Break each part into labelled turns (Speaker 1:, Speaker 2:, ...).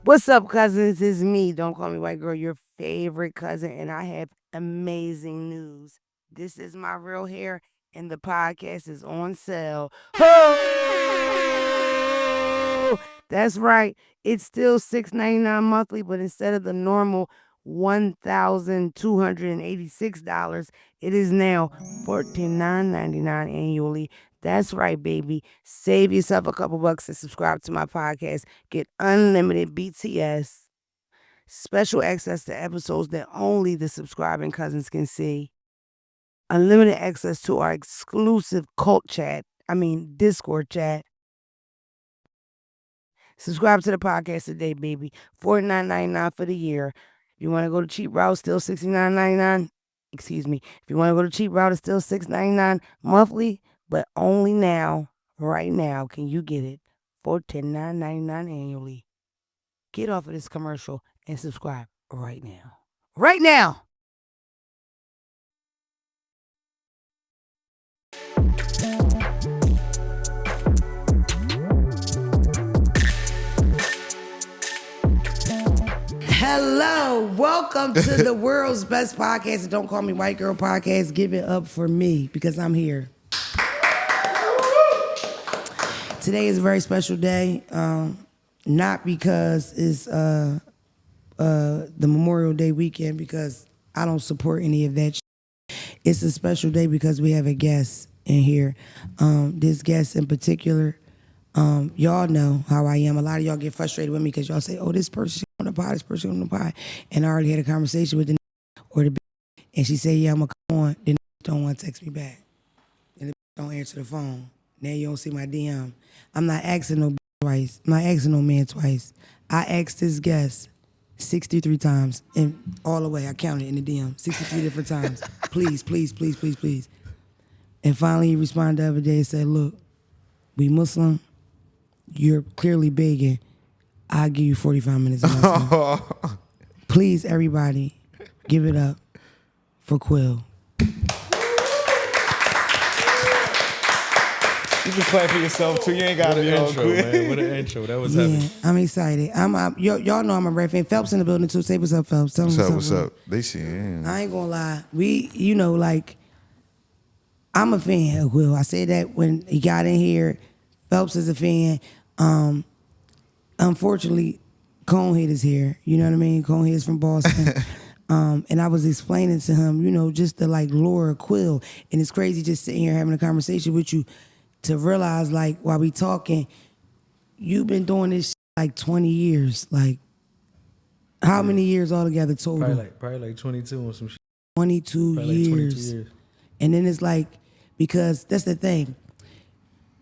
Speaker 1: What's up, cousins? It's me. Don't call me white girl, your favorite cousin, and I have amazing news. This is my real hair, and the podcast is on sale. Ho! That's right. It's still $6.99 monthly, but instead of the normal $1,286, it is now $14,999 annually. That's right, baby. Save yourself a couple bucks and subscribe to my podcast. Get unlimited BTS, special access to episodes that only the subscribing cousins can see, unlimited access to our exclusive cult chat, Discord chat. Subscribe to the podcast today, baby. $49.99 for the year. If you want to go to cheap route, still $69.99. Excuse me. If you want to go to cheap route, it's still $6.99 monthly, but only now, right now, can you get it for $10,999 annually. Get off of this commercial and subscribe right now. Right now! Hello, welcome to the world's best podcast. Don't call me white girl podcast. Give it up for me because I'm here. Today is a very special day. Not because it's the Memorial Day weekend, because I don't support any of that. It's a special day because we have a guest in here. This guest in particular, y'all know how I am. A lot of y'all get frustrated with me because y'all say, "Oh, this person on the pod, this person on the pod," and I already had a conversation with the or the and she said, "Yeah, I'm gonna come on." Then don't want to text me back, and the don't answer the phone. Now you don't see my DM. I'm not asking no twice. I'm not asking no man twice. I asked this guest 63 times, and all the way I counted in the DM 63 different times. Please, please, please, please, please. And finally he responded the other day and said, "Look, we Muslim. You're clearly begging. I'll give you 45 minutes of my time." Please, everybody, give it up for Quill.
Speaker 2: You can clap for yourself too. You ain't got to
Speaker 3: intro, man. What an intro. That was heavy.
Speaker 1: I'm excited. Y'all know I'm a rap fan. Phelps in the building too. Say what's up, Phelps. Tell them
Speaker 2: What's up? They see it.
Speaker 1: I ain't gonna lie. I'm a fan of Will. I said that when he got in here. Phelps is a fan. Unfortunately, Conehead is here. You know what I mean? Conehead is from Boston. And I was explaining to him, just the lore of Quill. And it's crazy just sitting here having a conversation with you to realize, while we talking, you've been doing this 20 years. How many years altogether total?
Speaker 3: Probably like 22 or some shit.
Speaker 1: 22
Speaker 3: Probably
Speaker 1: years.
Speaker 3: like 22 years.
Speaker 1: And then it's because that's the thing.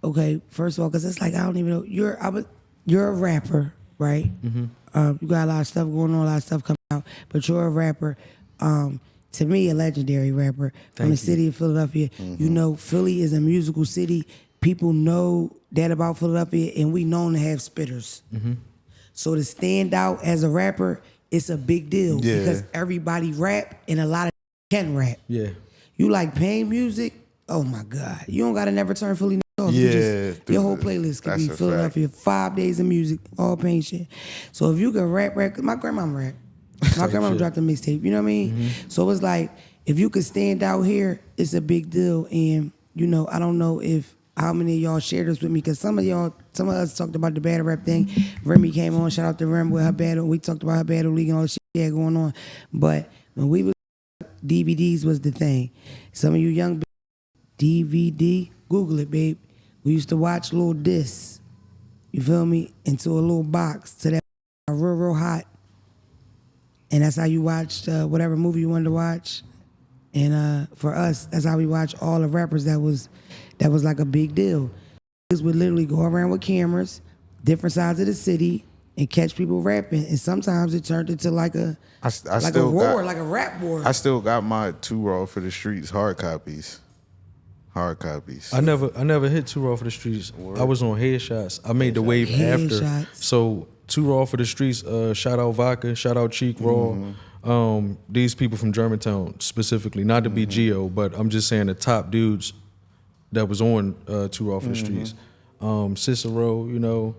Speaker 1: Okay, first of all, because it's I don't even know. You're a rapper, right? Mm-hmm. You got a lot of stuff going on, a lot of stuff coming out, but you're a rapper. To me, a legendary rapper from the city of Philadelphia. Mm-hmm. Philly is a musical city. People know that about Philadelphia, and we known to have spitters. Mm-hmm. So to stand out as a rapper, it's a big deal because everybody rap and a lot of can rap.
Speaker 3: Yeah.
Speaker 1: You like pain music? Oh my God. You don't gotta never turn Philly off.
Speaker 2: Yeah.
Speaker 1: Your whole playlist could be Philadelphia, 5 days of music, all pain shit. So if you can rap, my grandma rap. My grandma dropped a mixtape, you know what I mean? Mm-hmm. So it's if you could stand out here, it's a big deal. And, I don't know how many of y'all shared this with me, because some of us talked about the battle rap thing. Remy came on, shout out to Remy with her battle. We talked about her battle league and all the shit she had going on. But when we was DVDs was the thing. Some of you young DVD, Google it, babe. We used to watch little discs, you feel me, into a little box to that real, real hot. And that's how you watched whatever movie you wanted to watch. And for us, that's how we watch all the rappers that was like a big deal. We would literally go around with cameras, different sides of the city, and catch people rapping. And sometimes it turned into like a war, like a rap war.
Speaker 2: I still got my 2 Raw for the Streets hard copies.
Speaker 3: I never hit 2 Raw for the Streets. Word. I was on Headshots. I made the wave after. So 2 Raw for the Streets, shout out Vodka, shout out Cheek Raw. Mm-hmm. These people from Germantown specifically, not to be Geo, but I'm just saying the top dudes that was on 2 Raw for the Streets. Cicero,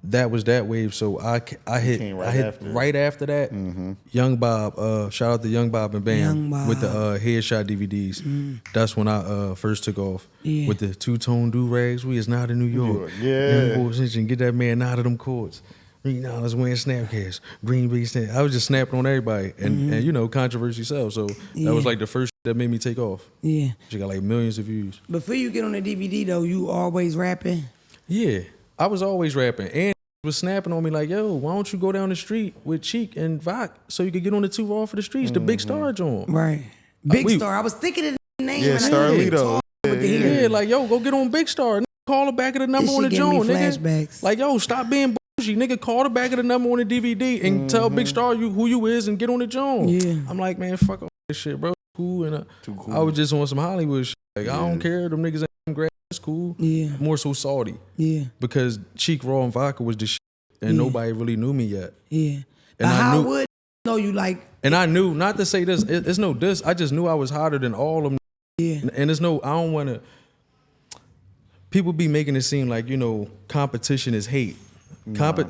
Speaker 3: that was that wave. So I hit right after that. Young Bob, shout out to Young Bob and Bam with the headshot DVDs. That's when I first took off with the two-tone do-rags. We is not in New York. Young boy, get that man out of them courts. $3 wearing Snapcasts, Green Bay Snap. I was just snapping on everybody, and you know, controversy sells. So that was like the first that made me take off. Yeah, she got like millions of views.
Speaker 1: Before you get on the DVD though, you always rapping?
Speaker 3: Yeah, I was always rapping, and was snapping on me like, "Yo, why don't you go down the street with Cheek and Vok so you could get on the 2 Raw for the Streets, the Big Star joint?"
Speaker 1: Right, Big Star. I was thinking of the name.
Speaker 2: Yeah, Starlito.
Speaker 3: Yeah, like yo, go get on Big Star. Call the back of the number on the joint, nigga.
Speaker 1: Flashbacks.
Speaker 3: Like yo, stop being. Nigga, call the back of the number on the DVD and tell Big Star who you is and get on the joint. Yeah. I'm like, man, fuck all this shit, bro. Cool. And I was just on some Hollywood shit. Like, I don't care. Them niggas ain't grad. It's cool. Yeah. More so salty. Yeah. Because Cheek, Raw, and Vodka was the shit. And nobody really knew me yet. Yeah. And
Speaker 1: I would know you like.
Speaker 3: And I knew, not to say this, it's no diss. I just knew I was hotter than all of them. Yeah. And it's no, I don't want to. People be making it seem like, you know, competition is hate.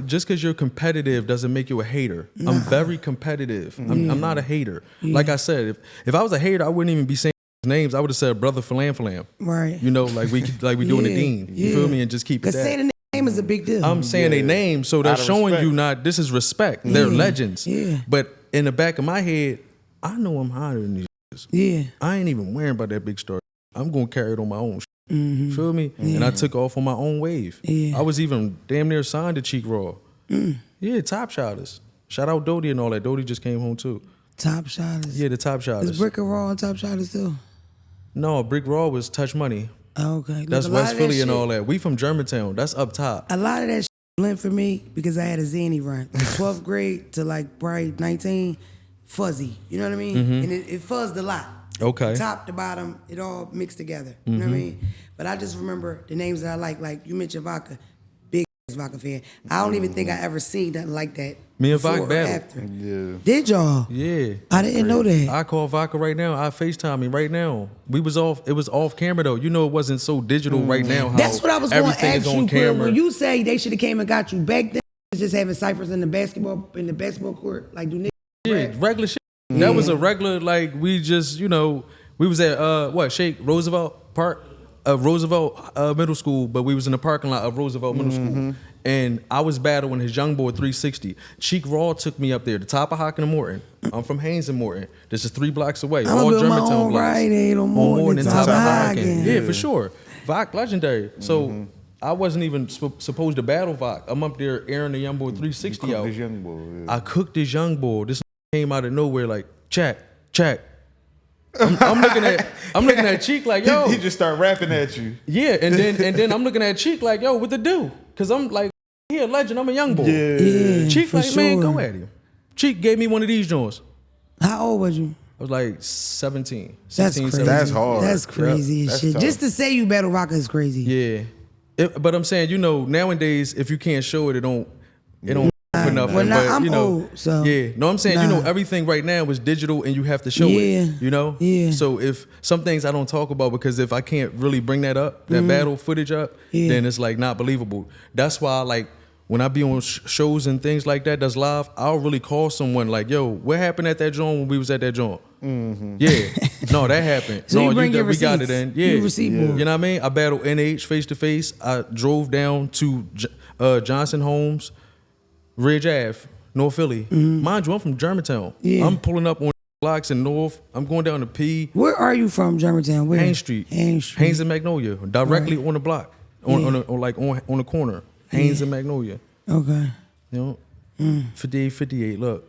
Speaker 3: Just because you're competitive doesn't make you a hater. Nah. I'm very competitive. I'm not a hater. Like I said, if I was a hater, I wouldn't even be saying names. I would have said Brother Flam. Right. You know, like we doing the Dean. You feel me? And just keep it that.
Speaker 1: Because saying the name is a big deal.
Speaker 3: I'm saying a name, so they're showing respect. You not, this is respect. They're legends. Yeah. But in the back of my head, I know I'm hotter than these. Yeah. I ain't even worrying about that Big Star. I'm going to carry it on my own. Feel me? Yeah. And I took off on my own wave. Yeah. I was even damn near signed to Cheek Raw. Yeah, Top Shotters. Shout out Dodie and all that. Dodie just came home too.
Speaker 1: Top Shotters.
Speaker 3: Yeah, the Top Shotters.
Speaker 1: Is Brick and Raw and Top Shotters too?
Speaker 3: No, Brick Raw was Touch Money.
Speaker 1: Oh, okay.
Speaker 3: That's West Philly and all that. We from Germantown. That's up top.
Speaker 1: A lot of that shit blend for me because I had a zany run. From 12th grade to like probably 19, fuzzy. You know what I mean? And it fuzzed a lot.
Speaker 3: Okay.
Speaker 1: Top to bottom, it all mixed together. You know what I mean? But I just remember the names that I like you mentioned Vodka, big Vodka fan. I don't even think I ever seen nothing like that.
Speaker 3: Me and Vodka battle.
Speaker 2: Yeah.
Speaker 1: Did y'all?
Speaker 3: Yeah.
Speaker 1: I didn't know that.
Speaker 3: I call Vodka right now. I FaceTime him right now. It was off camera though. You know it wasn't so digital right now. How
Speaker 1: that's what I was going to ask you,
Speaker 3: camera.
Speaker 1: When you say they should have came and got you back then, just having ciphers in the basketball court, like do niggas
Speaker 3: rap? Regular shit. Yeah. That was a regular, like we just, you know, we was at Shake Roosevelt Park, Roosevelt Middle School, but we was in the parking lot of Roosevelt Middle School, and I was battling his young boy 360. Cheek Raw took me up there, the top of Hockin and Morton. I'm from Haynes and Morton. This is 3 blocks away.
Speaker 1: I'm
Speaker 3: all
Speaker 1: Germantown blocks. Right, on Morton, top of Hockin.
Speaker 3: Yeah, for sure. Vok legendary. So I wasn't even supposed to battle Vok. I'm up there airing the young boy 360 out.
Speaker 2: This young boy. Yeah.
Speaker 3: I cooked this young boy. This came out of nowhere like check. I'm looking at Cheek like, yo.
Speaker 2: He just start rapping at you.
Speaker 3: Yeah, and then I'm looking at Cheek like, yo, what to do? Cause I'm like, he a legend. I'm a young boy.
Speaker 1: Yeah,
Speaker 3: Cheek like, man, go at him. Cheek gave me one of these joints.
Speaker 1: How old was you?
Speaker 3: I was like 17, 16,
Speaker 1: That's crazy.
Speaker 3: 17.
Speaker 2: That's hard.
Speaker 1: That's crazy as shit.
Speaker 2: Tough.
Speaker 1: Just to say you battle Rocker is crazy.
Speaker 3: Yeah, but I'm saying, you know, nowadays if you can't show it, it don't for nothing.
Speaker 1: Well, now
Speaker 3: but,
Speaker 1: I'm
Speaker 3: you know,
Speaker 1: old, so
Speaker 3: yeah. No, I'm saying, you know, everything right now is digital and you have to show it. You know? Yeah. So if some things I don't talk about because if I can't really bring that up, that battle footage up, then it's like not believable. That's why like when I be on shows and things like that's live, I'll really call someone like, yo, what happened at that joint when we was at that joint? Yeah. No, that happened.
Speaker 1: So
Speaker 3: no,
Speaker 1: you bring your
Speaker 3: we got it in. Yeah.
Speaker 1: You receipt board.
Speaker 3: You know what I mean? I battled NH face to face. I drove down to Johnson Homes, Ridge Ave, North Philly. Mind you, I'm from Germantown. Yeah. I'm pulling up on blocks in North. I'm going down to P.
Speaker 1: Where are you from, Germantown? Where?
Speaker 3: Haynes Street. Haynes and Magnolia, directly on the block, on the corner. Haynes and Magnolia.
Speaker 1: Okay.
Speaker 3: You know, 58. Look,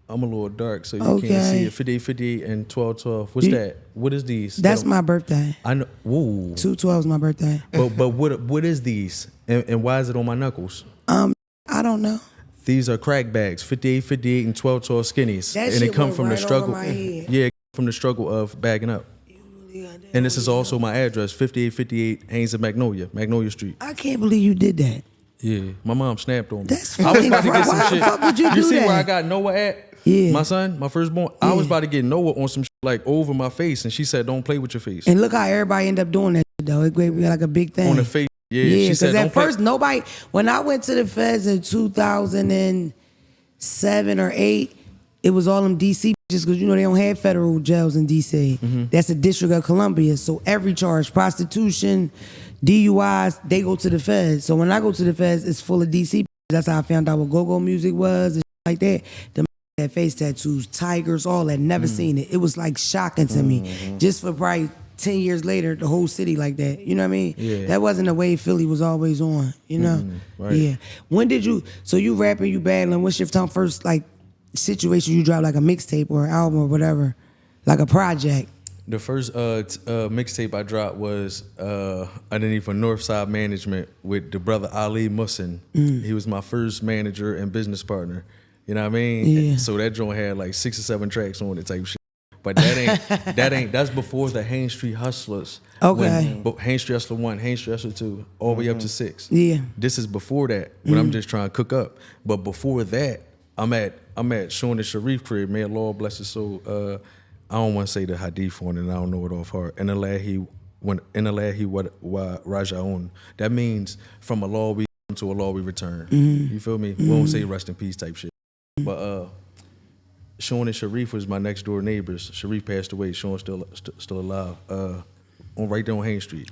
Speaker 3: I'm a little dark, so you can't see it. 58 and 12. What's that? What is these?
Speaker 1: That's my birthday.
Speaker 3: I know. Whoa.
Speaker 1: 2/12 is my birthday.
Speaker 3: But what is these? And why is it on my knuckles?
Speaker 1: I don't know.
Speaker 3: These are crack bags, 58 and 12 skinnies.
Speaker 1: That
Speaker 3: and
Speaker 1: shit
Speaker 3: it come
Speaker 1: went
Speaker 3: from
Speaker 1: right
Speaker 3: the struggle.
Speaker 1: over my head.
Speaker 3: Yeah, from the struggle of bagging up. And this is also my address, 5858 Haynes and Magnolia Street.
Speaker 1: I can't believe you did that.
Speaker 3: Yeah, my mom snapped on me.
Speaker 1: That's
Speaker 3: I was
Speaker 1: fucking
Speaker 3: about to get some
Speaker 1: why
Speaker 3: shit.
Speaker 1: the fuck would you do
Speaker 3: see
Speaker 1: that?
Speaker 3: where I got Noah at?
Speaker 1: Yeah.
Speaker 3: My son, my firstborn. Yeah. I was about to get Noah on some shit like over my face, and she said, "Don't play with your face."
Speaker 1: And look how everybody end up doing that shit, though. It be like a big thing.
Speaker 3: On the face.
Speaker 1: Yeah, because at first nobody, when I went to the feds in 2007 or 8, it was all them DC just because, they don't have federal jails in DC. That's the District of Columbia. So every charge, prostitution, DUIs, they go to the feds. So when I go to the feds, it's full of DC. That's how I found out what go-go music was and like that. The had face tattoos, tigers, all that. Never seen it. It was like shocking to me. Just for probably 10 years later, the whole city like that. You know what I mean?
Speaker 3: Yeah.
Speaker 1: That wasn't the way Philly was always on,
Speaker 3: Right.
Speaker 1: Yeah. When did you, so you rapping, you battling, what's your first like situation you drop, like a mixtape or an album or whatever, like a project?
Speaker 3: The first mixtape I dropped was underneath a Northside management with the brother Ali Mussin. He was my first manager and business partner. You know what I mean?
Speaker 1: Yeah.
Speaker 3: So that joint had like 6 or 7 tracks on it type shit. But that's before the Haines Street Hustlers.
Speaker 1: Okay.
Speaker 3: Haines Street Hustler 1, Haines Street Hustler 2, all the way up to 6.
Speaker 1: Yeah.
Speaker 3: This is before that, when I'm just trying to cook up. But before that, I'm at Sean and Sharif crib, may Allah bless his soul. I don't want to say the hadith on it, and I don't know it off heart. In Allahi wa Raja'un. That means from Allah we come to Allah we return. You feel me? We won't say rest in peace type shit. But Sean and Sharif was my next door neighbors. Sharif passed away. Sean still alive. Right there on Haines Street.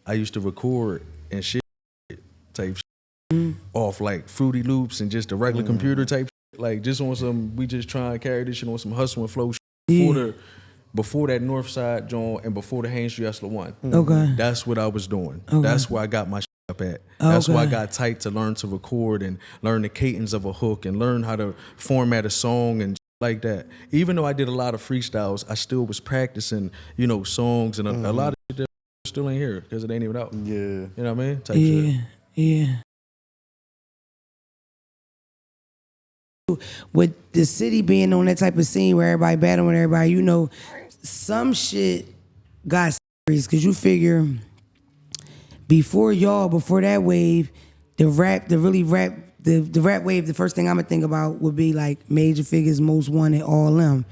Speaker 3: I used to record and shit type shit off like Fruity Loops and just a regular computer type shit. Like just on some, we just try and carry this shit on some hustle and flow shit. Before that Northside joint and before the Haines Street Hustler 1.
Speaker 1: Okay.
Speaker 3: That's what I was doing.
Speaker 1: Okay.
Speaker 3: That's where I got my shit up at. That's why I got tight to learn to record and learn the cadence of a hook and learn how to format a song and like that. Even though I did a lot of freestyles, I still was practicing, songs and a lot of shit that still ain't here because it ain't even out.
Speaker 2: Yeah.
Speaker 3: You know what I mean? Type shit.
Speaker 1: Yeah. With the city being on that type of scene where everybody battling everybody, some shit got serious because you figure before that wave, the rap wave, the first thing I'm gonna think about would be like Major Figures, Most Wanted, all them.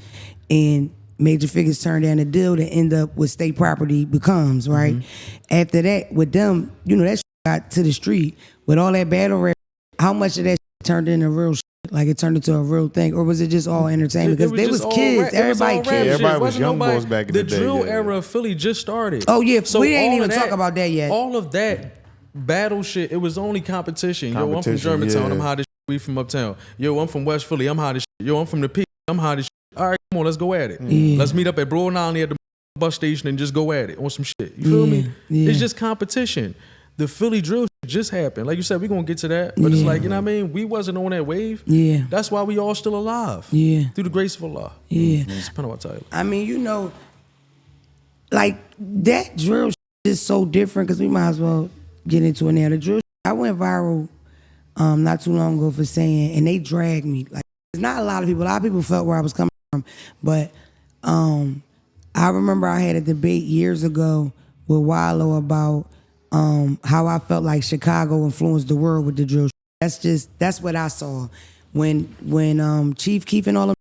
Speaker 1: And Major Figures turned down a deal to end up with State Property Becomes, right? After that, with them, that shit got to the street. With all that battle rap, how much of that shit turned into real shit? Like it turned into a real thing, or was it just all entertainment? Because they was kids, everybody kids.
Speaker 2: Everybody was young boys back in the day.
Speaker 3: The drill era of Philly just started.
Speaker 1: Oh yeah, so we ain't even talk about that yet.
Speaker 3: All of that battle shit, it was only competition. Yo, I'm from Germantown, I'm hot as shit. We from uptown. Yo, I'm from West Philly, I'm hot as shit. Yo, I'm from the Peak, I'm hot as shit. All right, come on, let's go at it. Let's meet up at Broad Island at the bus station and just go at it on some shit. You feel me? It's just competition. The Philly drill shit just happened. Like you said, we're going to get to that. But it's like, you know what I mean? We wasn't on that wave.
Speaker 1: Yeah.
Speaker 3: That's why we all still alive.
Speaker 1: Yeah.
Speaker 3: Through the grace of Allah.
Speaker 1: Yeah.
Speaker 3: It's depending on what title.
Speaker 1: I mean, like that drill shit is so different because we might as well get into it now. The drill shit, I went viral not too long ago for saying, and they dragged me. Like, it's not a lot of people felt where I was coming from. But I remember I had a debate years ago with Wallo about how I felt like Chicago influenced the world with the drill. That's what I saw when Chief Keef and all of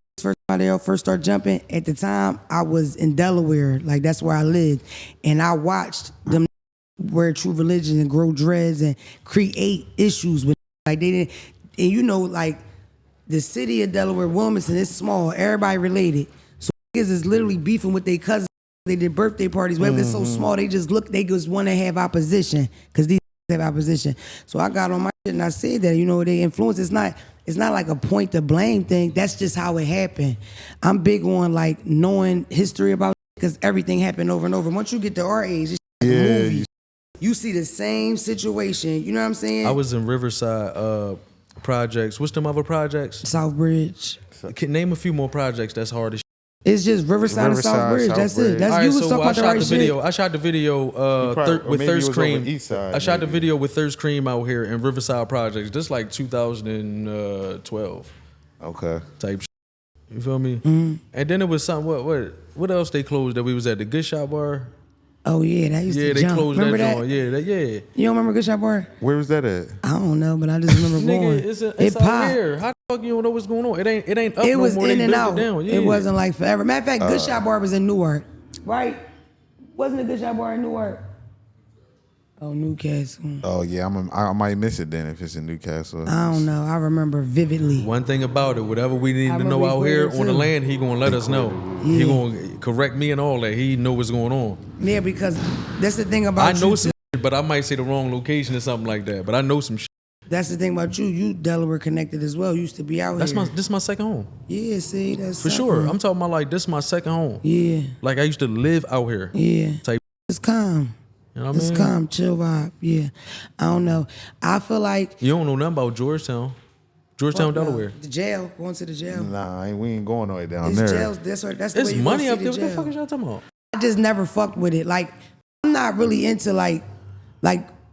Speaker 1: them first started jumping. At the time, I was in Delaware, like that's where I lived, and I watched them wear true religion and grow dreads and create issues with like they didn't. And like the city of Delaware, Wilmington, it's small, everybody related, so niggas is literally beefing with their cousins. They did birthday parties. Where it's so small, they just want to have opposition because these have opposition. So I got on my shit and I said that they influence. It's not like a point to blame thing. That's just how it happened. I'm big on like knowing history about because everything happened over and over. Once you get to our age, it's like a movie. You see the same situation. You know what I'm saying?
Speaker 3: I was in Riverside projects. What's them other projects?
Speaker 1: Southbridge.
Speaker 3: Name a few more projects that's hard as.
Speaker 1: It's just Riverside and Southbridge. That's it.
Speaker 3: That's
Speaker 1: you was talking about the right shit.
Speaker 3: I shot the video with Thirst Cream. I shot the video with Thirst Cream out here in Riverside Projects. Just like 2012.
Speaker 2: Okay.
Speaker 3: Type shit. You feel me? And then it was something. What else they closed that we was at the Good Shot Bar?
Speaker 1: Oh yeah, that used to jump.
Speaker 3: They closed
Speaker 1: remember
Speaker 3: that joint. Yeah.
Speaker 1: You don't remember Good Shot Bar?
Speaker 2: Where was that at?
Speaker 1: I don't know, but I just remember going.
Speaker 3: It's out here. How the fuck you don't know what's going on? It ain't up
Speaker 1: it
Speaker 3: no
Speaker 1: was
Speaker 3: more.
Speaker 1: In
Speaker 3: They
Speaker 1: and
Speaker 3: built
Speaker 1: out.
Speaker 3: It down. Yeah.
Speaker 1: It wasn't like forever. Matter of fact, Good Shot Bar was in Newark, right? Wasn't a Good Shot Bar in Newark? Oh, Newcastle.
Speaker 2: Oh yeah, I might miss it then if it's in Newcastle.
Speaker 1: I don't know. I remember vividly.
Speaker 3: One thing about it, whatever we need to
Speaker 1: remember
Speaker 3: know
Speaker 1: he
Speaker 3: out
Speaker 1: put
Speaker 3: here
Speaker 1: it
Speaker 3: on the
Speaker 1: too.
Speaker 3: land, he gonna let us know.
Speaker 1: Yeah.
Speaker 3: He gonna correct me and all that. He know what's going on.
Speaker 1: Yeah, because that's the thing about
Speaker 3: I know
Speaker 1: you,
Speaker 3: some shit, but I might say the wrong location or something like that. But I know some shit.
Speaker 1: That's the thing about you. You Delaware connected as well. You used to be out here.
Speaker 3: This my second home.
Speaker 1: Yeah, see, that's
Speaker 3: For
Speaker 1: something.
Speaker 3: sure. I'm talking about like this my second home.
Speaker 1: Yeah.
Speaker 3: Like I used to live out here.
Speaker 1: Yeah.
Speaker 3: Type.
Speaker 1: It's calm.
Speaker 3: You know what I
Speaker 1: It's
Speaker 3: mean?
Speaker 1: calm, chill vibe. Yeah. I don't know. I feel like
Speaker 3: You don't know nothing about Georgetown. Georgetown, Delaware.
Speaker 1: The jail. Going to the jail.
Speaker 2: Nah, we ain't going all the way down
Speaker 1: It's
Speaker 2: there.
Speaker 1: jails. That's the
Speaker 3: It's
Speaker 1: way you
Speaker 3: money
Speaker 1: go
Speaker 3: up
Speaker 1: see
Speaker 3: there.
Speaker 1: the
Speaker 3: What the
Speaker 1: jail.
Speaker 3: fuck is y'all talking about?
Speaker 1: I just never fucked with it. Like, I'm not really into like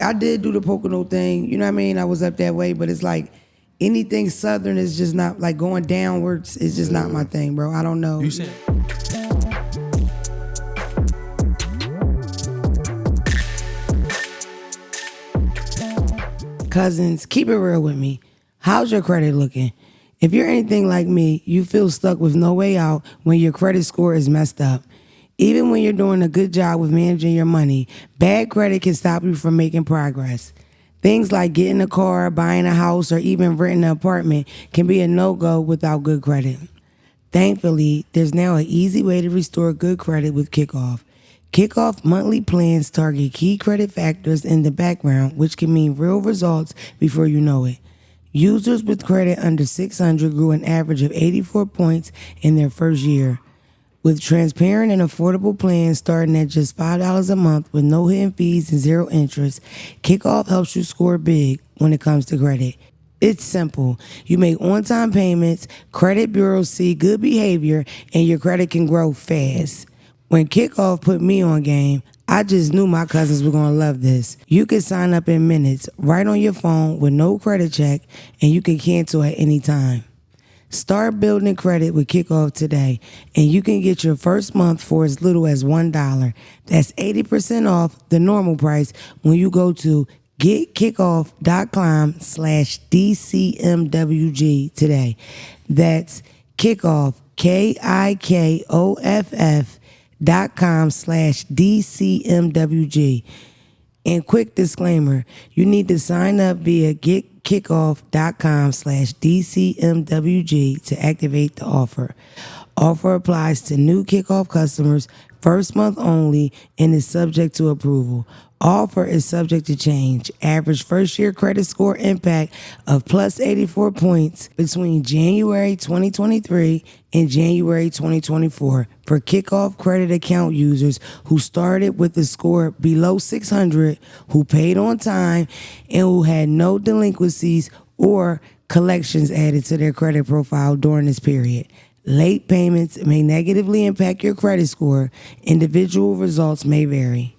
Speaker 1: I did do the Pocono thing. You know what I mean? I was up that way, but it's like anything Southern is just not like going downwards. It's just not my thing, bro. I don't know.
Speaker 3: You saying?
Speaker 1: Cousins, keep it real with me. How's your credit looking? If you're anything like me, you feel stuck with no way out when your credit score is messed up. Even when you're doing a good job with managing your money, bad credit can stop you from making progress. Things like getting a car, buying a house, or even renting an apartment can be a no-go without good credit. Thankfully, there's now an easy way to restore good credit with Kickoff. Kickoff monthly plans target key credit factors in the background, which can mean real results before you know it. Users with credit under 600 grew an average of 84 points in their first year. With transparent and affordable plans starting at just $5 a month with no hidden fees and zero interest, Kickoff helps you score big when it comes to credit. It's simple. You make on-time payments, credit bureaus see good behavior, and your credit can grow fast. When Kickoff put me on game, I just knew my cousins were going to love this. You can sign up in minutes, right on your phone with no credit check, and you can cancel at any time. Start building credit with Kickoff today, and you can get your first month for as little as $1. That's 80% off the normal price when you go to getkickoff.com/DCMWG today. That's Kickoff, KIKOFF.com/DCMWG. And quick disclaimer, you need to sign up via getkickoff.com/DCMWG to activate the offer. Offer applies to new Kickoff customers, first month only, and is subject to approval. Offer is subject to change. Average first year credit score impact of plus 84 points between January 2023 and January 2024 for Kickoff credit account users who started with a score below 600, who paid on time, and who had no delinquencies or collections added to their credit profile during this period. Late payments may negatively impact your credit score. Individual results may vary.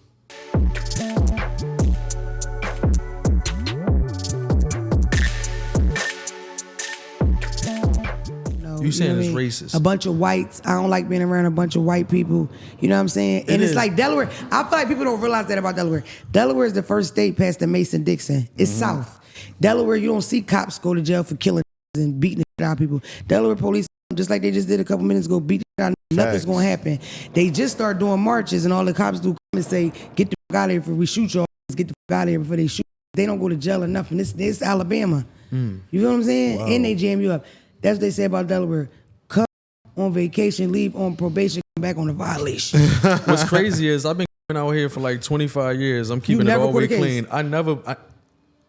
Speaker 3: You saying
Speaker 1: know
Speaker 3: it's
Speaker 1: what I mean?
Speaker 3: racist?
Speaker 1: A bunch of whites. I don't like being around a bunch of white people. You know what I'm saying? And it's
Speaker 3: is.
Speaker 1: like Delaware. I feel like people don't realize that about Delaware. Delaware is the first state past the Mason-Dixon. It's South. Delaware, you don't see cops go to jail for killing and beating the shit out of people. Delaware police, just like they just did a couple minutes ago, beat the shit out of nothing's going to happen. They just start doing marches, and all the cops do come and say, get the fuck out of here before we shoot y'all. Get the fuck out of here before they shoot. They don't go to jail or nothing. This Alabama. You feel what I'm saying? Wow. And they jam you up. That's what they say about Delaware. Come on vacation, leave on probation, come back on a violation.
Speaker 3: What's crazy is I've been out here for like 25 years. I'm keeping it all the way clean.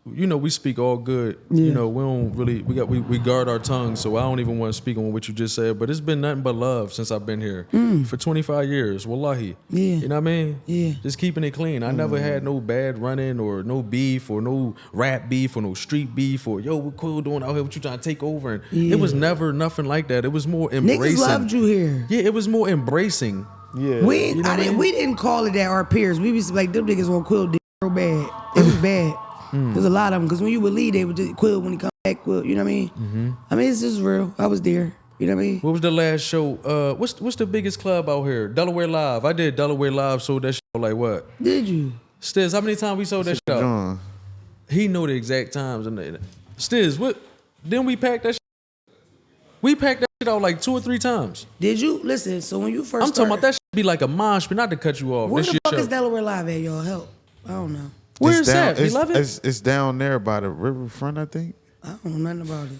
Speaker 3: We speak all good.
Speaker 1: Yeah.
Speaker 3: You know, we don't really, we guard our tongue, so I don't even want to speak on what you just said, but it's been nothing but love since I've been here for 25 years. Wallahi.
Speaker 1: Yeah.
Speaker 3: You know what I mean?
Speaker 1: Yeah.
Speaker 3: Just keeping it clean. I never had no bad running or no beef or no rap beef or no street beef or, yo, what Quill doing out here? What you trying to take over? And it was never nothing like that. It was more embracing.
Speaker 1: Niggas loved you here.
Speaker 3: Yeah, it was more embracing.
Speaker 2: Yeah.
Speaker 1: We didn't call it that, our peers. We was like, them niggas on Quill did real bad. It was bad. There's a lot of them, because when you would leave, they would just Quill when he come back, Quill, you know what I mean? Mm-hmm. I mean, it's just real. I was there, you know what I mean?
Speaker 3: What was the last show? What's the biggest club out here? Delaware Live. I did Delaware Live, sold that shit out like what?
Speaker 1: Did you?
Speaker 3: Stiz, how many times we sold that shit out?
Speaker 2: John.
Speaker 3: He know the exact times. Stiz, what? Then we packed that shit. We packed that shit out like 2 or 3 times.
Speaker 1: Did you? Listen, so when you first
Speaker 3: talking about that shit be like a mosh, but not to cut you off.
Speaker 1: Where
Speaker 3: That's
Speaker 1: the
Speaker 3: your
Speaker 1: fuck
Speaker 3: show.
Speaker 1: is Delaware Live at, y'all? Help. I don't know.
Speaker 3: Where's
Speaker 2: down,
Speaker 3: that? You love it?
Speaker 2: It's down there by the riverfront, I think.
Speaker 1: I don't know nothing about it.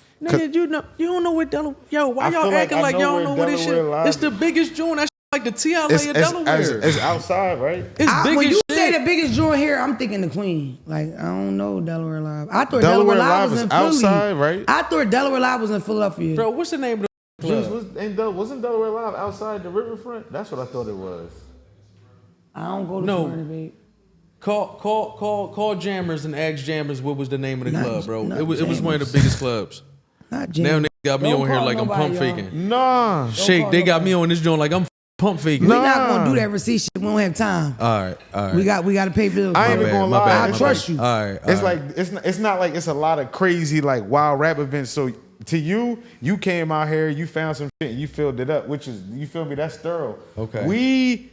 Speaker 3: Nigga, you don't know what Delaware. Yo, why
Speaker 2: I
Speaker 3: y'all
Speaker 2: feel like
Speaker 3: acting
Speaker 2: I
Speaker 3: like
Speaker 2: know
Speaker 3: y'all
Speaker 2: where
Speaker 3: don't know what this
Speaker 2: Delaware
Speaker 3: shit?
Speaker 2: lies.
Speaker 3: It's the biggest joint. That shit like the TLA of Delaware.
Speaker 2: It's outside, right?
Speaker 3: It's big
Speaker 1: When
Speaker 3: as
Speaker 1: you
Speaker 3: shit.
Speaker 1: say the biggest joint here, I'm thinking the Queen. Like, I don't know Delaware Live. I thought
Speaker 2: Delaware
Speaker 1: Delaware Live
Speaker 2: Live
Speaker 1: was
Speaker 2: is
Speaker 1: in Philly.
Speaker 2: outside, right?
Speaker 1: I thought Delaware Live was in Philadelphia.
Speaker 3: Bro, what's the name of the club?
Speaker 2: Wasn't Delaware Live outside the riverfront? That's what I thought it was.
Speaker 1: I don't go to
Speaker 3: No.
Speaker 1: Florida, babe.
Speaker 3: Call Jammers and ask Jammers what was the name of the
Speaker 1: Not-
Speaker 3: club, bro.
Speaker 1: not
Speaker 3: It was one of the
Speaker 1: Jammers.
Speaker 3: biggest clubs.
Speaker 1: Not
Speaker 3: Now
Speaker 1: James.
Speaker 3: niggas got me
Speaker 1: Don't
Speaker 3: on here
Speaker 1: call
Speaker 3: like I'm
Speaker 1: nobody,
Speaker 3: pump
Speaker 1: y'all.
Speaker 3: faking.
Speaker 2: Nah.
Speaker 3: Shake,
Speaker 1: call
Speaker 3: they got
Speaker 1: nobody.
Speaker 3: me on this joint like I'm pump faking.
Speaker 1: We not gonna do that receipt shit. We don't have time.
Speaker 3: All right.
Speaker 1: We got to pay bills.
Speaker 2: I ain't
Speaker 1: bro.
Speaker 2: even gonna
Speaker 3: My
Speaker 2: lie.
Speaker 3: bad,
Speaker 1: I
Speaker 3: my
Speaker 1: trust
Speaker 3: bad.
Speaker 1: you.
Speaker 3: All right.
Speaker 2: It's like it's not like it's a lot of crazy like wild rap events. So to you came out here, you found some shit, and you filled it up, which is, you feel me? That's thorough.
Speaker 3: Okay.
Speaker 2: We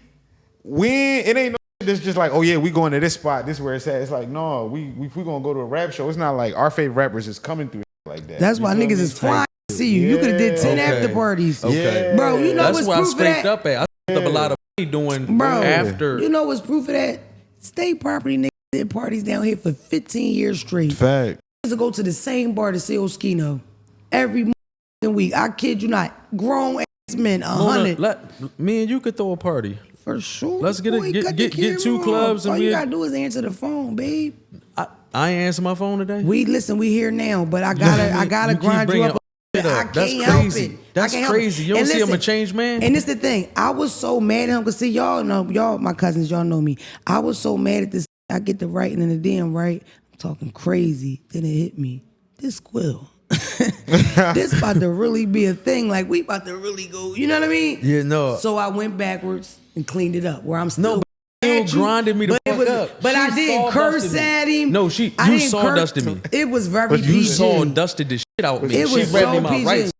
Speaker 2: it ain't no shit that's just like, oh yeah, we going to this spot, this is where it's at. It's like, no, we gonna go to a rap show. It's not like our favorite rappers is coming through like that.
Speaker 1: That's
Speaker 2: You
Speaker 1: why
Speaker 2: feel
Speaker 1: niggas
Speaker 2: me?
Speaker 1: is flying to see you. You could have did 10
Speaker 3: Okay.
Speaker 1: after parties.
Speaker 3: Okay.
Speaker 1: Bro, you know
Speaker 3: That's
Speaker 1: what's
Speaker 3: where I
Speaker 1: proof of
Speaker 3: scraped
Speaker 1: that?
Speaker 3: up at. I scraped up a lot of money doing
Speaker 1: Bro,
Speaker 3: after.
Speaker 1: you know what's proof of that? State property niggas did parties down here for 15 years straight.
Speaker 2: Fact.
Speaker 1: To go to the same bar to see Oskino every motherfucking week. I kid you not. Grown ass men,
Speaker 3: Mona,
Speaker 1: 100.
Speaker 3: me and you could throw a party.
Speaker 1: For sure.
Speaker 3: Let's get
Speaker 1: Boy, cut the
Speaker 3: get two
Speaker 1: camera
Speaker 3: clubs
Speaker 1: off.
Speaker 3: and
Speaker 1: All you
Speaker 3: we.
Speaker 1: gotta do is answer the phone, babe.
Speaker 3: I ain't answer my phone today.
Speaker 1: We here now, but I gotta
Speaker 3: keep
Speaker 1: grind you
Speaker 3: bringing
Speaker 1: up.
Speaker 3: shit
Speaker 1: I
Speaker 3: up.
Speaker 1: can't
Speaker 3: That's
Speaker 1: help
Speaker 3: crazy.
Speaker 1: it.
Speaker 3: That's
Speaker 1: I can't help it.
Speaker 3: crazy. You don't
Speaker 1: And
Speaker 3: see I'm a
Speaker 1: listen,
Speaker 3: changed man?
Speaker 1: And it's the thing. I was so mad at him because see, y'all my cousins, y'all know me. I was so mad at this. I get the writing in the DM, right? I'm talking crazy. Then it hit me. This Quill. This about to really be a thing. Like we about to really go. You know what I mean?
Speaker 3: Yeah, no.
Speaker 1: So I went backwards and cleaned it up. Where I'm still.
Speaker 3: No, still grinded me the
Speaker 1: but it
Speaker 3: fuck
Speaker 1: was,
Speaker 3: up.
Speaker 1: But
Speaker 3: She
Speaker 1: I didn't curse
Speaker 3: sawdusted me.
Speaker 1: at him.
Speaker 3: No,
Speaker 1: I
Speaker 3: you
Speaker 1: didn't
Speaker 3: sawdusted me.
Speaker 1: It was very
Speaker 3: But you
Speaker 1: PG.
Speaker 3: sawdusted the shit out me.
Speaker 1: It
Speaker 3: She
Speaker 1: was
Speaker 3: read
Speaker 1: so
Speaker 3: me my
Speaker 1: PG.
Speaker 3: rights.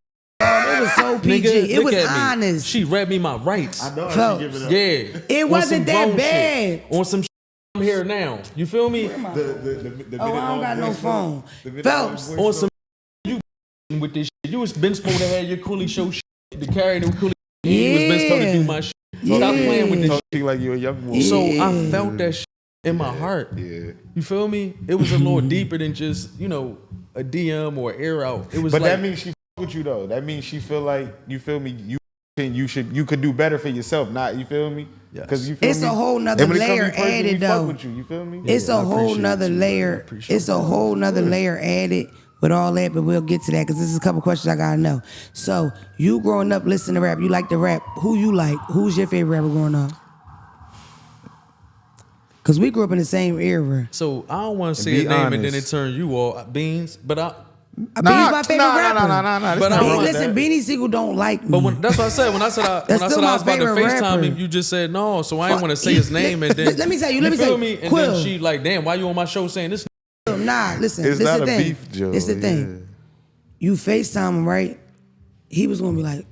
Speaker 1: It was so PG.
Speaker 3: Nigga,
Speaker 1: It
Speaker 3: look
Speaker 1: was
Speaker 3: at me.
Speaker 1: honest.
Speaker 3: She read me my rights.
Speaker 2: I know
Speaker 1: Fellas.
Speaker 2: how she give it up.
Speaker 3: Yeah.
Speaker 1: It
Speaker 3: On
Speaker 1: wasn't
Speaker 3: some
Speaker 1: that
Speaker 3: grown
Speaker 1: bad.
Speaker 3: shit. On some shit I'm here now. You feel me?
Speaker 2: The
Speaker 1: Oh, I don't got no phone.
Speaker 2: video
Speaker 1: Fellas.
Speaker 3: On some you with this shit. You was been supposed to have your Quilly show shit to carry the Quilly. You was been supposed to do my shit. Stop playing with this
Speaker 2: Talk to you like you a young boy.
Speaker 3: shit. So I felt that shit in my heart.
Speaker 2: Yeah.
Speaker 3: You feel me? It was a little deeper than just, a DM or an air out. It was
Speaker 2: But
Speaker 3: like,
Speaker 2: that means she fuck with you though. That means she feel like, you feel me, you could do better for yourself, not, you feel me?
Speaker 3: Yes.
Speaker 2: Because you feel
Speaker 1: It's
Speaker 2: me?
Speaker 1: a whole nother
Speaker 2: And when it comes to
Speaker 1: layer
Speaker 2: you personally,
Speaker 1: added
Speaker 2: we fuck
Speaker 1: though.
Speaker 2: with you feel me?
Speaker 1: It's a
Speaker 3: I
Speaker 1: whole
Speaker 3: appreciate
Speaker 1: nother
Speaker 3: you, man. I
Speaker 1: layer.
Speaker 3: appreciate
Speaker 1: It's a whole nother layer added with all that, but we'll get to that because this is a couple questions I gotta know. So you growing up listening to rap, you like to rap. Who you like? Who's your favorite rapper growing up? Because we grew up in the same era.
Speaker 3: So I don't want to say
Speaker 2: be
Speaker 3: his name and then
Speaker 2: honest.
Speaker 3: it turn you all Beans, but
Speaker 1: Beanie's my favorite rapper.
Speaker 2: Nah. That's
Speaker 3: But
Speaker 2: not
Speaker 3: I
Speaker 2: wrong.
Speaker 3: want
Speaker 1: Listen, Beanie Siegel don't like me.
Speaker 3: but that's what I said. When I said I
Speaker 1: still my
Speaker 3: was about to
Speaker 1: favorite
Speaker 3: FaceTime
Speaker 1: rapper.
Speaker 3: him, you just said no. So I didn't
Speaker 1: Fuck.
Speaker 3: want to say his name and then
Speaker 1: Let me tell you,
Speaker 3: feel me? And
Speaker 1: Quill.
Speaker 3: then she like, damn, why you on my show saying this?
Speaker 1: Nah, listen.
Speaker 2: It's
Speaker 1: this
Speaker 2: not
Speaker 1: the
Speaker 2: a
Speaker 1: thing.
Speaker 2: beef, Joe.
Speaker 1: It's the thing. You FaceTime him, right? He was gonna be like,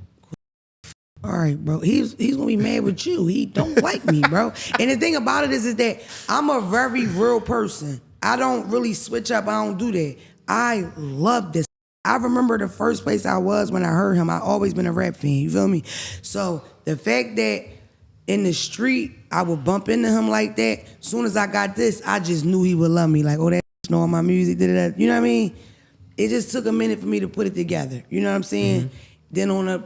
Speaker 1: all right, bro. He's gonna be mad with you. He don't like me, bro. And the thing about it is that I'm a very real person. I don't really switch up. I don't do that. I love this. I remember the first place I was when I heard him. I always been a rap fan. You feel me? So the fact that in the street I would bump into him like that, as soon as I got this, I just knew he would love me. Like, oh, that know all my music, da-da-da. You know what I mean? It just took a minute for me to put it together. You know what I'm saying?
Speaker 3: Mm-hmm.
Speaker 1: Then on a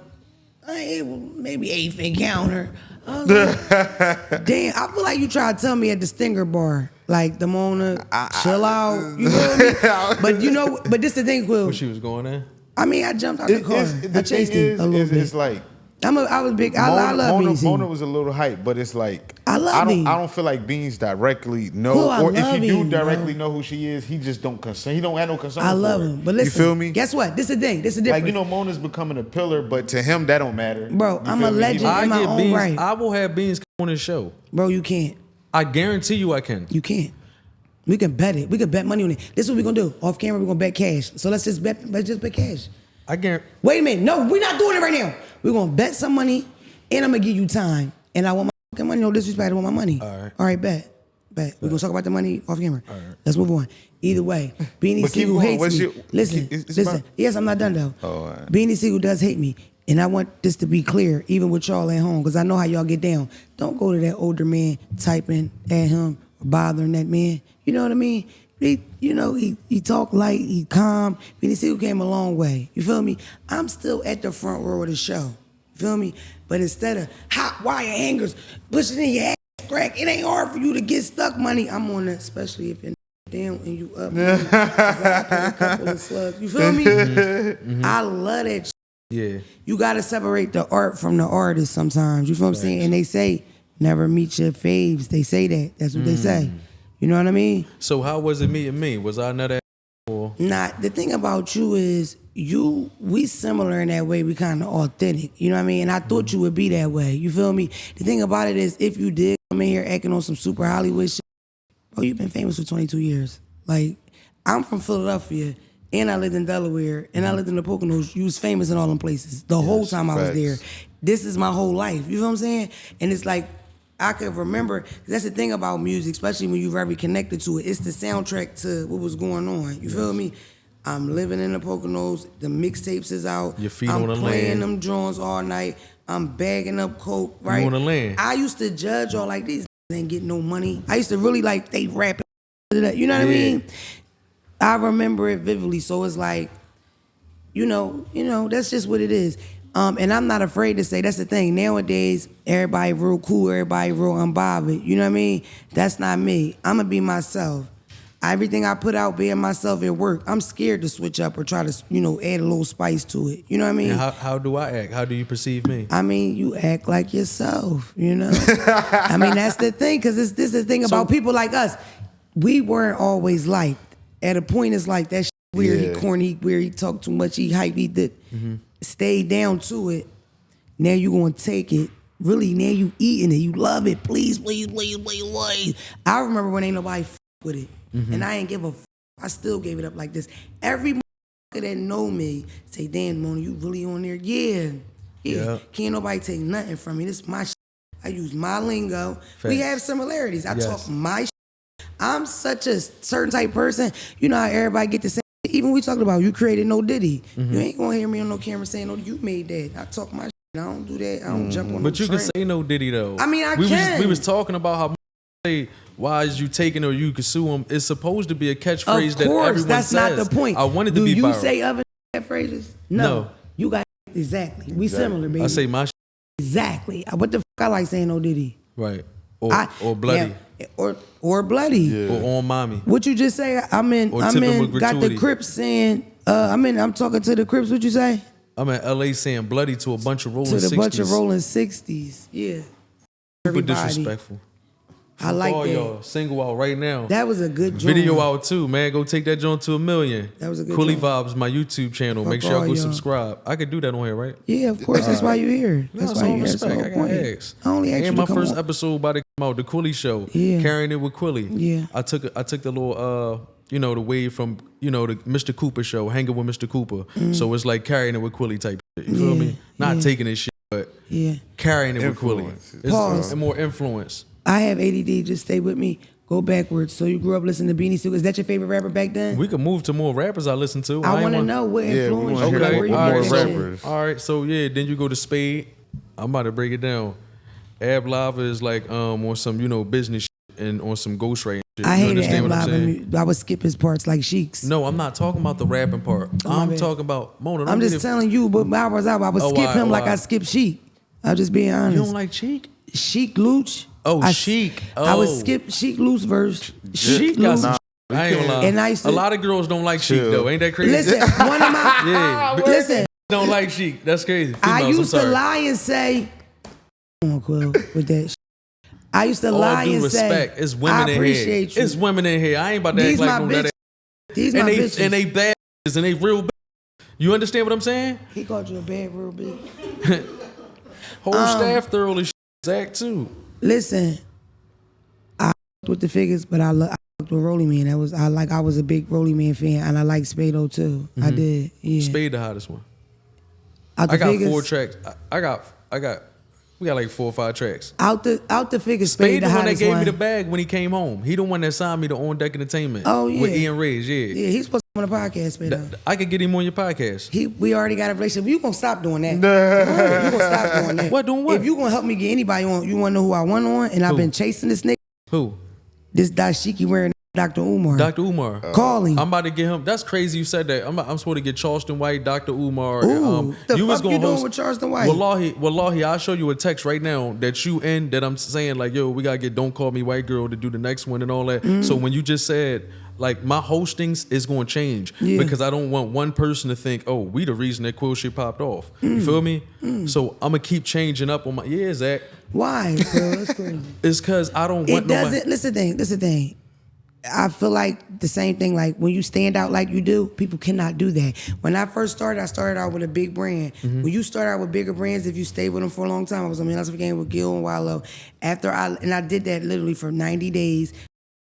Speaker 1: maybe eighth encounter, I was like, damn, I feel like you tried to tell me at the Stinger bar, like the Mona, chill out. You feel me? But this the thing, Quill.
Speaker 3: When she was going in.
Speaker 1: I mean, I jumped out the car. I chased him a little bit.
Speaker 2: It's like,
Speaker 1: I was big. I love Beans.
Speaker 2: Mona was a little hype, but it's like
Speaker 1: I love Beans.
Speaker 2: I don't feel like Beans directly know,
Speaker 1: Cool, I
Speaker 2: or if
Speaker 1: love
Speaker 2: he do
Speaker 1: him,
Speaker 2: directly
Speaker 1: bro.
Speaker 2: know who she is, he just don't concern. He don't have no concern.
Speaker 1: I love
Speaker 2: for it.
Speaker 1: him. But listen,
Speaker 2: you feel me?
Speaker 1: Guess what? This is the thing. This is the difference.
Speaker 2: Like, Mona's becoming a pillar, but to him that don't matter.
Speaker 1: Bro,
Speaker 2: You
Speaker 1: I'm
Speaker 2: feel
Speaker 1: a
Speaker 2: me?
Speaker 1: legend.
Speaker 3: I
Speaker 1: in my
Speaker 3: get
Speaker 1: own
Speaker 3: Beans.
Speaker 1: right.
Speaker 3: I will have Beans come on his show.
Speaker 1: Bro, you can't.
Speaker 3: I guarantee you I can.
Speaker 1: You can't. We can bet it. We can bet money on it. This is what we're gonna do. Off camera, we're gonna bet cash. So let's just bet cash.
Speaker 3: I guarantee.
Speaker 1: Wait a minute. No, we're not doing it right now. We're gonna bet some money, and I'm gonna give you time. And I want my fucking money. No disrespect, I want my money.
Speaker 3: All
Speaker 1: right, bet. We're gonna talk about the money off camera. All right. Let's move on. Either way, Beanie
Speaker 2: But keep
Speaker 1: Siegel
Speaker 2: going.
Speaker 1: hates
Speaker 2: What's
Speaker 1: me.
Speaker 2: your-
Speaker 1: Listen.
Speaker 2: it's
Speaker 1: Listen.
Speaker 2: about-
Speaker 1: Yes, I'm not done though.
Speaker 2: Oh, all right.
Speaker 1: Beanie Siegel does hate me. And I want this to be clear, even with y'all at home, because I know how y'all get down. Don't go to that older man typing at him bothering that man. You know what I mean? He talk light, he calm. Beanie Sigel came a long way. You feel me? I'm still at the front row of the show. You feel me? But instead of hot wire hangers pushing in your ass crack, it ain't hard for you to get stuck money. I'm on that, especially if you're down and you up. I put a couple of slugs. You feel me? I love that shit.
Speaker 3: Yeah.
Speaker 1: You gotta separate the art from the artist sometimes. You feel what I'm saying? And they say, never meet your faves. They say that. That's what they say. You know what I mean?
Speaker 3: So how was it meeting me? Was I not that? Or?
Speaker 1: Nah, the thing about you is we similar in that way. We kind of authentic. You know what I mean? And I thought you would be that way. You feel me? The thing about it is, if you did come in here acting on some super Hollywood shit, bro, you've been famous for 22 years. Like, I'm from Philadelphia, and I lived in Delaware, and I lived in the Poconos. You was famous in all them places the whole time I was there. This is my whole life. You know what I'm saying? And it's like, I could remember, that's the thing about music, especially when you're very connected to it. It's the soundtrack to what was going on. You feel me? I'm living in the Poconos. The mixtapes is out.
Speaker 3: Your feet
Speaker 1: I'm
Speaker 3: on the
Speaker 1: playing
Speaker 3: land.
Speaker 1: them joints all night. I'm bagging up coke, right?
Speaker 3: You on the land.
Speaker 1: I used to judge all like, these ain't get no money. I used to really like, they rapping. You know what I mean? I remember it vividly. So it's like, you know, that's just what it is. And I'm not afraid to say, that's the thing. Nowadays, everybody real cool, everybody real unbothered. You know what I mean? That's not me. I'm going to be myself. Everything I put out, being myself at work, I'm scared to switch up or try to, add a little spice to it. You know what I mean?
Speaker 3: And how do I act? How do you perceive me?
Speaker 1: I mean, you act like yourself, I mean, that's the thing, because this is the thing about people like us. We weren't always liked. At a point, it's like that shit weird, he corny, weird, he talk too much, he hype, he did. Stay down to it. Now you gonna take it. Really, now you eating it. You love it. Please. I remember when ain't nobody with it. And I ain't give a I still gave it up like this. Every motherfucker that know me say, damn, Mona, you really on there? Yeah. Can't nobody take nothing from me. This is my shit. I use my lingo.
Speaker 3: Facts.
Speaker 1: We have similarities. I talk my shit. I'm such a certain type person. You know how everybody get the same. Even we talked about, you created No Diddy. You ain't gonna hear me on no camera saying, no, you made that. I talk my shit. I don't do that. I don't jump on no
Speaker 3: But you
Speaker 1: train.
Speaker 3: can say No Diddy though.
Speaker 1: I mean,
Speaker 3: We was talking about how say, why is you taking or you can sue him? It's supposed to be a catchphrase that everyone says.
Speaker 1: That's not the point.
Speaker 3: I wanted to be viral.
Speaker 1: Do you say other catchphrases? No. You got exactly. We similar, baby.
Speaker 3: I say my shit.
Speaker 1: Exactly. What the fuck I like saying No Diddy?
Speaker 3: Right. Or bloody.
Speaker 1: Yeah, or bloody.
Speaker 3: Or on mommy.
Speaker 1: What you just say? I'm in got the Crips saying, I'm talking to the Crips, what you say?
Speaker 3: I'm in LA saying bloody to a bunch of rolling 60s.
Speaker 1: To the bunch of rolling 60s. Yeah.
Speaker 3: Super
Speaker 1: Everybody.
Speaker 3: disrespectful.
Speaker 1: I like
Speaker 3: all
Speaker 1: that.
Speaker 3: y'all. Single out right now.
Speaker 1: That was a good joint.
Speaker 3: Video out too, man. Go take that joint to 1 million.
Speaker 1: That was a good
Speaker 3: Quilly
Speaker 1: joint.
Speaker 3: Vibes, my YouTube channel.
Speaker 1: Fuck
Speaker 3: Make sure y'all
Speaker 1: all
Speaker 3: go
Speaker 1: y'all.
Speaker 3: subscribe. I could do that on here, right?
Speaker 1: Yeah, of course. That's why you're here. That's why you're here. That's the
Speaker 3: respect.
Speaker 1: whole
Speaker 3: I got
Speaker 1: point.
Speaker 3: eggs.
Speaker 1: I only asked
Speaker 3: And
Speaker 1: you
Speaker 3: my
Speaker 1: to come
Speaker 3: first
Speaker 1: on.
Speaker 3: episode about to come out, the Quilly Show.
Speaker 1: Yeah.
Speaker 3: Carrying it with Quilly.
Speaker 1: Yeah.
Speaker 3: I took the little the wave from, the Mr. Cooper show, hanging with Mr. Cooper. So it's like carrying it with Quilly type shit. You feel me? Not taking his shit, but carrying it with Quilly.
Speaker 1: Pause.
Speaker 3: It's more influence.
Speaker 1: I have ADD. Just stay with me. Go backwards. So you grew up listening to Beanie Sigel. Is that your favorite rapper back then?
Speaker 3: We could move to more rappers I listen to.
Speaker 1: I want to know what influence
Speaker 2: wanna
Speaker 1: you.
Speaker 2: hear
Speaker 1: Like, where you
Speaker 2: more
Speaker 1: get that shit?
Speaker 2: rappers.
Speaker 3: All right, so then you go to Spade. I'm about to break it down. Ab Lava is like on some business shit and on some ghostwriting shit.
Speaker 1: I
Speaker 3: You
Speaker 1: hated
Speaker 3: understand
Speaker 1: Ab
Speaker 3: what I'm
Speaker 1: Lava.
Speaker 3: saying?
Speaker 1: I would skip his parts like Sheik's.
Speaker 3: No, I'm not talking about the rapping part.
Speaker 1: my
Speaker 3: I'm
Speaker 1: bad.
Speaker 3: talking about Mona.
Speaker 1: I'm just telling you, but I would skip him like
Speaker 3: why?
Speaker 1: I skip Sheik. I'm just being honest.
Speaker 3: You don't like Cheek?
Speaker 1: Sheik Luch.
Speaker 3: Oh,
Speaker 1: I,
Speaker 3: Sheik.
Speaker 1: I would
Speaker 3: Oh.
Speaker 1: skip Sheik Luch verse.
Speaker 3: Sheik got some. I ain't gonna lie.
Speaker 1: And I used to-
Speaker 3: a lot of girls don't like Sheik though. Ain't that crazy?
Speaker 1: Listen, one of my
Speaker 3: Yeah.
Speaker 1: listen.
Speaker 3: Don't like Sheik. That's crazy.
Speaker 1: I
Speaker 3: Females,
Speaker 1: used
Speaker 3: I'm
Speaker 1: to
Speaker 3: sorry.
Speaker 1: lie and say, come on, Quill, with that shit. I used to lie
Speaker 3: All due
Speaker 1: and
Speaker 3: respect,
Speaker 1: say,
Speaker 3: it's women
Speaker 1: I
Speaker 3: in
Speaker 1: appreciate
Speaker 3: here.
Speaker 1: you.
Speaker 3: It's women in here. I ain't about to
Speaker 1: These
Speaker 3: act
Speaker 1: my
Speaker 3: like no
Speaker 1: bitches.
Speaker 3: that.
Speaker 1: These my bitches.
Speaker 3: And they bad bitches and they real bitches. You understand what I'm saying?
Speaker 1: He called you a bad real bitch.
Speaker 3: Whole staff thoroughly Zack too.
Speaker 1: Listen, I with the figures, but I fucked with Rolly Man. I was a big Rolly Man fan, and I like Spado too. I did. Yeah.
Speaker 3: Spade the hottest one.
Speaker 1: Out the
Speaker 3: I got
Speaker 1: figures,
Speaker 3: 4 tracks. We got like 4 or 5 tracks.
Speaker 1: Out the figures.
Speaker 3: Spade
Speaker 1: the
Speaker 3: the one that
Speaker 1: hottest
Speaker 3: gave
Speaker 1: one.
Speaker 3: me the bag when he came home. He the one that signed me to On Deck Entertainment.
Speaker 1: Oh, yeah.
Speaker 3: With Ian Reyes, yeah.
Speaker 1: Yeah, he's supposed to be on the podcast, Spado.
Speaker 3: I could get him on your podcast.
Speaker 1: We already got a relationship. You gonna stop doing that? You gonna stop doing that?
Speaker 3: What, doing what?
Speaker 1: If you gonna help me get anybody on, you wanna know who I want on? And I've been chasing this nigga.
Speaker 3: Who?
Speaker 1: This dashiki wearing Dr. Umar.
Speaker 3: Dr. Umar.
Speaker 1: Call him.
Speaker 3: I'm about to get him. That's crazy you said that. I'm supposed to get Charleston White, Dr. Umar.
Speaker 1: Ooh, the
Speaker 3: you
Speaker 1: fuck you doing with Charleston White?
Speaker 3: Wallahi, I'll show you a text right now that you in that I'm saying like, yo, we got to get Don't Call Me White Girl to do the next one and all that. So when you just said, like, my hostings is going to change because I don't want one person to think, oh, we the reason that Quill shit popped off. You feel me? So I'm going to keep changing up on my, Zach.
Speaker 1: Why, bro? That's crazy.
Speaker 3: It's because I don't want
Speaker 1: it doesn't, listen the thing. I feel like the same thing, like when you stand out like you do, people cannot do that. When I first started, I started out with a big brand. When you start out with bigger brands, if you stay with them for a long time, I was on the Islamic game with Gil and Wallow. I did that literally for 90 days.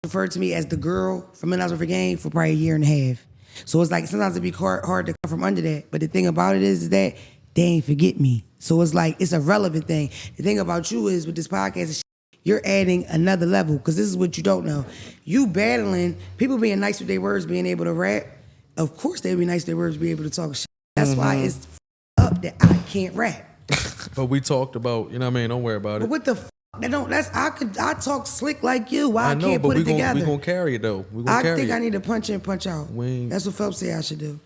Speaker 1: Referred to me as the girl from Islamic game for probably a year and a half. So it's like sometimes it'd be hard to come from under that. But the thing about it is that they ain't forget me. So it's like, it's a relevant thing. The thing about you is with this podcast and shit, you're adding another level, because this is what you don't know. You battling, people being nice with their words, being able to rap, of course they'd be nice with their words, be able to talk shit. That's why it's up that I can't rap.
Speaker 3: But we talked about, you know what I mean? Don't worry about it.
Speaker 1: But what the fuck? I talk slick like you. Why I can't put it together?
Speaker 3: We gonna carry it though. I
Speaker 1: think I need to punch in, punch out. That's what Phelps say I should do.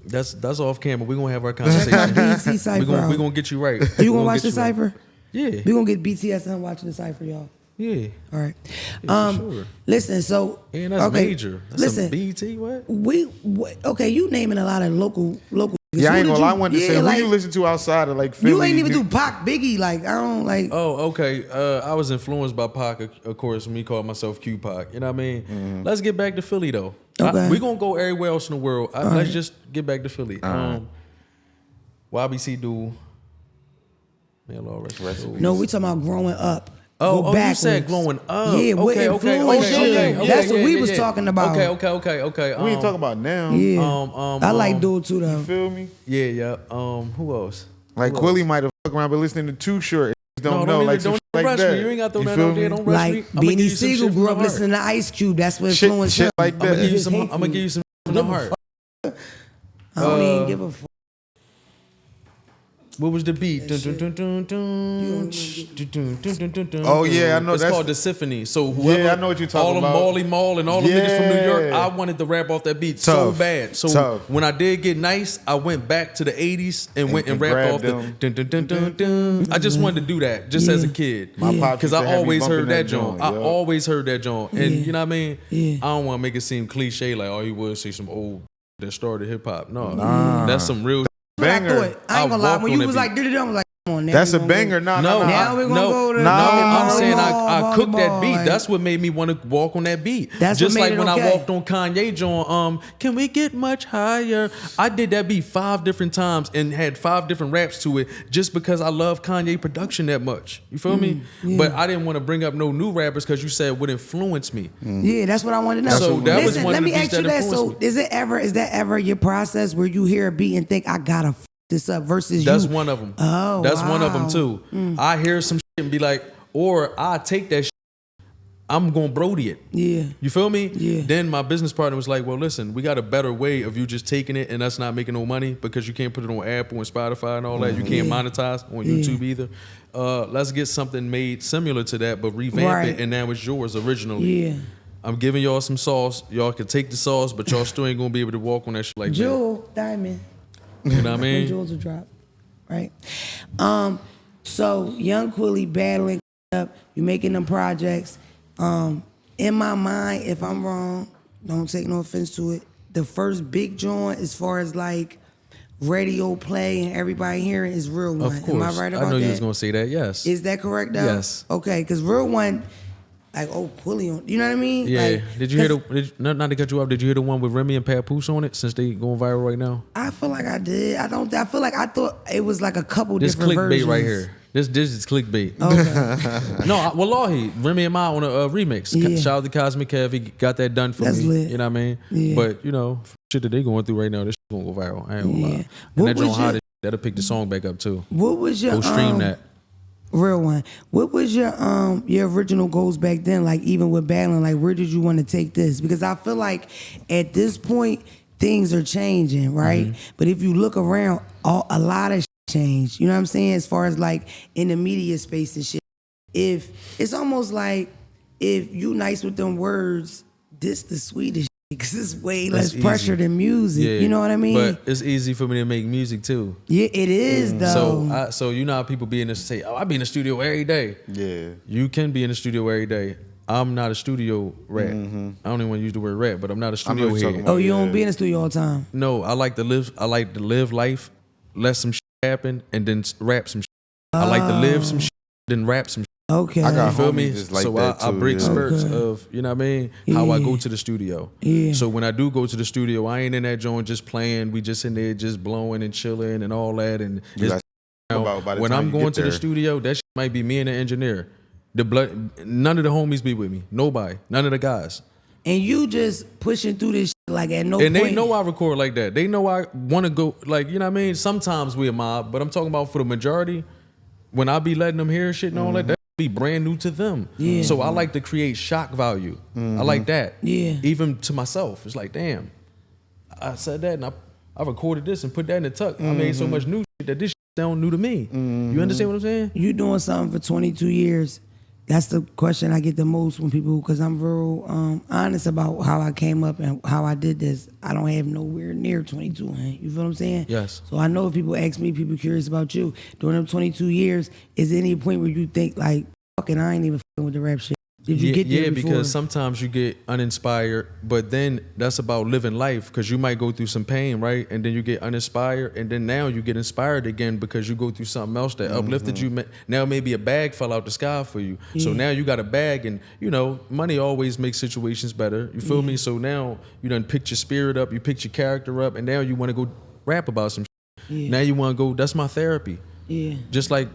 Speaker 3: That's off camera. We're gonna have our conversation.
Speaker 1: BC Cypher.
Speaker 3: We're gonna get you right.
Speaker 1: You gonna watch the Cypher?
Speaker 3: Yeah.
Speaker 1: We gonna get BTS and watching the Cypher, y'all.
Speaker 3: Yeah.
Speaker 1: All right.
Speaker 3: Yeah, for sure.
Speaker 1: Listen, so
Speaker 3: and that's major. That's some BT, what?
Speaker 1: Okay, you naming a lot of local.
Speaker 2: Yeah, I ain't gonna lie. I wanted to say, who you listen to outside of like Philly?
Speaker 1: You ain't even do Pac, Biggie. Like, I don't like.
Speaker 3: Oh, okay. I was influenced by Pac, of course. Me call myself Q Pac. You know what I mean? Let's get back to Philly though.
Speaker 1: Okay.
Speaker 3: We're gonna go everywhere else in the world. Let's just get back to Philly. YBC do. Man, Lord, rest.
Speaker 1: No, we talking about growing up.
Speaker 3: Oh, you said growing up.
Speaker 1: Yeah,
Speaker 3: okay.
Speaker 1: That's what we was talking about.
Speaker 3: Okay.
Speaker 2: We ain't talking about now.
Speaker 1: Yeah. I like Dude too though.
Speaker 2: You feel me?
Speaker 3: Yeah. Who else?
Speaker 2: Like Quilly might have fucked around, but listening to Too Short, don't know like some shit like
Speaker 3: rush
Speaker 2: that.
Speaker 3: me. You ain't got to throw that out there. Don't rush me.
Speaker 1: Like Beanie Siegel grew up listening to Ice Cube. That's what influenced him.
Speaker 2: Shit like that.
Speaker 3: I'm gonna give you some from the heart.
Speaker 1: I don't even give a fuck.
Speaker 3: What was the beat?
Speaker 2: Oh yeah, I know.
Speaker 3: It's called the Symphony. So whoever,
Speaker 2: I know what you're talking about.
Speaker 3: All of Marley Marl and all the niggas from New York, I wanted to rap off that beat so bad. So when I did get nice, I went back to the 80s and went and rapped off the. I just wanted to do that just as a kid because I always heard that joint. I always heard that joint, and you know what I mean. I don't want to make it seem cliche like he would say some old that started hip hop. No, that's some real.
Speaker 2: Banger.
Speaker 1: I ain't gonna lie. When you was like, I was like, come on now.
Speaker 2: That's a banger. No.
Speaker 1: Now we're gonna go to.
Speaker 3: I'm saying I cooked that beat. That's what made me want to walk on that beat.
Speaker 1: That's
Speaker 3: just
Speaker 1: what made
Speaker 3: like when
Speaker 1: it okay.
Speaker 3: I walked on Kanye joint. Can we get much higher? I did that beat 5 different times and had 5 different raps to it just because I love Kanye production that much. You feel me? Yeah. But I didn't want to bring up no new rappers because you said would influence me.
Speaker 1: Yeah, that's what I wanted to know.
Speaker 3: So that was one of the beats that influenced me.
Speaker 1: Is that ever your process where you hear a beat and think I gotta this up versus
Speaker 3: that's
Speaker 1: you?
Speaker 3: one of them.
Speaker 1: Oh,
Speaker 3: that's one of them too. I hear some shit and be like, or I take that shit, I'm gonna Brody it.
Speaker 1: Yeah.
Speaker 3: You feel me?
Speaker 1: Yeah.
Speaker 3: Then my business partner was like, well, listen, we got a better way of you just taking it and us not making no money because you can't put it on Apple and Spotify and all that. You can't monetize on YouTube either. Let's get something made similar to that, but revamp it, and now it's yours originally.
Speaker 1: Yeah.
Speaker 3: I'm giving y'all some sauce. Y'all can take the sauce, but y'all still ain't gonna be able to walk on that shit like
Speaker 1: Jewel, Diamond.
Speaker 3: You know what I mean?
Speaker 1: Jewels will drop, right? So Young Quilly battling up, you making them projects. In my mind, if I'm wrong, don't take no offense to it. The first big joint, as far as like radio play and everybody hearing, is Real One.
Speaker 3: Of course.
Speaker 1: Am I right about that?
Speaker 3: I know you was gonna say that. Yes.
Speaker 1: Is that correct though?
Speaker 3: Yes.
Speaker 1: Okay, because Real One. Like, Quilly on, you know what I mean?
Speaker 3: Yeah.
Speaker 1: Like,
Speaker 3: did you hear not to cut you off, did you hear the one with Remy and Papoose on it since they going viral right now?
Speaker 1: I feel like I did. I feel like I thought it was like a couple
Speaker 3: this
Speaker 1: different versions.
Speaker 3: This clickbait right here. This is clickbait.
Speaker 1: Okay.
Speaker 3: No, wallahi, Remy and Ma on a remix.
Speaker 1: Yeah.
Speaker 3: Shout out to Cosmic Kev. He got that done for
Speaker 1: That's
Speaker 3: me.
Speaker 1: lit.
Speaker 3: You know what I mean?
Speaker 1: Yeah.
Speaker 3: But, you know, shit that they going through right now, this shit gonna go viral. I ain't gonna lie. And
Speaker 1: What
Speaker 3: that
Speaker 1: was
Speaker 3: joint hot, that'll pick the song back up too.
Speaker 1: What was your
Speaker 3: Go stream that.
Speaker 1: Real One? What was your original goals back then? Like even with battling, like where did you want to take this? Because I feel like at this point things are changing, right? Mm-hmm. But if you look around, a lot of shit changed. You know what I'm saying? As far as like in the media space and shit, if it's almost like if you nice with them words, this the sweetest shit, because it's way less
Speaker 3: That's
Speaker 1: pressure
Speaker 3: easy.
Speaker 1: than music.
Speaker 3: Yeah,
Speaker 1: You know what I mean?
Speaker 3: But it's easy for me to make music too.
Speaker 1: Yeah, it is though.
Speaker 3: So you know how people be in this say, "Oh, I be in the studio every day."
Speaker 2: Yeah.
Speaker 3: You can be in the studio every day. I'm not a studio rat. I don't even want to use the word rat, but I'm not a studio
Speaker 2: what you're talking
Speaker 3: head.
Speaker 2: about.
Speaker 1: Oh, you don't
Speaker 2: Yeah.
Speaker 1: be in the studio all the time.
Speaker 3: No, I like to live life, let some shit happen, and then rap some shit. I like to live some shit, then rap some shit.
Speaker 1: Okay.
Speaker 2: I got
Speaker 3: You feel
Speaker 2: homies
Speaker 3: me?
Speaker 2: just like
Speaker 3: So
Speaker 2: that
Speaker 3: I
Speaker 2: too,
Speaker 3: break
Speaker 2: yeah.
Speaker 3: spurts
Speaker 1: Okay.
Speaker 3: of, you know what I mean? How I
Speaker 1: Yeah.
Speaker 3: go to the studio.
Speaker 1: Yeah.
Speaker 3: So when I do go to the studio, I ain't in that joint just playing. We just in there just blowing and chilling and all that. And
Speaker 2: You
Speaker 3: it's,
Speaker 2: gotta think about by the
Speaker 3: when
Speaker 2: time
Speaker 3: I'm
Speaker 2: you
Speaker 3: going
Speaker 2: get
Speaker 3: to the
Speaker 2: there.
Speaker 3: studio, that shit might be me and the engineer. None of the homies be with me. Nobody. None of the guys.
Speaker 1: And you just pushing through this shit like at no
Speaker 3: And
Speaker 1: point.
Speaker 3: they know I record like that. They know I want to go, like, you know what I mean? Sometimes we a mob, but I'm talking about for the majority, when I be letting them hear shit and all that be brand new to them.
Speaker 1: Yeah.
Speaker 3: So I like to create shock value. I like that.
Speaker 1: Yeah.
Speaker 3: Even to myself. It's like, damn, I said that and I recorded this and put that in the tuck. I made so much new shit that this shit sound new to me. You understand what I'm saying?
Speaker 1: You doing something for 22 years. That's the question I get the most when people, because I'm real honest about how I came up and how I did this. I don't have nowhere near 22, man. You feel what I'm saying?
Speaker 3: Yes.
Speaker 1: So I know if people ask me, people curious about you. During them 22 years, is there any point where you think like, fucking, I ain't even fucking with the rap shit? Did you get there
Speaker 3: Yeah,
Speaker 1: before?
Speaker 3: because sometimes you get uninspired, but then that's about living life because you might go through some pain, right? And then you get uninspired, and then now you get inspired again because you go through something else that uplifted you. Now maybe a bag fell out the sky for you. So now you got a bag, and you know, money always makes situations better. You feel me? So now you done picked your spirit up, you picked your character up, and now you want to go rap about some shit.
Speaker 1: Yeah.
Speaker 3: Now you want to go, that's my therapy.
Speaker 1: Yeah.
Speaker 3: Just like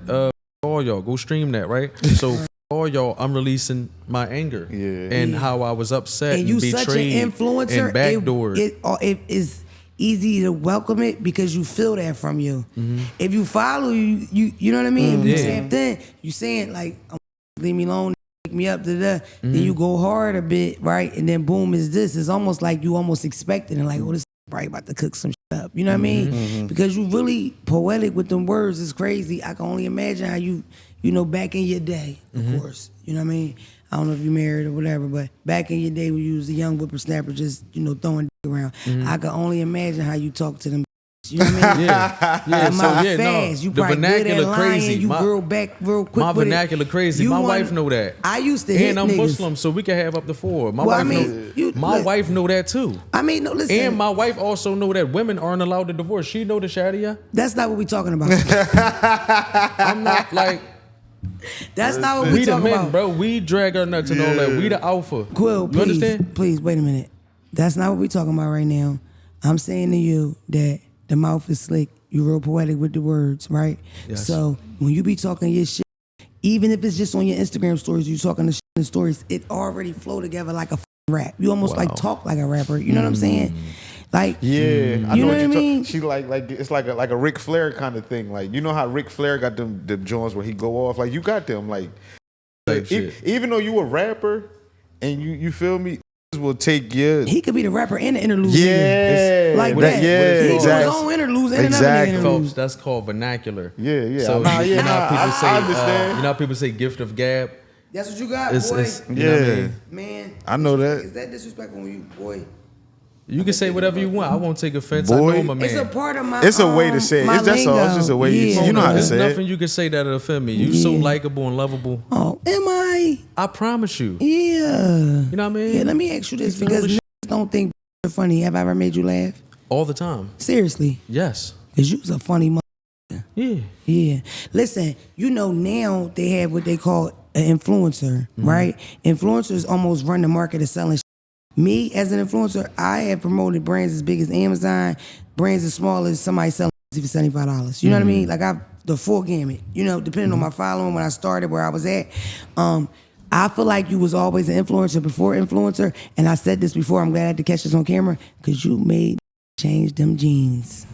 Speaker 3: all y'all, go stream that, right? So all y'all, I'm releasing my anger and how I was upset
Speaker 1: And you
Speaker 3: betrayed
Speaker 1: such an influencer,
Speaker 3: and backdoored.
Speaker 1: it is easy to welcome it because you feel that from you. If you follow you know what I mean? If you same thing, you saying like, leave me alone, pick me up, then you go hard a bit, right? And then boom is this. It's almost like you almost expected and like, oh, this probably about to cook some shit up. You know what I mean? Because you really poetic with them words. It's crazy. I can only imagine how you know, back in your day, of course. You know what I mean? I don't know if you're married or whatever, but back in your day when you was a young whippersnapper just, you know, throwing dick around, I can only imagine how you talk to them. You know what I mean?
Speaker 3: yeah.
Speaker 1: That
Speaker 3: So
Speaker 1: mouth
Speaker 3: yeah,
Speaker 1: fast.
Speaker 3: no.
Speaker 1: You
Speaker 3: The
Speaker 1: probably good at
Speaker 3: vernacular
Speaker 1: lying.
Speaker 3: crazy.
Speaker 1: You real back real quick
Speaker 3: My
Speaker 1: with
Speaker 3: vernacular
Speaker 1: it.
Speaker 3: crazy.
Speaker 1: You
Speaker 3: My
Speaker 1: wanna-
Speaker 3: wife know that.
Speaker 1: I used to hit
Speaker 3: And I'm
Speaker 1: niggas.
Speaker 3: Muslim, so we can have up to 4. My
Speaker 1: Well,
Speaker 3: wife
Speaker 1: I mean,
Speaker 3: know. My
Speaker 1: look,
Speaker 3: wife know that too.
Speaker 1: I mean, no, listen.
Speaker 3: And my wife also know that women aren't allowed to divorce. She know the Sharia.
Speaker 1: That's not what we talking about.
Speaker 3: I'm not like
Speaker 1: That's not what
Speaker 3: we
Speaker 1: we
Speaker 3: the
Speaker 1: talking
Speaker 3: men,
Speaker 1: about.
Speaker 3: bro. We drag our nuts and all that. We the alpha.
Speaker 1: Quill,
Speaker 3: you
Speaker 1: please,
Speaker 3: understand?
Speaker 1: please, wait a minute. That's not what we talking about right now. I'm saying to you that the mouth is slick. You real poetic with the words, right?
Speaker 3: Yes.
Speaker 1: So when you be talking your shit, even if it's just on your Instagram stories, you talking the shit in the stories, it already flow together like a rap. You almost like talk like a rapper. You know what I'm saying? Like,
Speaker 2: I
Speaker 1: you
Speaker 2: know
Speaker 1: know
Speaker 2: what
Speaker 1: what I
Speaker 2: you
Speaker 1: mean?
Speaker 2: She like it's like a Ric Flair kind of thing. Like, you know how Ric Flair got them joints where he go off. Like, you got them. Like
Speaker 3: shit.
Speaker 2: even though you a rapper and you feel me, will take your
Speaker 1: He could be the rapper and the interlude.
Speaker 2: yeah
Speaker 1: nigga. Like
Speaker 3: What
Speaker 1: that.
Speaker 3: is- what is
Speaker 1: He
Speaker 3: called-
Speaker 1: do his
Speaker 2: exactly.
Speaker 1: own interludes and
Speaker 2: Exactly.
Speaker 1: another nigga
Speaker 3: Phelps,
Speaker 1: interludes.
Speaker 3: that's called vernacular.
Speaker 2: Yeah.
Speaker 3: So
Speaker 2: Nah,
Speaker 3: you know how people say,
Speaker 2: I understand.
Speaker 3: you know how people say gift of gab.
Speaker 1: That's what you got,
Speaker 3: It's,
Speaker 1: boy.
Speaker 3: it's you know what I
Speaker 2: Yeah.
Speaker 3: mean?
Speaker 1: Man,
Speaker 2: I know that.
Speaker 1: Is that disrespectful when you, boy?
Speaker 3: You can say whatever you want. I won't take offense.
Speaker 2: Boy.
Speaker 3: I know my man.
Speaker 1: It's a part of my.
Speaker 2: It's a way to say it.
Speaker 1: my
Speaker 2: It's just all. It's
Speaker 1: lingo.
Speaker 2: just a way you know how to
Speaker 3: There's
Speaker 2: say it.
Speaker 3: nothing you can say that'll offend me. You so
Speaker 1: Yeah.
Speaker 3: likable and lovable.
Speaker 1: Oh, am I?
Speaker 3: I promise you.
Speaker 1: Yeah.
Speaker 3: You know what I mean?
Speaker 1: Yeah. Let me ask you this
Speaker 3: You feel
Speaker 1: because
Speaker 3: me?
Speaker 1: niggas don't think you're funny. Have I ever made you laugh?
Speaker 3: All the time.
Speaker 1: Seriously,
Speaker 3: Yes.
Speaker 1: because you was a funny mother.
Speaker 3: Yeah.
Speaker 1: Yeah. Listen, you know now they have what they call an influencer, right? Influencers almost run the market of selling. Me as an influencer, I have promoted brands as big as Amazon, brands as small as somebody selling for $75. You know what I mean? Like I've the full gamut. You know, depending on my following when I started, where I was at. I feel like you was always an influencer before influencer, and I said this before. I'm glad I had to catch this on camera because you made change them jeans.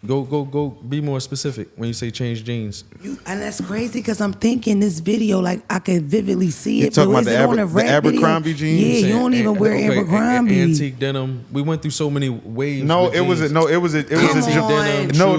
Speaker 3: Go. Be more specific when you say change jeans.
Speaker 1: And that's crazy because I'm thinking this video, like I can vividly see
Speaker 2: You
Speaker 1: it.
Speaker 2: talking
Speaker 1: But
Speaker 2: about
Speaker 1: is it on a rap
Speaker 2: Abercrombie
Speaker 1: video?
Speaker 2: jeans?
Speaker 1: Yeah, you don't even wear Abercrombie.
Speaker 3: Antique denim. We went through so many waves.
Speaker 2: No, it was a denim. No.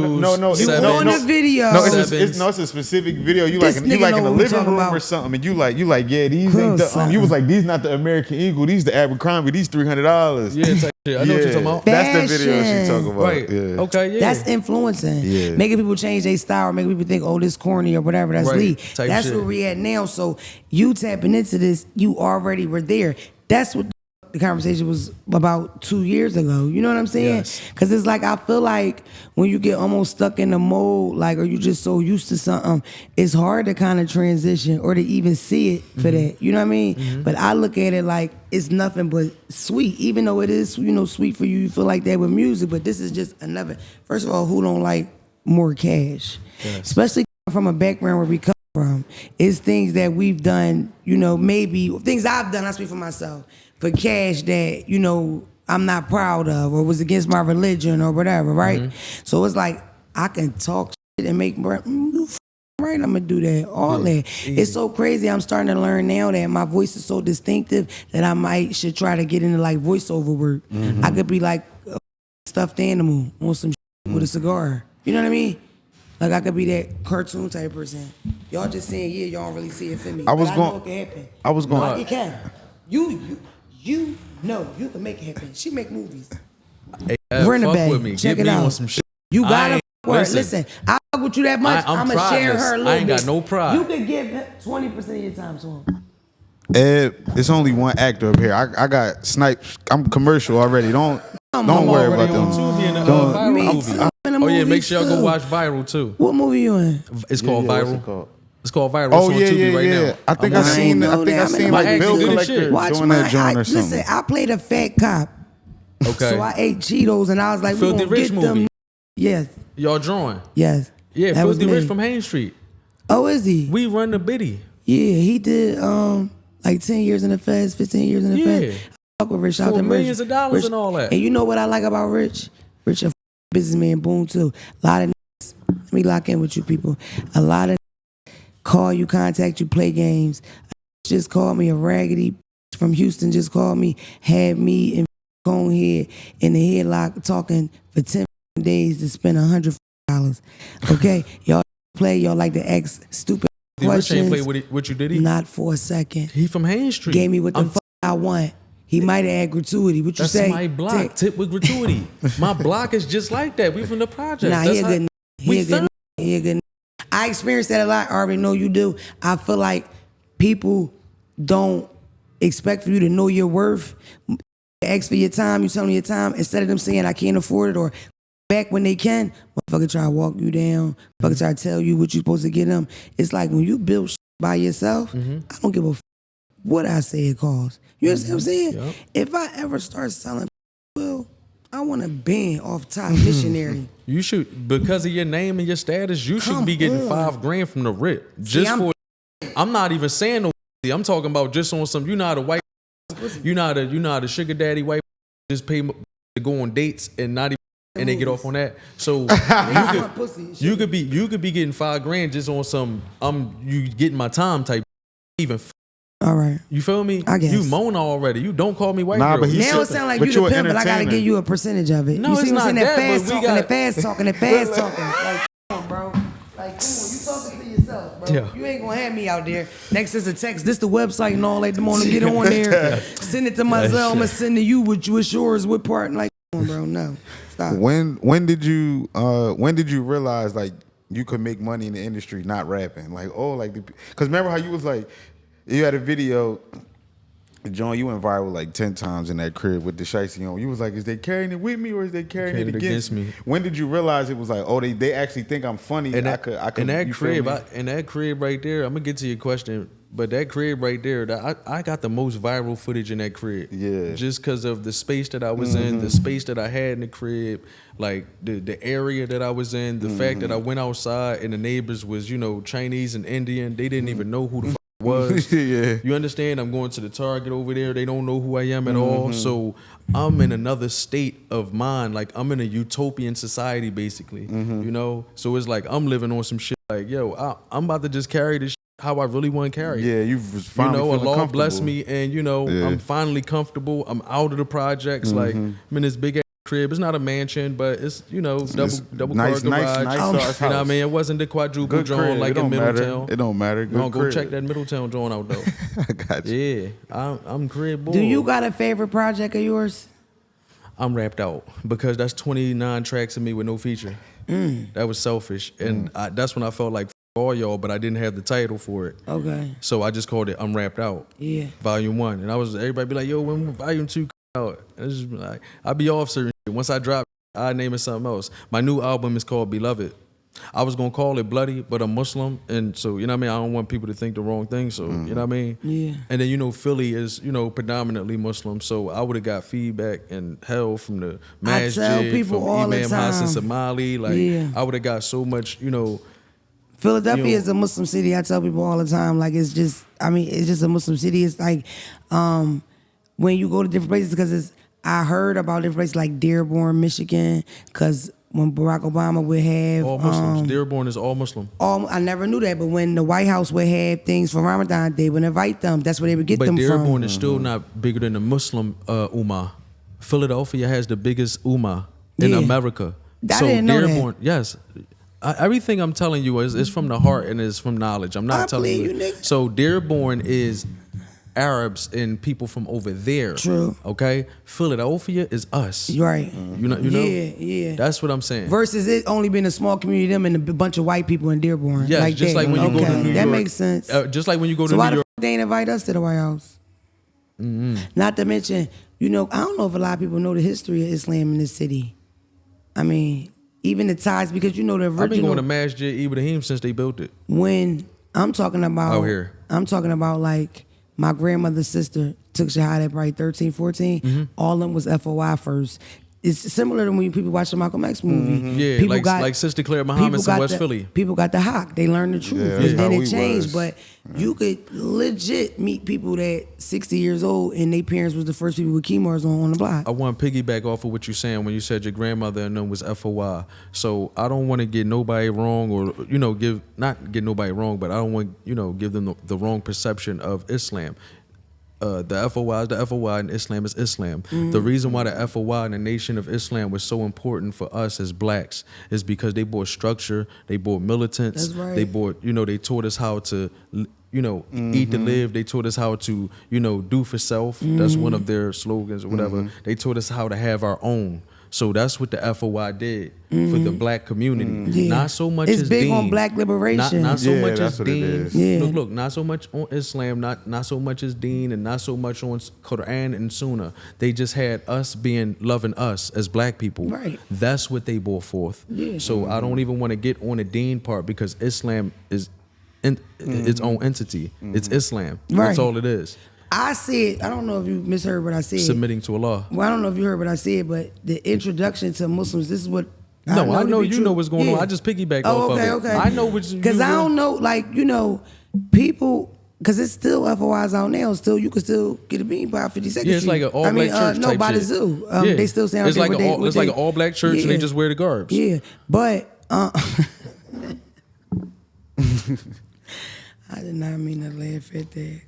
Speaker 1: You on the video?
Speaker 2: No, it's a specific video. You like in the living room or something, and you like yeah, these ain't the you was like these not the American Eagle, these the Abercrombie, these $300.
Speaker 3: Yeah, type shit. I know what you're talking about.
Speaker 2: That's the video she talking about.
Speaker 3: Right.
Speaker 2: Yeah.
Speaker 3: Okay. Yeah.
Speaker 1: That's influencing.
Speaker 2: Yeah.
Speaker 1: Making people change their style, making people think, oh, this corny or whatever. That's
Speaker 3: Right.
Speaker 1: Lee.
Speaker 3: Type
Speaker 1: That's
Speaker 3: shit.
Speaker 1: where we at now. So you tapping into this, you already were there. That's what the conversation was about 2 years ago. You know what I'm saying?
Speaker 3: Yes.
Speaker 1: Because it's like I feel like when you get almost stuck in the mold, like, or you just so used to something, it's hard to kind of transition or to even see it for that. You know what I mean? But I look at it like it's nothing but sweet, even though it is, sweet for you. You feel like that with music, but this is just another. First of all, who don't like more cash?
Speaker 3: Yes.
Speaker 1: Especially from a background where we come from. It's things that we've done, maybe things I've done, I speak for myself, for cash that, I'm not proud of or was against my religion or whatever, right? So it's like I can talk shit and make right, I'm gonna do that, all that.
Speaker 3: Easy.
Speaker 1: It's so crazy. I'm starting to learn now that my voice is so distinctive that I should try to get into like voiceover work. I could be like a stuffed animal on some shit with a cigar. You know what I mean? Like I could be that cartoon type person. Y'all just saying, yeah, y'all don't really see it for me. I know it can happen.
Speaker 2: I was going.
Speaker 1: Like it can. You know you can make it happen. She make movies.
Speaker 3: Hey,
Speaker 1: We're in the
Speaker 3: fuck
Speaker 1: bag.
Speaker 3: with me.
Speaker 1: Check
Speaker 3: Get
Speaker 1: it
Speaker 3: me
Speaker 1: out.
Speaker 3: on some shit.
Speaker 1: You gotta
Speaker 3: I
Speaker 1: fuck with
Speaker 3: ain't-
Speaker 1: her. Listen, I fuck with you that much.
Speaker 3: I'm
Speaker 1: I'ma share
Speaker 3: prideless.
Speaker 1: her a little
Speaker 3: I ain't got
Speaker 1: bit.
Speaker 3: no pride.
Speaker 1: You could give 20% of your time to him.
Speaker 2: It's only one actor up here. I got sniped. I'm commercial already. Don't worry about
Speaker 3: Already on
Speaker 2: them.
Speaker 3: Tubi in the
Speaker 2: Don't-
Speaker 3: viral
Speaker 1: Me
Speaker 3: movie.
Speaker 1: too. In a
Speaker 3: Oh yeah,
Speaker 1: movie
Speaker 3: make sure y'all go
Speaker 1: too.
Speaker 3: watch Viral too.
Speaker 1: What movie you in?
Speaker 3: It's called
Speaker 2: what's
Speaker 3: Viral.
Speaker 2: it called?
Speaker 3: It's called Viral.
Speaker 2: Oh
Speaker 3: It's on Tubi right now.
Speaker 2: I think
Speaker 3: I'm
Speaker 2: I
Speaker 3: on
Speaker 2: seen.
Speaker 3: it.
Speaker 2: I think I seen
Speaker 1: My
Speaker 2: like
Speaker 3: ex
Speaker 2: Bill
Speaker 3: did this
Speaker 2: Collector
Speaker 3: shit.
Speaker 1: Watch
Speaker 2: doing
Speaker 1: my
Speaker 2: that joint or
Speaker 1: Listen,
Speaker 2: something.
Speaker 1: I played a fat cop.
Speaker 3: Okay.
Speaker 1: So I ate Cheetos and I was like, we
Speaker 3: Filthy
Speaker 1: gonna
Speaker 3: Rich
Speaker 1: get
Speaker 3: movie.
Speaker 1: them. Yes.
Speaker 3: Y'all drawing?
Speaker 1: Yes.
Speaker 3: Yeah,
Speaker 1: That was
Speaker 3: Filthy Rich
Speaker 1: me.
Speaker 3: from Haines Street.
Speaker 1: Oh, is he?
Speaker 3: We run the biddy.
Speaker 1: Yeah, he did like 10 years in the feds, 15 years in the
Speaker 3: Yeah.
Speaker 1: feds. I fuck with Rich. Shout out
Speaker 3: For
Speaker 1: to
Speaker 3: millions
Speaker 1: Rich.
Speaker 3: of dollars
Speaker 1: Rich.
Speaker 3: and all that.
Speaker 1: And you know what I like about Rich? Rich a businessman, boom too. A lot of niggas, let me lock in with you people. A lot of call you, contact you, play games. Just called me a raggedy from Houston. Just called me, had me in Conehead in the headlock talking for 10 days to spend $100. Okay, y'all play. Y'all like to ask stupid
Speaker 3: The Rich ain't
Speaker 1: questions.
Speaker 3: play with you, did he?
Speaker 1: Not for a second.
Speaker 3: He from Haines Street.
Speaker 1: Gave me what the
Speaker 3: I'm-
Speaker 1: fuck I want. He might have had gratuity. What you
Speaker 3: That's
Speaker 1: say?
Speaker 3: my block. Tip with gratuity. My block is just like that. We from the project.
Speaker 1: Nah,
Speaker 3: That's
Speaker 1: he a
Speaker 3: how-
Speaker 1: good. He a good. He a good. I experienced that a lot. I already know you do. I feel like people don't expect for you to know your worth. Ask for your time. You tell them your time instead of them saying I can't afford it or back when they can. Motherfucker try to walk you down. Motherfucker try to tell you what you supposed to get them. It's like when you build shit by yourself. I don't give a what I say it costs. You understand what I'm saying?
Speaker 3: Yep.
Speaker 1: If I ever start selling, well, I want a band off top missionary.
Speaker 3: You should, because of your name and your status, you should
Speaker 1: Come
Speaker 3: be getting
Speaker 1: on.
Speaker 3: $5,000 from the rip. Just I'm not even saying no. I'm talking about just on some. You know how the white. You know how the sugar daddy white just pay to go on dates and not even and they get off on that. So you could be getting $5,000 just on some. You getting my time type. Even.
Speaker 1: All right.
Speaker 3: You feel me?
Speaker 1: I guess.
Speaker 3: You Mona already. You don't call me white
Speaker 2: Nah,
Speaker 3: girl.
Speaker 2: but he
Speaker 1: Now
Speaker 2: said-
Speaker 1: it sound like
Speaker 2: but
Speaker 1: you
Speaker 2: you
Speaker 1: the
Speaker 2: an
Speaker 1: pimp, but I gotta
Speaker 2: entertainer.
Speaker 1: give you a percentage of it.
Speaker 3: No,
Speaker 1: you
Speaker 3: it's
Speaker 1: see what I'm
Speaker 3: not
Speaker 1: saying?
Speaker 3: that,
Speaker 1: Fast
Speaker 3: but we
Speaker 1: talking,
Speaker 3: got-
Speaker 1: that fast talking. Like, come on, bro. Like, come on, you talking to yourself, bro.
Speaker 3: Yeah.
Speaker 1: You ain't gonna have me out there. Next is a text. This the website and all that. Them on them, get on there. Send it to myself. I'm gonna send to you what yours, what part. Like, come on, bro. No, stop.
Speaker 2: When did you realize like you could make money in the industry not rapping? Like because remember how you was like you had a video, John, you went viral like 10 times in that crib with the shicey on. You was like, is they carrying it with me or is they carrying it against me? When did you realize it was like, oh, they actually think I'm funny?
Speaker 3: And
Speaker 2: I could.
Speaker 3: in that
Speaker 2: you feel
Speaker 3: crib,
Speaker 2: me?
Speaker 3: in that crib right there, I'm gonna get to your question, but that crib right there, I got the most viral footage in that crib.
Speaker 2: Yeah.
Speaker 3: Just because of the space that I was in, the space that I had in the crib, like the area that I was in, the fact that I went outside and the neighbors was, Chinese and Indian. They didn't even know who the fuck was.
Speaker 2: Yeah.
Speaker 3: You understand? I'm going to the Target over there. They don't know who I am at all. So I'm in another state of mind. Like I'm in a utopian society, basically. You know? So it's like I'm living on some shit like, yo, I'm about to just carry this shit how I really want to carry it.
Speaker 2: Yeah, you was finally
Speaker 3: You know,
Speaker 2: feeling
Speaker 3: Allah
Speaker 2: comfortable.
Speaker 3: bless me, and you know, I'm finally comfortable. I'm out of the projects. Like I'm in this big ass crib. It's not a mansion, but it's, you know, double
Speaker 2: nice,
Speaker 3: car garage.
Speaker 2: nice
Speaker 3: You
Speaker 2: size
Speaker 3: know what I
Speaker 2: house.
Speaker 3: mean? It wasn't the quadruple
Speaker 2: Good
Speaker 3: joint
Speaker 2: crib.
Speaker 3: like
Speaker 2: It don't
Speaker 3: in
Speaker 2: matter.
Speaker 3: Middletown.
Speaker 2: It don't matter. Good
Speaker 3: No, go
Speaker 2: crib.
Speaker 3: check that Middletown joint out though.
Speaker 2: I got you.
Speaker 3: Yeah, I'm crib boy.
Speaker 1: Do you got a favorite project of yours?
Speaker 3: I'm rapped out because that's 29 tracks of me with no feature. That was selfish, and that's when I felt like all y'all, but I didn't have the title for it.
Speaker 1: Okay.
Speaker 3: So I just called it I'm Rapped Out.
Speaker 1: Yeah.
Speaker 3: Volume 1. And everybody be like, yo, when Volume 2 come out? And it's just like, I be off certain shit. Once I drop it, I name it something else. My new album is called Beloved. I was gonna call it Bloody, but I'm Muslim, and so you know what I mean. I don't want people to think the wrong thing. So you know what I mean.
Speaker 1: Yeah.
Speaker 3: And then you know Philly is predominantly Muslim, so I would have got feedback and hell from the masjid,
Speaker 1: tell people
Speaker 3: from
Speaker 1: all the
Speaker 3: Imam Hassan
Speaker 1: time.
Speaker 3: Somali. Like
Speaker 1: Yeah.
Speaker 3: I would have got so much,
Speaker 1: Philadelphia
Speaker 3: You know-
Speaker 1: is a Muslim city. I tell people all the time, like it's just a Muslim city. It's like when you go to different places, because I heard about different places like Dearborn, Michigan, because when Barack Obama would have
Speaker 3: all Muslims. Dearborn is all Muslim.
Speaker 1: I never knew that, but when the White House would have things for Ramadan, they would invite them. That's where they would get
Speaker 3: But
Speaker 1: them
Speaker 3: Dearborn
Speaker 1: from.
Speaker 3: is still not bigger than the Muslim ummah. Philadelphia has the biggest ummah in
Speaker 1: Yeah.
Speaker 3: America.
Speaker 1: I didn't know that.
Speaker 3: Yes. Everything I'm telling you is from the heart and is from knowledge. I'm not
Speaker 1: I
Speaker 3: telling
Speaker 1: believe
Speaker 3: you.
Speaker 1: you, nigga.
Speaker 3: So Dearborn is Arabs and people from over there.
Speaker 1: True.
Speaker 3: Okay? Philadelphia is us.
Speaker 1: You're right.
Speaker 3: You know?
Speaker 1: Yeah.
Speaker 3: That's what I'm saying.
Speaker 1: Versus it only being a small community, them and a bunch of white people in Dearborn.
Speaker 3: Yes,
Speaker 1: like
Speaker 3: just
Speaker 1: that.
Speaker 3: like when you go to New York.
Speaker 1: That makes sense.
Speaker 3: Just like when you go
Speaker 1: So
Speaker 3: to
Speaker 1: why
Speaker 3: New
Speaker 1: the
Speaker 3: York.
Speaker 1: fuck they ain't invite us to the White House? Not to mention, I don't know if a lot of people know the history of Islam in this city. I mean, even the ties, because the original.
Speaker 3: I've been going to Masjid Ibrahim since they built it.
Speaker 1: When I'm talking about
Speaker 3: Out here.
Speaker 1: I'm talking about like my grandmother's sister took Shahada at probably 13, 14. All of them was FOI first. It's similar to when people watch the Malcolm X movie.
Speaker 3: Yeah,
Speaker 1: People
Speaker 3: like Sister Claire Muhammad's in West Philly.
Speaker 1: People got the hawk. They learned the truth.
Speaker 2: Yeah,
Speaker 1: And
Speaker 2: that's
Speaker 1: then
Speaker 2: how
Speaker 1: it
Speaker 2: we
Speaker 1: changed.
Speaker 2: was.
Speaker 1: But you could legit meet people that 60 years old and their parents was the first people with chemos on the block.
Speaker 3: I want to piggyback off of what you're saying when you said your grandmother and them was FOI. So I don't want to get nobody wrong or, not get nobody wrong, but I don't want, give them the wrong perception of Islam. The FOI is the FOI and Islam is Islam. The reason why the FOI and the Nation of Islam was so important for us as blacks is because they brought structure, they brought militants,
Speaker 1: That's right.
Speaker 3: they brought, they taught us how to, eat to live. They taught us how to, do for self. That's one of their slogans or whatever. They taught us how to have our own. So that's what the FOI did for the black community.
Speaker 1: Yeah.
Speaker 3: Not so much
Speaker 1: It's
Speaker 3: as
Speaker 1: big
Speaker 3: Deen.
Speaker 1: on black liberation.
Speaker 3: Not so
Speaker 2: Yeah,
Speaker 3: much
Speaker 2: that's
Speaker 3: as
Speaker 2: what it
Speaker 3: Deen.
Speaker 2: is.
Speaker 1: Yeah.
Speaker 3: Look, not so much on Islam, not so much as Deen, and not so much on Quran and Sunnah. They just had us loving us as black people.
Speaker 1: Right.
Speaker 3: That's what they brought forth.
Speaker 1: Yeah.
Speaker 3: So I don't even want to get on the Deen part because Islam is its own entity. It's Islam.
Speaker 1: Right.
Speaker 3: That's all it is.
Speaker 1: I said, I don't know if you misheard what I said.
Speaker 3: Submitting to Allah.
Speaker 1: Well, I don't know if you heard what I said, but the introduction to Muslims, this is what
Speaker 3: No, I know
Speaker 1: to be
Speaker 3: you
Speaker 1: true.
Speaker 3: know what's going on.
Speaker 1: Yeah.
Speaker 3: I just piggybacked
Speaker 1: Oh,
Speaker 3: off
Speaker 1: okay,
Speaker 3: of it.
Speaker 1: okay.
Speaker 3: I know what you
Speaker 1: Because I don't know, people, because it's still FOIs out now. Still, you can still get a bean by 52nd
Speaker 3: Yeah, it's like an
Speaker 1: Street.
Speaker 3: all-black church
Speaker 1: No,
Speaker 3: type
Speaker 1: by the
Speaker 3: shit.
Speaker 1: zoo.
Speaker 3: Yeah.
Speaker 1: They still say
Speaker 3: It's like it's like an all-black church and they
Speaker 1: Yeah.
Speaker 3: just wear the garbs.
Speaker 1: Yeah, but I did not mean to laugh at that.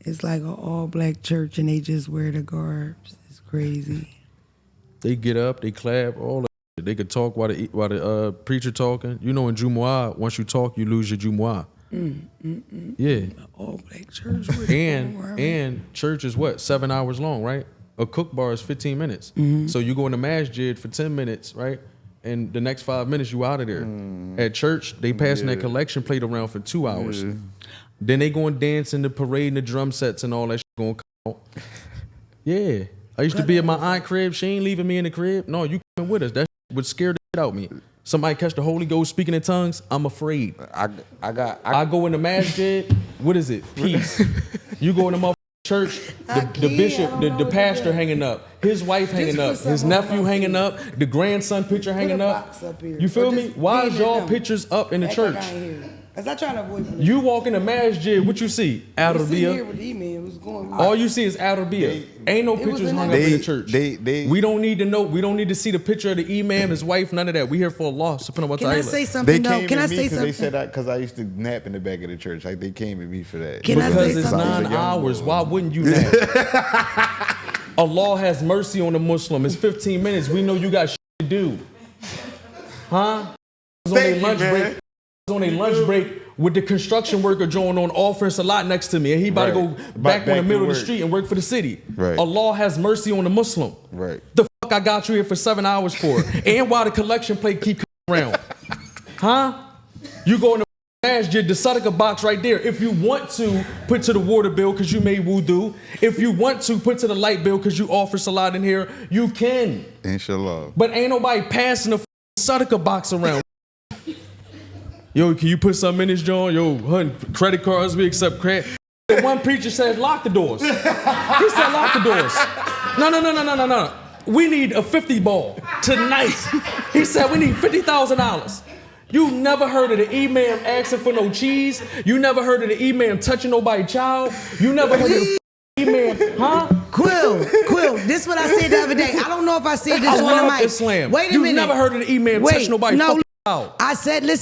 Speaker 1: It's like an all-black church and they just wear the garbs. It's crazy.
Speaker 3: They get up, they clap, all that. They could talk while the preacher talking. In Jumu'ah, once you talk, you lose your Jumu'ah. Yeah.
Speaker 1: All-black church.
Speaker 3: And church is what? 7 hours long, right? A cook bar is 15 minutes. So you go in the masjid for 10 minutes, right? And the next 5 minutes you out of there. At church, they passing that collection plate around for 2 hours. Then they going to dance in the parade and the drum sets and all that shit going to come out. Yeah. I used to be at my aunt crib. She ain't leaving me in the crib. No, you coming with us. That shit would scare the shit out of me. Somebody catch the Holy Ghost speaking in tongues, I'm afraid.
Speaker 2: I
Speaker 3: I go in the masjid. What is it? Peace. You go in the motherfucking church, the bishop, the pastor hanging up, his wife hanging up, his nephew hanging up, the grandson picture hanging up. You feel me? Why is y'all pictures up in the church?
Speaker 1: Cause I trying to avoid.
Speaker 3: You walk in the masjid, what you see? Arabia. All you see is Arabia. Ain't no pictures hung up in the church. We don't need to know. We don't need to see the picture of the imam, his wife, none of that. We here for Allah.
Speaker 1: Can I say something though? Can I say something?
Speaker 2: They said that because I used to nap in the back of the church. Like they came at me for that.
Speaker 3: Because it's 9 hours. Why wouldn't you nap? Allah has mercy on the Muslim. It's 15 minutes. We know you got shit to do. Huh? On a lunch break with the construction worker joining on offering salat next to me, and he about to go back in the middle of the street and work for the city. Right. Allah has mercy on the Muslim.
Speaker 2: Right.
Speaker 3: The fuck I got you here for 7 hours for? And why the collection plate keep coming around? Huh? You go in the masjid, the sadaqah box right there. If you want to, put to the water bill because you made wudu. If you want to, put to the light bill because you offer salat in here, you can.
Speaker 2: Inshallah.
Speaker 3: But ain't nobody passing the sadaqah box around. Yo, can you put something in this joint? Yo, hun, credit cards, we accept credit. One preacher said, lock the doors. He said, lock the doors. No. We need a 50 ball tonight. He said, we need $50,000. You never heard of the imam asking for no cheese. You never heard of the imam touching nobody's child. You never heard of the imam, huh?
Speaker 1: Quill, this is what I said the other day. I don't know if I said this on the mic.
Speaker 3: Islam.
Speaker 1: Wait a minute.
Speaker 3: You never heard of the imam touching nobody's child.
Speaker 1: I said this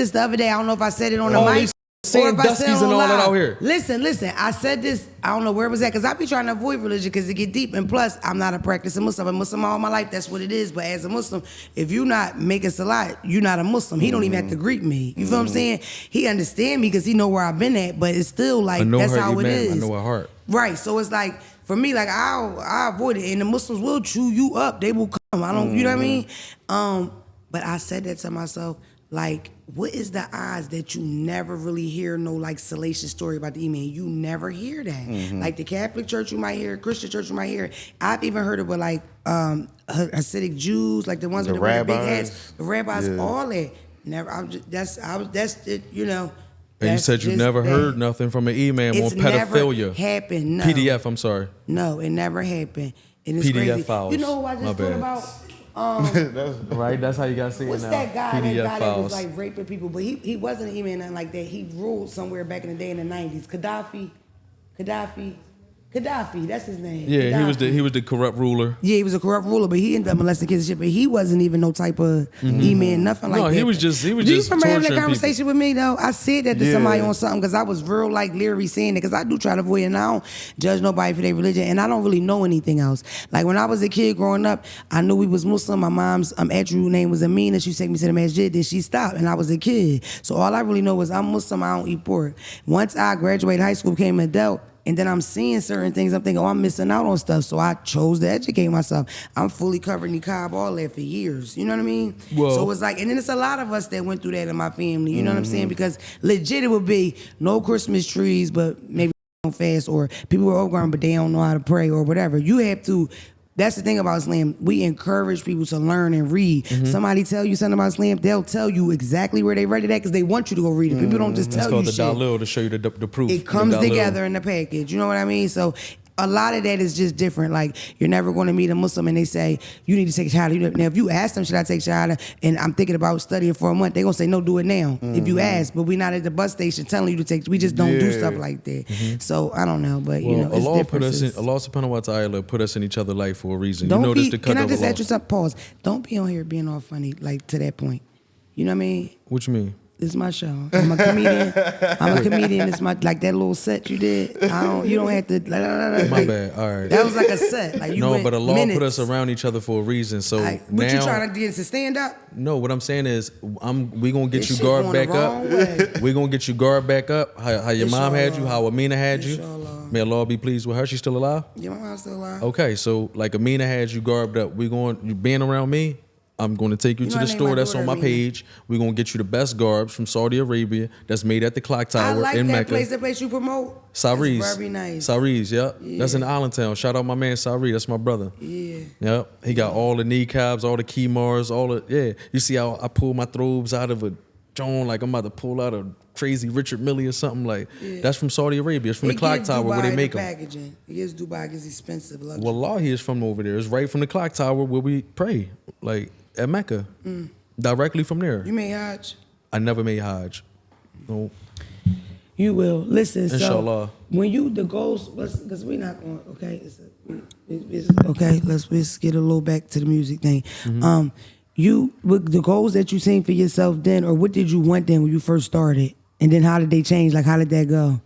Speaker 1: the other day. I don't know if I said it on the mic.
Speaker 3: Saying duskies and all that out here.
Speaker 1: Listen. I said this. I don't know where it was at because I be trying to avoid religion because it get deep. And plus, I'm not a practicing Muslim. I'm a Muslim all my life. That's what it is. But as a Muslim, if you not making salat, you're not a Muslim. He don't even have to greet me. You feel what I'm saying? He understand me because he know where I've been at. But it's still like that's how it is.
Speaker 3: I know her heart.
Speaker 1: Right. So it's like for me, like I avoid it, and the Muslims will chew you up. They will come. I don't. You know what I mean? But I said that to myself, like, what is the odds that you never really hear no, like, salacious story about the imam? You never hear that. Like, the Catholic Church, you might hear it. Christian Church, you might hear it. I've even heard it with, like, Hasidic Jews, like the ones with the big hats. The rabbis, all that. Never. That's it, you know.
Speaker 3: And you said you never heard nothing from an imam on pedophilia.
Speaker 1: Never happened, no.
Speaker 3: PDF, I'm sorry.
Speaker 1: No, it never happened. And it's
Speaker 3: PDF
Speaker 1: crazy.
Speaker 3: files.
Speaker 1: You know who I just thought about?
Speaker 3: Right, that's how you gotta see it now.
Speaker 1: What's that guy?
Speaker 3: PDF
Speaker 1: that guy
Speaker 3: files.
Speaker 1: that was like raping people, but he wasn't an imam, nothing like that. He ruled somewhere back in the day in the 90s. Gaddafi, that's his name.
Speaker 3: Yeah,
Speaker 1: Gaddafi.
Speaker 3: he was the corrupt ruler.
Speaker 1: Yeah, he was a corrupt ruler, but he ended up molesting kids and shit. But he wasn't even no type of imam, nothing like that.
Speaker 3: No, he was just.
Speaker 1: Do you remember having that conversation with me though? I said that to somebody on something because I was real like leery saying it because I do try to avoid it and I don't judge nobody for their religion and I don't really know anything else. Like when I was a kid growing up, I knew we was Muslim. My mom's attribute name was Amina. She took me to the masjid. Then she stopped and I was a kid. So all I really know is I'm Muslim. I don't eat pork. Once I graduated high school, became an adult. And then I'm seeing certain things. I'm thinking, I'm missing out on stuff. So I chose to educate myself. I'm fully covered niqab, all that for years. You know what I mean?
Speaker 3: Whoa.
Speaker 1: So it's like, and then it's a lot of us that went through that in my family. You know what I'm saying? Because legit it would be no Christmas trees, but maybe on fast, or people were overgrown, but they don't know how to pray or whatever. You have to. That's the thing about Islam. We encourage people to learn and read. Somebody tell you something about Islam, they'll tell you exactly where they read it at because they want you to go read it. People don't just tell you shit.
Speaker 3: It's called the dalil to show you the proof.
Speaker 1: It comes together in the package. You know what I mean? So a lot of that is just different. Like you're never going to meet a Muslim and they say you need to take shahada. Now if you ask them should I take shahada and I'm thinking about studying for a month, they're gonna say no, do it now. If you ask, but we're not at the bus station telling you to take. We just don't do stuff like that. So I don't know, but you know, it's
Speaker 3: Allah
Speaker 1: differences.
Speaker 3: Allah subhanahu wa ta'ala put us in each other's life for a reason.
Speaker 1: Don't
Speaker 3: you know
Speaker 1: be,
Speaker 3: this the
Speaker 1: can I just
Speaker 3: Allah.
Speaker 1: ask you something? Pause. Don't be on here being all funny like to that point. You know what I mean?
Speaker 3: What you mean?
Speaker 1: This is my show. I'm a comedian. It's my like that little set you did. You don't have to.
Speaker 3: My bad. All right.
Speaker 1: That was like a set. Like you went
Speaker 3: but Allah
Speaker 1: minutes.
Speaker 3: put us around each other for a reason. So
Speaker 1: Like,
Speaker 3: now,
Speaker 1: what you trying to get to stand up?
Speaker 3: No, what I'm saying is, we gonna get
Speaker 1: This
Speaker 3: you
Speaker 1: shit
Speaker 3: guard
Speaker 1: going the
Speaker 3: back
Speaker 1: wrong
Speaker 3: up.
Speaker 1: way.
Speaker 3: We gonna get you guard back up. How your mom had you, how Amina had you.
Speaker 1: Inshallah.
Speaker 3: May Allah be pleased with her. She's still alive.
Speaker 1: Yeah, my mom's still alive.
Speaker 3: Okay, so like Amina had you garbed up. You being around me. I'm going to take you to the store that's on my page. We're going to get you the best garbs from Saudi Arabia that's made at the clock tower
Speaker 1: I like
Speaker 3: in
Speaker 1: that
Speaker 3: Mecca.
Speaker 1: place. That place you promote.
Speaker 3: Saris.
Speaker 1: It's very nice.
Speaker 3: Saris, yeah. That's in Allentown. Shout out my man Sari. That's my brother.
Speaker 1: Yeah.
Speaker 3: Yep. He got all the kneecaps, all the keymars, all the, yeah. You see how I pull my throbes out of a joint like I'm about to pull out a crazy Richard Mille or something like. That's from Saudi Arabia. It's from the clock tower where they make them.
Speaker 1: Packaging. It gives Dubai gets expensive luxury.
Speaker 3: Wallahi is from over there. It's right from the clock tower where we pray, like at Mecca, directly from there.
Speaker 1: You made Hajj?
Speaker 3: I never made Hajj. No.
Speaker 1: You will. Listen,
Speaker 3: Inshallah.
Speaker 1: So when you, the goals, because we're not going, okay, okay, let's get a little back to the music thing. With the goals that you seen for yourself then, or what did you want then when you first started? And then how did they change? Like, how did that go?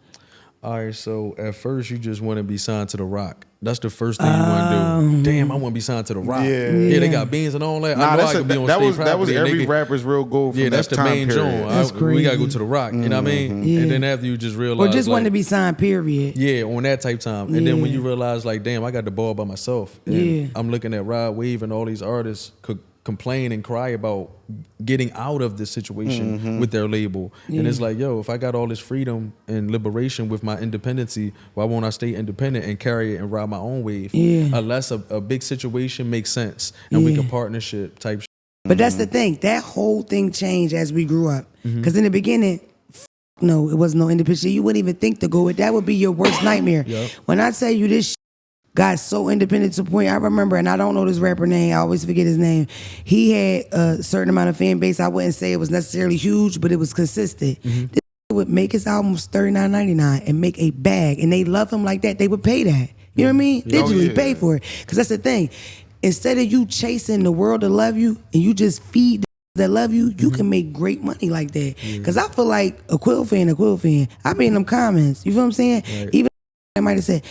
Speaker 3: All right, so at first you just want to be signed to the Rock. That's the first thing you want to do. Damn, I want to be signed to the Rock. Yeah, they got beans and all that.
Speaker 2: Nah,
Speaker 3: I know I could be on stage
Speaker 2: that was every rapper's real goal from
Speaker 3: that's
Speaker 2: that
Speaker 3: the
Speaker 2: time
Speaker 3: main
Speaker 2: period.
Speaker 3: joint. We got to go to the Rock, you know what I mean?
Speaker 1: Yeah.
Speaker 3: And then after you just realize.
Speaker 1: Or just want to be signed, period.
Speaker 3: Yeah, on that type time. And then when you realize, like, damn, I got the ball by myself. And I'm looking at Rod Wave and all these artists could complain and cry about getting out of this situation with their label. And it's like, yo, if I got all this freedom and liberation with my independency, why won't I stay independent and carry it and ride my own wave? Unless a big situation makes sense and we can partnership type shit.
Speaker 1: But that's the thing. That whole thing changed as we grew up. Because in the beginning, no, it was no independence. You wouldn't even think to go with. That would be your worst nightmare. When I tell you this got so independent to the point, I remember, and I don't know this rapper name, I always forget his name. He had a certain amount of fan base. I wouldn't say it was necessarily huge, but it was consistent. This would make his albums $39.99 and make a bag, and they love him like that. They would pay that. You know what I mean? Digitally pay for it. Because that's the thing. Instead of you chasing the world to love you, and you just feed that love you, you can make great money like that. Because I feel like a Quill fan. I be in them comments. You feel what I'm saying? Even I might have said,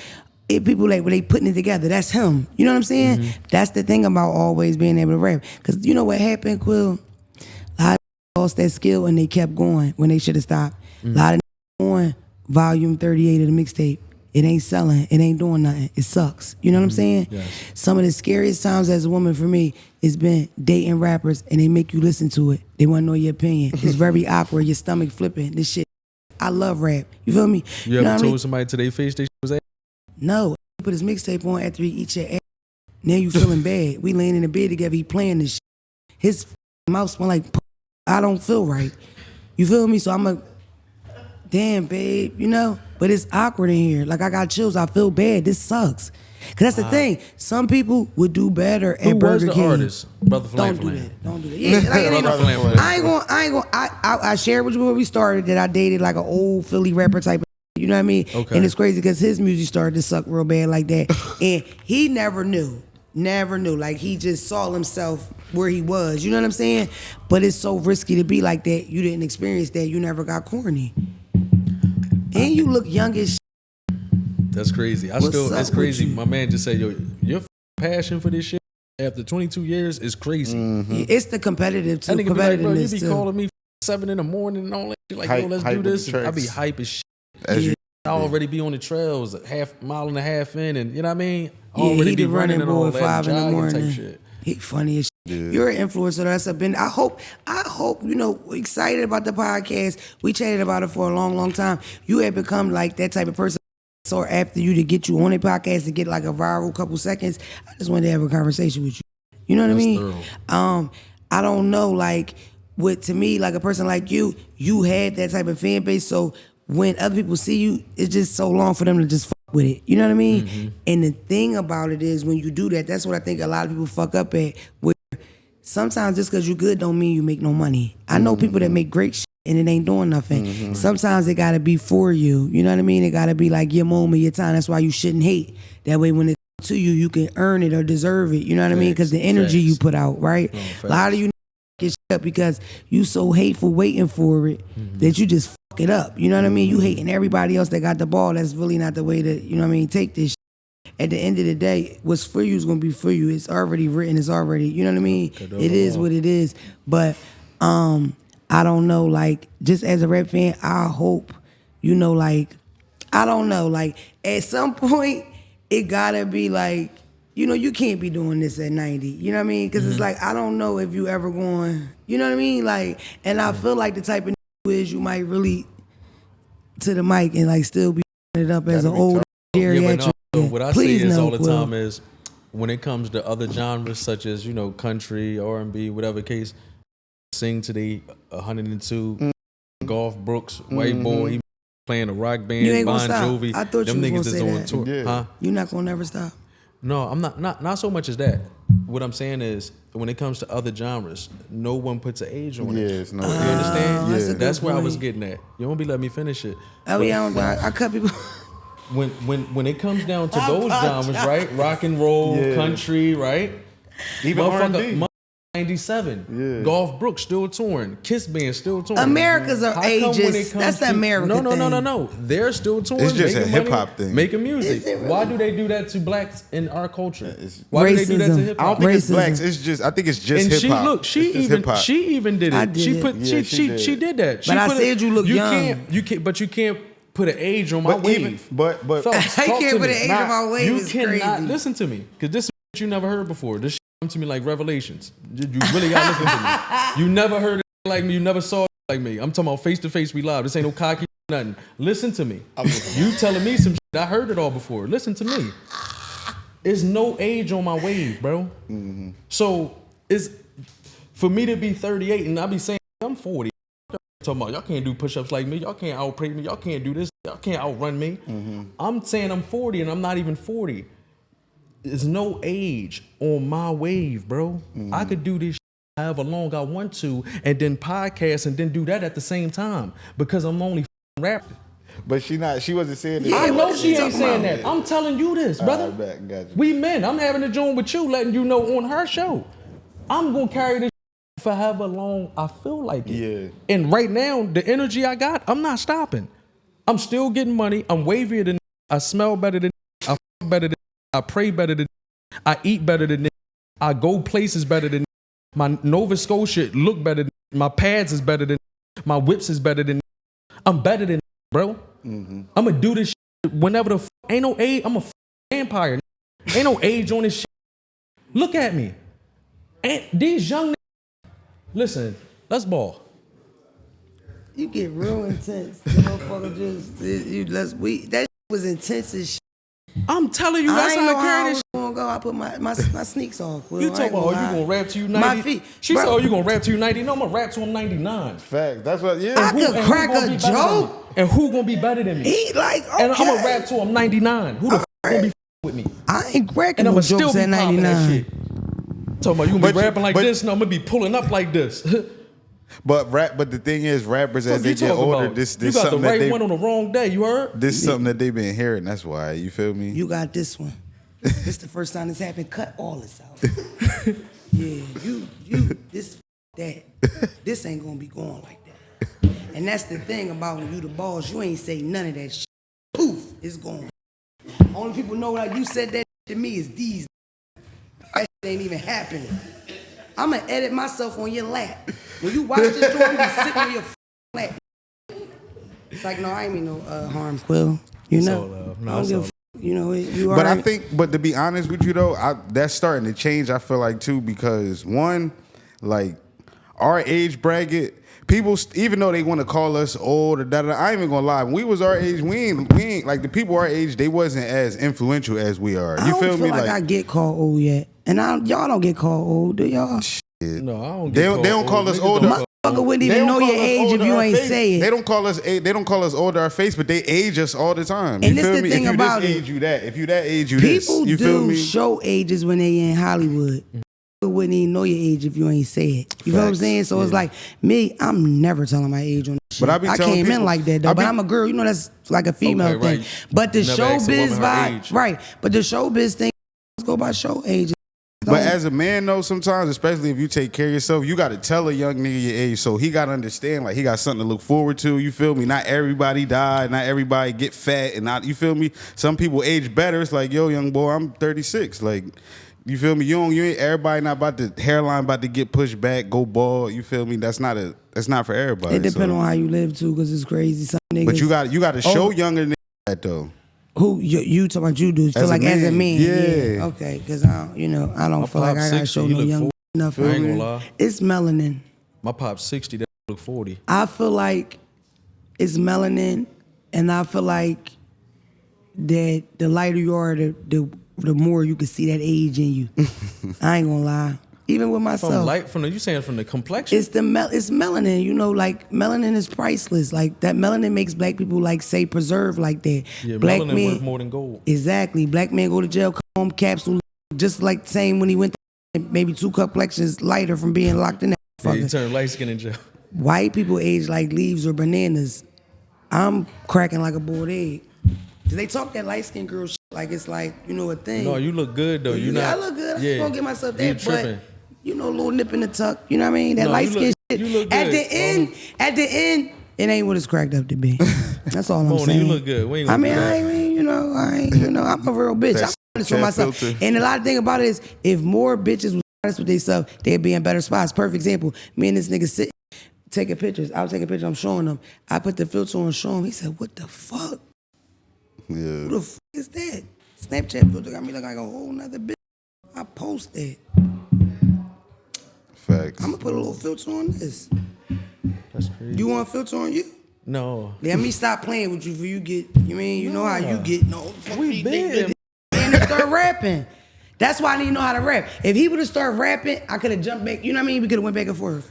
Speaker 1: people like when they putting it together, that's him. You know what I'm saying? That's the thing about always being able to rap. Because you know what happened, Quill? A lot of lost that skill and they kept going when they should have stopped. A lot of on volume 38 of the mixtape. It ain't selling. It ain't doing nothing. It sucks. You know what I'm saying?
Speaker 3: Yes.
Speaker 1: Some of the scariest times as a woman for me has been dating rappers and they make you listen to it. They want to know your opinion. It's very awkward. Your stomach flipping. This shit. I love rap. You feel me?
Speaker 3: You ever told somebody to their face they was at?
Speaker 1: No. He put his mixtape on after he eat your ass. Now you feeling bad. We laying in the bed together. He playing this shit. His mouth smell like I don't feel right. You feel me? So I'm like, damn, babe, you know? But it's awkward in here. Like, I got chills. I feel bad. This sucks. Because that's the thing. Some people would do better at Burger King.
Speaker 3: Artist? Brother Flam.
Speaker 1: Don't do that. Don't do that. Yeah, like, I ain't gonna. I shared with you before we started that I dated like an old Philly rapper type of. You know what I mean?
Speaker 3: Okay.
Speaker 1: And it's crazy because his music started to suck real bad like that. And he never knew. Like, he just saw himself where he was. You know what I'm saying? But it's so risky to be like that. You didn't experience that. You never got corny. And you look young as shit.
Speaker 3: That's crazy. It's crazy. My man just said, yo, your passion for this shit after 22 years is crazy.
Speaker 1: Yeah, it's the competitive too.
Speaker 3: That nigga be like, bro, you be
Speaker 1: too.
Speaker 3: calling me 7 in the morning and all that shit. Like, yo, let's do this. I be hype as shit. I already be on the trails, mile and a half in, and you know what I mean? Already
Speaker 1: he
Speaker 3: be
Speaker 1: the running
Speaker 3: and all
Speaker 1: boy
Speaker 3: that,
Speaker 1: 5 in the morning.
Speaker 3: Type shit.
Speaker 1: He funny as shit. You're an influencer. That's been. I hope. You know, excited about the podcast. We chatted about it for a long, long time. You have become like that type of person. So after you to get you on a podcast to get like a viral couple seconds, I just wanted to have a conversation with you. You know what I mean?
Speaker 3: Thorough.
Speaker 1: I don't know. Like, to me, like a person like you had that type of fan base. So when other people see you, it's just so long for them to just fuck with it. You know what I mean? And the thing about it is when you do that, that's what I think a lot of people fuck up at. Where sometimes just because you're good don't mean you make no money. I know people that make great shit and it ain't doing nothing. Sometimes it gotta be for you. You know what I mean? It gotta be like your moment, your time. That's why you shouldn't hate. That way when it's to you, you can earn it or deserve it. You know what I mean? Because the energy you put out, right? A lot of you get shit up because you so hateful waiting for it that you just fuck it up. You know what I mean? You hating everybody else that got the ball. That's really not the way to, you know what I mean, take this shit. At the end of the day, what's for you is going to be for you. It's already written. It's already, you know what I mean? It is what it is. But I don't know, like, just as a rap fan, I hope, you know, like, I don't know, like, at some point, it got to be like, you know, you can't be doing this at 90. You know what I mean? Because it's like, I don't know if you ever going, you know what I mean? Like, and I feel like the type of is you might really to the mic and like still be it up as an old geriatric.
Speaker 3: So what I say is all the time is when it comes to other genres such as, you know, country, R&B, whatever case, sing to the 102, Golf Brooks, white boy, he playing a rock band,
Speaker 1: You ain't gonna
Speaker 3: Bon
Speaker 1: stop.
Speaker 3: Jovi.
Speaker 1: I thought
Speaker 3: them
Speaker 1: you
Speaker 3: niggas
Speaker 1: was
Speaker 3: is
Speaker 1: gonna say
Speaker 3: on
Speaker 1: that.
Speaker 3: tour.
Speaker 2: Yeah.
Speaker 3: Huh?
Speaker 1: You're not gonna never stop.
Speaker 3: No, I'm not so much as that. What I'm saying is, when it comes to other genres, no one puts an age on it.
Speaker 2: Yeah, it's no.
Speaker 3: You understand?
Speaker 1: that's a good
Speaker 3: That's where I was
Speaker 1: point.
Speaker 3: getting at. You won't be letting me finish it.
Speaker 1: Oh yeah, I cut people.
Speaker 3: When it comes down to those genres, right? Rock and roll, country, right?
Speaker 2: Even R&B.
Speaker 3: Motherfucker, 97.
Speaker 2: Yeah.
Speaker 3: Golf Brooks still touring. Kiss Band still touring.
Speaker 1: Americans are
Speaker 3: How come when
Speaker 1: ages.
Speaker 3: it comes
Speaker 1: That's the
Speaker 3: to-
Speaker 1: American
Speaker 3: No. They're still touring.
Speaker 2: It's just a
Speaker 3: making money,
Speaker 2: hip-hop thing.
Speaker 3: Making music.
Speaker 1: Is it really?
Speaker 3: Why do they do that to blacks in our culture?
Speaker 2: It's
Speaker 3: Why do they do that to
Speaker 1: racism.
Speaker 3: hip
Speaker 2: I don't
Speaker 3: hop?
Speaker 2: think it's
Speaker 1: Racism.
Speaker 2: blacks. It's just. I think it's just
Speaker 3: And
Speaker 2: hip hop.
Speaker 3: she look, she even did it.
Speaker 1: I did
Speaker 3: she
Speaker 1: it.
Speaker 3: put
Speaker 2: Yeah, she
Speaker 3: she
Speaker 2: did.
Speaker 3: did that. She
Speaker 1: But I
Speaker 3: put
Speaker 1: said you look young.
Speaker 3: But you can't put an age on my
Speaker 2: But
Speaker 3: wave.
Speaker 2: even, but
Speaker 3: Fellas,
Speaker 1: I
Speaker 3: talk
Speaker 1: can't
Speaker 3: to
Speaker 1: put
Speaker 3: me.
Speaker 1: an age on my wave.
Speaker 3: You
Speaker 1: It's
Speaker 3: cannot
Speaker 1: crazy.
Speaker 3: listen to me, because this is what you never heard before. This shit come to me like revelations. You really gotta listen to me. You never heard it like me. You never saw it like me. I'm talking about face to face. We live. This ain't no cocky nothing. Listen to me. You telling me some shit. I heard it all before. Listen to me. There's no age on my wave, bro. So it's for me to be 38 and I be saying I'm 40. Talking about y'all can't do push-ups like me. Y'all can't outpraise me. Y'all can't do this. Y'all can't outrun me. I'm saying I'm 40 and I'm not even 40. There's no age on my wave, bro. I could do this however long I want to and then podcast and then do that at the same time because I'm only rapping.
Speaker 2: But she wasn't saying that.
Speaker 3: I know she ain't
Speaker 1: talking
Speaker 3: saying
Speaker 1: about?
Speaker 3: that. I'm telling you this, brother.
Speaker 2: Got you.
Speaker 3: We men. I'm having a joint with you, letting you know on her show. I'm gonna carry this for however long I feel like it.
Speaker 2: Yeah.
Speaker 3: And right now, the energy I got, I'm not stopping. I'm still getting money. I'm wavier than I smell better than I fuck better than I pray better than I eat better than I go places better than my Nova Scotia look better than my pads is better than my whips is better than I'm better than bro. I'm gonna do this shit whenever the ain't no age. I'm a vampire. Ain't no age on this shit. Look at me. And these young listen, let's ball.
Speaker 1: You get real intense. The motherfucker that was intense as shit.
Speaker 3: I'm telling you, that's
Speaker 1: I ain't
Speaker 3: how
Speaker 1: know
Speaker 3: I
Speaker 1: how I
Speaker 3: carry
Speaker 1: was
Speaker 3: this.
Speaker 1: gonna go. I put my sneaks on. Quill.
Speaker 3: You
Speaker 1: I
Speaker 3: talking
Speaker 1: ain't
Speaker 3: about, oh, you
Speaker 1: lie.
Speaker 3: gonna rap to you 90?
Speaker 1: My feet.
Speaker 3: She
Speaker 1: Bro,
Speaker 3: said, oh, you gonna rap to you 90? No, I'm gonna rap to him 99.
Speaker 2: Facts. That's what. Yeah.
Speaker 1: I could crack
Speaker 3: gonna
Speaker 1: a
Speaker 3: be better than
Speaker 1: joke.
Speaker 3: me? And who gonna be better than me?
Speaker 1: He like, okay.
Speaker 3: And I'm gonna rap to him 99. Who the f gonna be with me?
Speaker 1: I ain't cracking
Speaker 3: And I'm
Speaker 1: no
Speaker 3: gonna still
Speaker 1: jokes
Speaker 3: be
Speaker 1: at
Speaker 3: popping that
Speaker 1: 99.
Speaker 3: shit. Talking about you gonna be
Speaker 2: But you-
Speaker 3: rapping like
Speaker 2: but-
Speaker 3: this, and I'm gonna be pulling up like this.
Speaker 2: But the thing is, rappers as
Speaker 3: Fuck
Speaker 2: they
Speaker 3: you
Speaker 2: get
Speaker 3: talking
Speaker 2: older,
Speaker 3: about?
Speaker 2: this
Speaker 3: You got the
Speaker 2: something that
Speaker 3: right one on the wrong day. You heard?
Speaker 2: this something that they've been hearing. That's why. You feel me?
Speaker 1: You got this one. This the first time this happened. Cut all this out. Yeah, you, this, that. This ain't gonna be going like that. And that's the thing about when you the boss, you ain't say none of that shit. Poof, it's gone. Only people know like you said that to me is these. That shit ain't even happening. I'm gonna edit myself on your lap. When you watch this joint, you be sitting on your lap. It's like, no, I ain't mean no harm, Quill. You know,
Speaker 3: all love. No,
Speaker 1: I don't
Speaker 3: it's
Speaker 1: give a
Speaker 3: all
Speaker 1: you know, you
Speaker 2: But I
Speaker 1: already-
Speaker 2: think, but to be honest with you though, that's starting to change. I feel like too, because one, like our age bracket, people, even though they want to call us old or da. I ain't even gonna lie. When we was our age, we ain't like the people our age. They wasn't as influential as we are.
Speaker 1: I
Speaker 2: You
Speaker 1: don't
Speaker 2: feel me?
Speaker 1: like I get called old yet, and y'all don't get called old, do y'all?
Speaker 3: No, I don't.
Speaker 2: They don't call us older.
Speaker 1: Motherfucker wouldn't
Speaker 2: They
Speaker 1: even
Speaker 2: don't
Speaker 1: know
Speaker 2: call
Speaker 1: your
Speaker 2: us
Speaker 1: age if
Speaker 2: older
Speaker 1: you
Speaker 2: our
Speaker 1: ain't
Speaker 2: face.
Speaker 1: say it.
Speaker 2: They don't call us older our face, but they age us all the time. You
Speaker 1: And this
Speaker 2: feel
Speaker 1: the
Speaker 2: me?
Speaker 1: thing
Speaker 2: If you
Speaker 1: about
Speaker 2: this
Speaker 1: it.
Speaker 2: age, you that. If you that age, you this.
Speaker 1: People
Speaker 2: You feel
Speaker 1: do
Speaker 2: me?
Speaker 1: show ages when they in Hollywood. People wouldn't even know your age if you ain't say it. You know what I'm
Speaker 2: Facts.
Speaker 1: saying? So it's like me, I'm never telling my age on that shit.
Speaker 2: But I be telling
Speaker 1: came in
Speaker 2: people-
Speaker 1: like that though,
Speaker 2: I
Speaker 1: but
Speaker 2: be-
Speaker 1: I'm a girl. You know that's like a female
Speaker 3: Okay,
Speaker 1: thing.
Speaker 3: right.
Speaker 1: But the
Speaker 3: Never asked a
Speaker 1: showbiz
Speaker 3: woman her
Speaker 1: vibe,
Speaker 3: age.
Speaker 1: right? But the showbiz thing, let's go by show ages.
Speaker 2: But as a man though, sometimes, especially if you take care of yourself, you got to tell a young nigga your age, so he got to understand, like he got something to look forward to. You feel me? Not everybody die, not everybody get fat, and not, you feel me? Some people age better. It's like, yo, young boy, I'm 36. Like, you feel me? You ain't everybody not about the hairline about to get pushed back, go bald. You feel me? That's not for everybody.
Speaker 1: it depends
Speaker 2: so.
Speaker 1: on how you live too, because it's crazy. Some niggas.
Speaker 2: But you got to show
Speaker 1: Oh.
Speaker 2: younger niggas that though.
Speaker 1: Who you talking about? You do feel
Speaker 2: As a
Speaker 1: like as a
Speaker 2: man,
Speaker 1: man?
Speaker 2: yeah.
Speaker 1: Okay, because I don't feel like
Speaker 3: pop
Speaker 1: I gotta
Speaker 3: 60,
Speaker 1: show
Speaker 3: he
Speaker 1: no
Speaker 3: look
Speaker 1: young
Speaker 3: 40.
Speaker 1: enough.
Speaker 3: I ain't gonna lie.
Speaker 1: It's melanin.
Speaker 3: My pop's 60. That look 40.
Speaker 1: I feel like it's melanin, and I feel like that the lighter you are, the more you can see that age in you. I ain't gonna lie. Even with myself.
Speaker 3: You saying from the complexion?
Speaker 1: It's it's melanin, you know, like melanin is priceless. Like that melanin makes black people like say preserve like that.
Speaker 3: Yeah,
Speaker 1: black
Speaker 3: melanin
Speaker 1: men,
Speaker 3: worth more than gold.
Speaker 1: Exactly. Black man go to jail, come home, capsule, just like the same when he went to maybe 2 complexions lighter from being locked in that
Speaker 3: Yeah, you turn light skin in jail.
Speaker 1: White people age like leaves or bananas. I'm cracking like a boiled egg. They talk that light skinned girl shit like it's like, you know, a thing.
Speaker 3: No, you look good though.
Speaker 1: I look good. I'm just gonna get myself that, but you know, a little nip in the tuck. You know what I mean? That light skin shit.
Speaker 3: You look
Speaker 1: At
Speaker 3: good.
Speaker 1: At the end, it ain't what it's cracked up to be. That's all I'm saying.
Speaker 3: You look good. We ain't gonna
Speaker 1: I'm a real bitch. I'm honest with myself.
Speaker 2: filter.
Speaker 1: And a lot of thing about it is, if more bitches was honest with themselves, they'd be in better spots. Perfect example. Me and this nigga sit taking pictures. I was taking pictures. I'm showing him. I put the filter on, show him. He said, "What the fuck?
Speaker 2: Yeah.
Speaker 1: Who the fuck is that? Snapchat filter got me looking like a whole nother bitch." I post that.
Speaker 2: Facts.
Speaker 1: I'm gonna put a little filter on this.
Speaker 3: That's crazy.
Speaker 1: You want a filter on you?
Speaker 3: No.
Speaker 1: Let me stop playing with you for you get, you know how you get, no.
Speaker 3: We been.
Speaker 1: And they start rapping. That's why I didn't know how to rap. If he would have started rapping, I could have jumped back. You know what I mean? We could have went back and forth.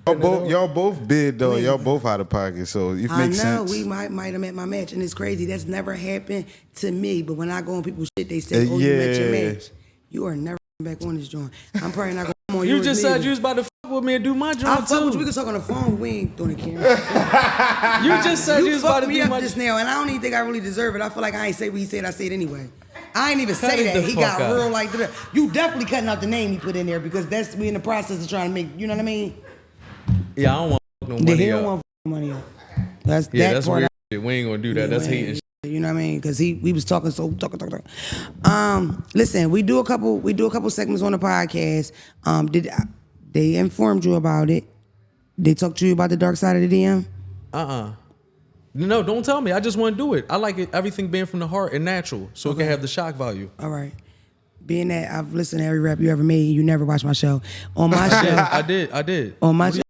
Speaker 2: Y'all both bid though. Y'all both out of pocket, so it makes sense.
Speaker 1: I know, we might have met my match, and it's crazy. That's never happened to me. But when I go on people's shit, they say, "Oh, you met your match." You are never back on this joint. I'm probably not gonna come on yours.
Speaker 3: You just said
Speaker 1: neither.
Speaker 3: you was about to fuck with me and do my joint
Speaker 1: I'll fuck
Speaker 3: too.
Speaker 1: with you. We can talk on the phone. We ain't doing the camera.
Speaker 3: You just said you was about to
Speaker 1: me
Speaker 3: do
Speaker 1: up
Speaker 3: my
Speaker 1: just now, and I don't even think I really deserve it. I feel like I ain't say what he said. I say it anyway. I ain't even
Speaker 3: Cut
Speaker 1: say
Speaker 3: it
Speaker 1: that.
Speaker 3: the
Speaker 1: He
Speaker 3: fuck
Speaker 1: got
Speaker 3: out.
Speaker 1: real like that. You definitely cutting out the name he put in there because that's we in the process of trying to make. You know what I mean?
Speaker 3: Yeah, I don't want no
Speaker 1: The
Speaker 3: money
Speaker 1: he don't
Speaker 3: up.
Speaker 1: want money up. That's
Speaker 3: Yeah,
Speaker 1: that
Speaker 3: that's
Speaker 1: part.
Speaker 3: weird shit. We ain't gonna do that. That's hating shit.
Speaker 1: You know what I mean? Because we was talking talking. Listen, we do a couple segments on the podcast. They informed you about it? They talked to you about the dark side of the DM?
Speaker 3: No, don't tell me. I just want to do it. I like it, everything being from the heart and natural, so it can have the shock value.
Speaker 1: All right. Being that I've listened to every rap you ever made, you never watched my show. On my show,
Speaker 3: I did.
Speaker 1: on my show.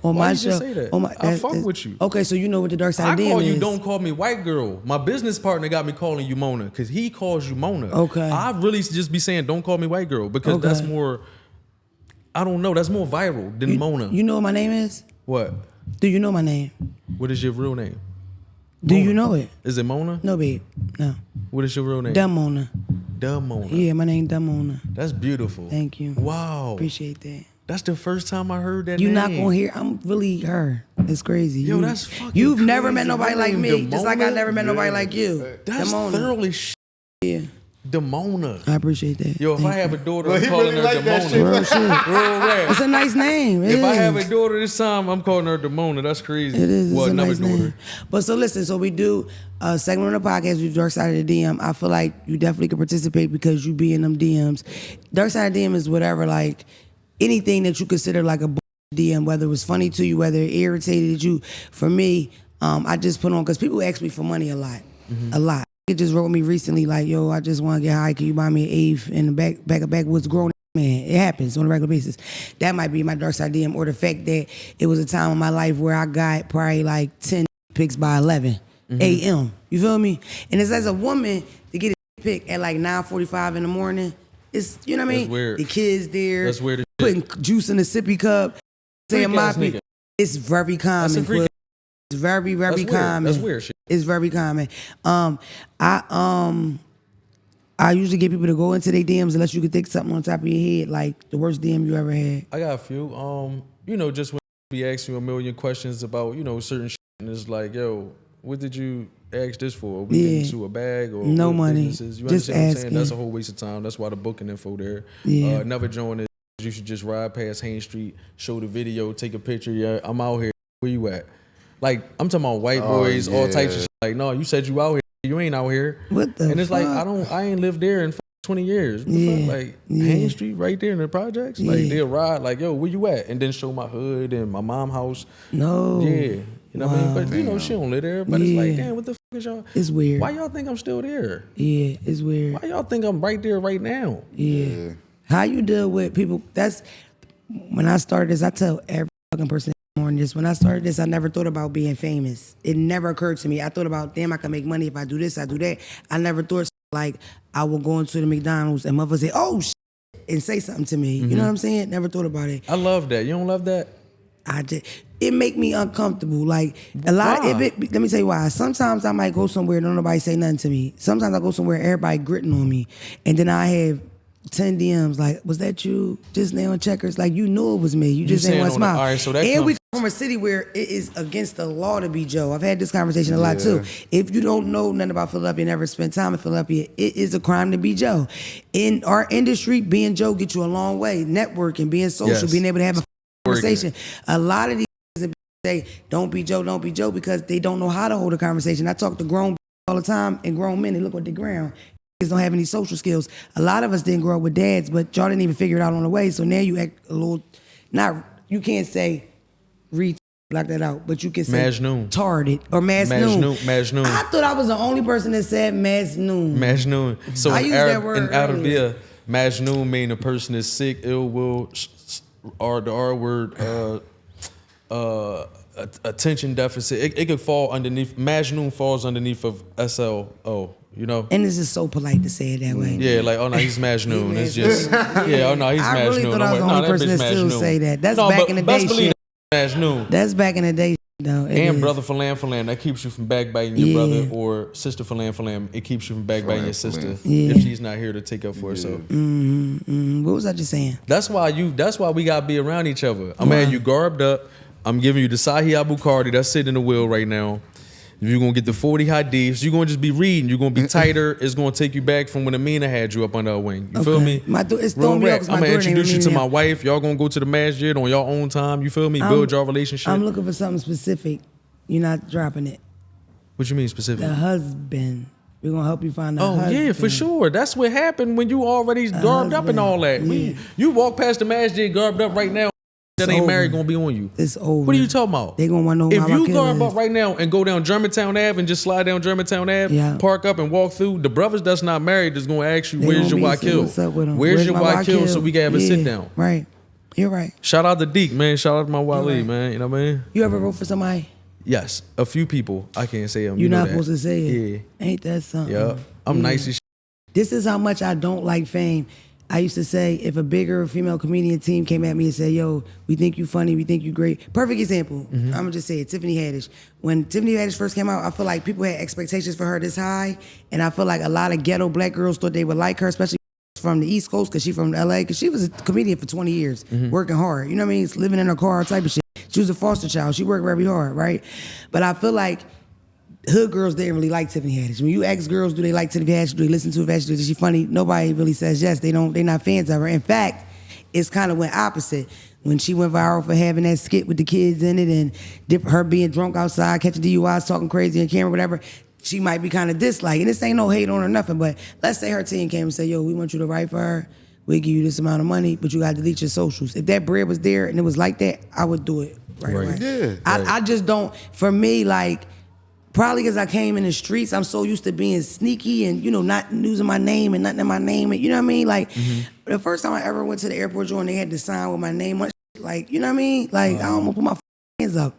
Speaker 1: On
Speaker 3: Why
Speaker 1: my
Speaker 3: you
Speaker 1: show,
Speaker 3: just say that? I fuck with you.
Speaker 1: Okay, so you know what the dark side
Speaker 3: I
Speaker 1: of DM
Speaker 3: call you
Speaker 1: is.
Speaker 3: don't call me white girl. My business partner got me calling you Mona because he calls you Mona.
Speaker 1: Okay.
Speaker 3: I really just be saying don't call me white girl because
Speaker 1: Okay.
Speaker 3: that's more, I don't know, that's more viral than Mona.
Speaker 1: You know what my name is?
Speaker 3: What?
Speaker 1: Do you know my name?
Speaker 3: What is your real name?
Speaker 1: Do
Speaker 3: Mona.
Speaker 1: you know it?
Speaker 3: Is it Mona?
Speaker 1: No, babe. No.
Speaker 3: What is your real name?
Speaker 1: Dumb Mona.
Speaker 3: Dumb Mona.
Speaker 1: Yeah, my name Dumb Mona.
Speaker 3: That's beautiful.
Speaker 1: Thank you.
Speaker 3: Wow.
Speaker 1: Appreciate that.
Speaker 3: That's the first time I heard that
Speaker 1: You
Speaker 3: name.
Speaker 1: not gonna hear. I'm really her. It's crazy.
Speaker 3: Yo, that's fucking
Speaker 1: You've never
Speaker 3: crazy.
Speaker 1: met nobody
Speaker 3: Your
Speaker 1: like
Speaker 3: name
Speaker 1: me, just like I
Speaker 3: Demona?
Speaker 1: never met nobody like you.
Speaker 3: That's
Speaker 1: Demona.
Speaker 3: thoroughly
Speaker 1: Yeah,
Speaker 3: Demona.
Speaker 1: I appreciate that.
Speaker 3: Yo, if
Speaker 1: Thank
Speaker 3: I have
Speaker 1: you.
Speaker 3: a daughter,
Speaker 2: Well,
Speaker 3: I'm
Speaker 2: he
Speaker 3: calling
Speaker 2: really
Speaker 3: her
Speaker 2: like that
Speaker 3: Demona.
Speaker 2: shit.
Speaker 1: Real shit.
Speaker 3: Real rap.
Speaker 1: It's a nice name. It
Speaker 3: If I
Speaker 1: is.
Speaker 3: have a daughter this time, I'm calling her Demona. That's crazy.
Speaker 1: It is.
Speaker 3: Well,
Speaker 1: It's a
Speaker 3: another
Speaker 1: nice
Speaker 3: daughter.
Speaker 1: name. But so listen, so we do a segment on the podcast. We do Dark Side of the DM. I feel like you definitely can participate because you be in them DMs. Dark Side of the DM is whatever, like anything that you consider like a DM, whether it was funny to you, whether it irritated you. For me, I just put on because people ask me for money a lot, a lot. He just wrote me recently like, "Yo, I just want to get high. Can you buy me an eighth in the back of backwoods grown man?" It happens on a regular basis. That might be my dark side DM, or the fact that it was a time in my life where I got probably like 10 pics by 11 a.m. You feel me? And it's as a woman to get a pic at like 9:45 in the morning. It's, you know what I mean?
Speaker 3: That's weird.
Speaker 1: The kids there.
Speaker 3: That's weird as
Speaker 1: Putting juice in the sippy cup. Saying my
Speaker 3: Freak-ass nigga.
Speaker 1: pic. It's very common.
Speaker 3: That's a freak-
Speaker 1: It's very, very
Speaker 3: That's weird.
Speaker 1: common.
Speaker 3: That's weird shit.
Speaker 1: It's very common. I usually get people to go into their DMs unless you can think something on top of your head, like the worst DM you ever had.
Speaker 3: I got a few. You know, just when we ask you a million questions about, you know, certain shit, and it's like, yo, what did you ask this for? We get into a bag or
Speaker 1: No
Speaker 3: what
Speaker 1: money.
Speaker 3: businesses? You
Speaker 1: Just
Speaker 3: understand what I'm saying?
Speaker 1: asking.
Speaker 3: That's a whole waste of time. That's why the booking info there.
Speaker 1: Yeah.
Speaker 3: Another joint is you should just ride past Haines Street, show the video, take a picture. Yeah, I'm out here. Where you at? Like, I'm talking about white boys, all types of shit. Like, no, you said you out here. You ain't out here.
Speaker 1: What the
Speaker 3: And it's
Speaker 1: fuck?
Speaker 3: like, I ain't lived there in 20 years. What the fuck? Like, Haines Street right there in the projects? Like, they'll ride, like, yo, where you at? And then show my hood and my mom house.
Speaker 1: No.
Speaker 3: Yeah. You know what I mean? But, you know, she don't live there. But it's like, damn, what the fuck is y'all?
Speaker 1: It's weird.
Speaker 3: Why y'all think I'm still there?
Speaker 1: Yeah, it's weird.
Speaker 3: Why y'all think I'm right there right now?
Speaker 1: Yeah. How you deal with people? That's when I started this. I tell every fucking person on this. When I started this, I never thought about being famous. It never occurred to me. I thought about, damn, I can make money if I do this, I do that. I never thought like I will go into the McDonald's and motherfuckers say, oh shit, and say something to me. You know what I'm saying? Never thought about it.
Speaker 3: I love that. You don't love that?
Speaker 1: It make me uncomfortable. Like a lot. Let me tell you why. Sometimes I might go somewhere and don't nobody say nothing to me. Sometimes I go somewhere and everybody gritting on me, and then I have 10 DMs like, was that you just now on Checkers? Like you knew it was me. You just didn't want to smile.
Speaker 3: All right, so that
Speaker 1: and we come from a city where it is against the law to be Joe. I've had this conversation a lot too. If you don't know nothing about Philadelphia, never spent time in Philadelphia, it is a crime to be Joe. In our industry, being Joe gets you a long way. Networking, being social, being able to have a conversation. A lot of these say, don't be Joe, because they don't know how to hold a conversation. I talk to grown all the time, and grown men, they look at the ground. Kids don't have any social skills. A lot of us didn't grow up with dads, but y'all didn't even figure it out on the way. So now you act a little, you can't say, block that out, but you can say tarded or Majnoon. I thought I was the only person that said Majnoon.
Speaker 3: So
Speaker 1: I use that word
Speaker 3: in Arabia, Majnoon mean a person is sick, ill will, or the R word, attention deficit. It could fall underneath. Majnoon falls underneath of SLO. You know,
Speaker 1: and it's just so polite to say it that way.
Speaker 3: Yeah, like, oh no, he's Majnoon. It's just, yeah, oh no, he's Majnoon.
Speaker 1: I really thought I was the only person that still say that. That's back in the day shit.
Speaker 3: Majnoon.
Speaker 1: That's back in the day though.
Speaker 3: And brother for lamb, that keeps you from backbiting your brother, or sister for lamb, it keeps you from backbiting your sister if she's not here to take up for herself.
Speaker 1: What was I just saying?
Speaker 3: That's why we gotta be around each other. I'm having you garbed up. I'm giving you the Sahih Abu Cardi that's sitting in the wheel right now. You're going to get the 40 hadiths. You're going to just be reading. You're going to be tighter. It's going to take you back from when Amina had you up under her wing. You feel me?
Speaker 1: I'm going
Speaker 3: to introduce you to my wife. Y'all going to go to the masjid on your own time. You feel me? Build your relationship.
Speaker 1: I'm looking for something specific. You're not dropping it.
Speaker 3: What you mean specific?
Speaker 1: The husband. We're going to help you find the husband. Oh,
Speaker 3: yeah, for sure. That's what happened when you already garbed up and all that. Yeah. You walk past the masjid garbed up right now. That ain't married gonna be on you.
Speaker 1: It's over.
Speaker 3: What are you talking about?
Speaker 1: They gonna want to know
Speaker 3: if you garb up right now and go down Germantown Ave and just slide down Germantown Ave, park up and walk through, the brothers that's not married is gonna ask you, where's your Wakil? Where's your Wakil? So we can have a sit down.
Speaker 1: Right. You're right.
Speaker 3: Shout out to Deke, man. Shout out to my Wali, man. You know what I mean?
Speaker 1: You ever wrote for somebody?
Speaker 3: Yes. A few people. I can't say them.
Speaker 1: You're not supposed to say it. Yeah. Ain't that something?
Speaker 3: Yeah. I'm nice as shit.
Speaker 1: This is how much I don't like fame. I used to say, if a bigger female comedian team came at me and said, yo, we think you funny, we think you great. Perfect example. I'm going to just say it, Tiffany Haddish. When Tiffany Haddish first came out, I feel like people had expectations for her this high. And I feel like a lot of ghetto black girls thought they would like her, especially from the East Coast, because she's from LA. Because she was a comedian for 20 years, working hard. You know what I mean? Living in her car, type of shit. She was a foster child. She worked very hard, right? But I feel like hood girls didn't really like Tiffany Haddish. When you ask girls, do they like Tiffany Haddish? Do they listen to her? Is she funny? Nobody really says yes. They're not fans of her. In fact, it's kind of went opposite. When she went viral for having that skit with the kids in it and her being drunk outside, catching DUIs, talking crazy on camera, whatever, she might be kind of disliked. And this ain't no hate on her, nothing, but let's say her team came and said, yo, we want you to write for her. We'll give you this amount of money, but you got to delete your socials. If that bread was there and it was like that, I would do it right away.
Speaker 2: Yeah.
Speaker 1: I just don't, for me, like, probably because I came in the streets, I'm so used to being sneaky and, you know, not using my name and nothing in my name. And, you know what I mean? Like, the first time I ever went to the airport, Joe, and they had the sign with my name on, like, you know what I mean? Like, I almost put my hands up.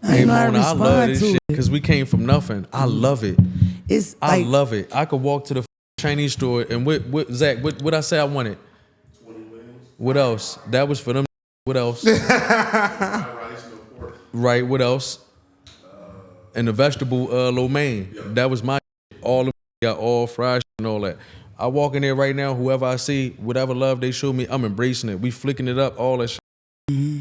Speaker 1: I didn't know how to respond to it.
Speaker 3: Because we came from nothing. I love it. I love it. I could walk to the Chinese store and what Zack, what I say I wanted? 20 wings. What else? That was for them. What else? Right, what else? And the vegetable lo mein. That was my all of got all fried and all that. I walk in there right now, whoever I see, whatever love they show me, I'm embracing it. We flicking it up, all that shit.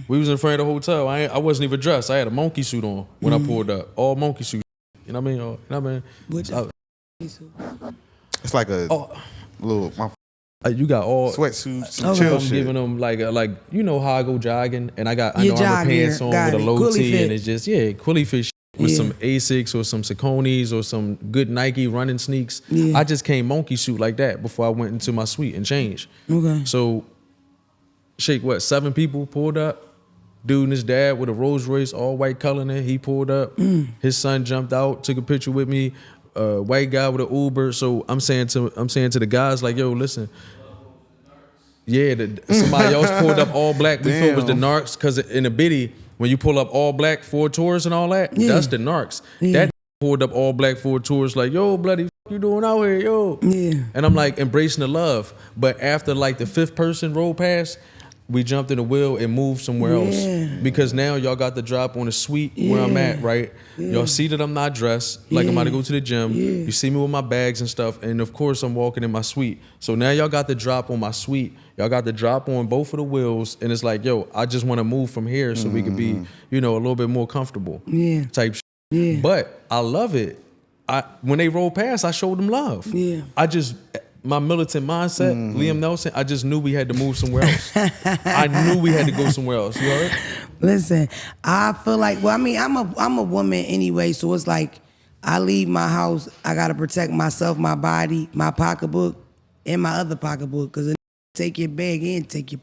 Speaker 3: We was in front of the hotel. I wasn't even dressed. I had a monkey suit on when I pulled up. All monkey suit. You know what I mean? You know what I mean?
Speaker 2: It's like a little
Speaker 3: you got all
Speaker 2: sweatsuits, chill
Speaker 3: I'm
Speaker 2: shit.
Speaker 3: giving them like you know how I go jogging and I got Under Armour pants on with a low tee and it's just Quilly fish with some Asics or some Sauconys or some good Nike running sneaks. Yeah. I just came monkey suit like that before I went into my suite and changed. Okay. So, Shake, 7 people pulled up? Dude and his dad with a Rolls Royce, all white color in it. He pulled up. His son jumped out, took a picture with me. White guy with an Uber. So I'm saying to the guys like, yo, listen. Yeah, somebody else pulled up all black. We thought it was the narcs because in the biddy, when you pull up all black Ford Tours and all that, that's the narcs. That pulled up all black Ford Tours like, yo, bloody, you doing out here, yo?
Speaker 1: Yeah.
Speaker 3: And I'm like embracing the love. But after like the 5th person rolled past, we jumped in the wheel and moved somewhere else. Because now y'all got the drop on the suite where I'm at, right? Y'all see that I'm not dressed, like I'm about to go to the gym. You see me with my bags and stuff, and of course I'm walking in my suite. So now y'all got the drop on my suite. Y'all got the drop on both of the wheels, and it's like, yo, I just want to move from here so we could be, you know, a little bit more comfortable. Type shit. But I love it. When they rolled past, I showed them love. My militant mindset, Liam Nelson, I just knew we had to move somewhere else. I knew we had to go somewhere else. You heard?
Speaker 1: Listen, I feel like, well, I mean, I'm a woman anyway, so it's like I leave my house, I gotta protect myself, my body, my pocketbook, and my other pocketbook, because take your bag and take your.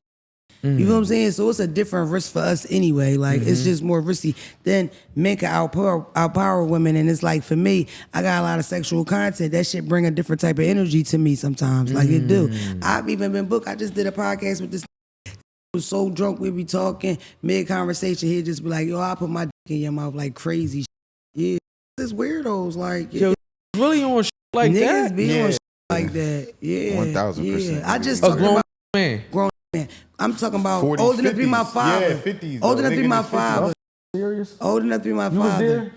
Speaker 1: You know what I'm saying? So it's a different risk for us anyway. Like it's just more risky than men can outpower women. And it's like for me, I got a lot of sexual content. That shit bring a different type of energy to me sometimes. Like it do. I've even been booked. I just did a podcast with this. Was so drunk we be talking mid conversation. He'd just be like, "Yo, I put my dick in your mouth like crazy." Yeah, this weirdos like
Speaker 3: yo, really on like
Speaker 1: niggas
Speaker 3: that.
Speaker 1: Be on like that. Yeah,
Speaker 2: 1000%.
Speaker 1: I just
Speaker 3: A
Speaker 1: talking
Speaker 3: grown
Speaker 1: about
Speaker 3: man.
Speaker 1: grown man. I'm talking about
Speaker 2: 40s,
Speaker 1: old enough to be my
Speaker 2: 50s.
Speaker 1: father.
Speaker 2: Yeah, 50s.
Speaker 1: Old enough to be
Speaker 2: Nigga
Speaker 1: my
Speaker 2: in his 50s.
Speaker 1: father.
Speaker 3: Serious?
Speaker 1: Old enough to be my
Speaker 3: You was
Speaker 1: father.
Speaker 3: there?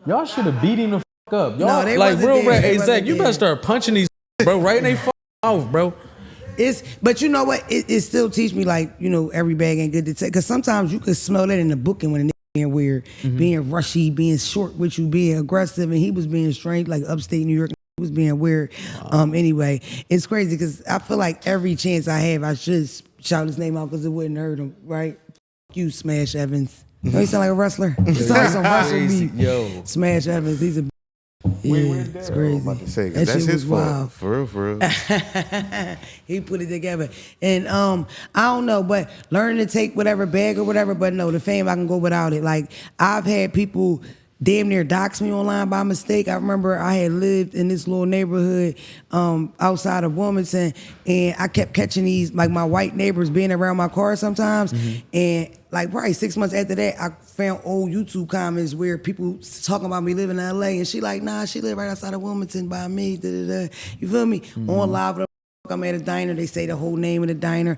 Speaker 3: Y'all should have beat him the fuck up. Y'all
Speaker 1: No, they
Speaker 3: like
Speaker 1: wasn't
Speaker 3: real
Speaker 1: there.
Speaker 3: rap.
Speaker 1: They
Speaker 3: Hey Zach,
Speaker 1: wasn't
Speaker 3: you
Speaker 1: there.
Speaker 3: better start punching these bro right in their fucking mouth, bro.
Speaker 1: But you know what? It still teach me like, you know, every bag ain't good to take. Because sometimes you can smell that in the booking when a nigga being weird, being rushy, being short with you, being aggressive, and he was being strange, like upstate New York. He was being weird. Anyway, it's crazy because I feel like every chance I have, I should shout his name out because it wouldn't hurt him, right? Fuck you, Smash Evans. Know he sound like a wrestler? He sound like some wrestler beat.
Speaker 3: Yo.
Speaker 1: Smash Evans, he's a it's crazy.
Speaker 2: I'm about to say, 'cause
Speaker 1: That
Speaker 2: that's
Speaker 1: shit
Speaker 2: his
Speaker 1: was
Speaker 2: fault.
Speaker 1: wild.
Speaker 2: For real.
Speaker 1: He put it together. And I don't know, but learning to take whatever bag or whatever, but no, the fame, I can go without it. Like, I've had people damn near dox me online by mistake. I remember I had lived in this little neighborhood outside of Wilmington, and I kept catching these, like my white neighbors being around my car sometimes. And like probably 6 months after that, I found old YouTube comments where people talking about me living in LA, and she like, nah, she live right outside of Wilmington by me. Da-da-da. You feel me? On live, I'm at a diner. They say the whole name of the diner.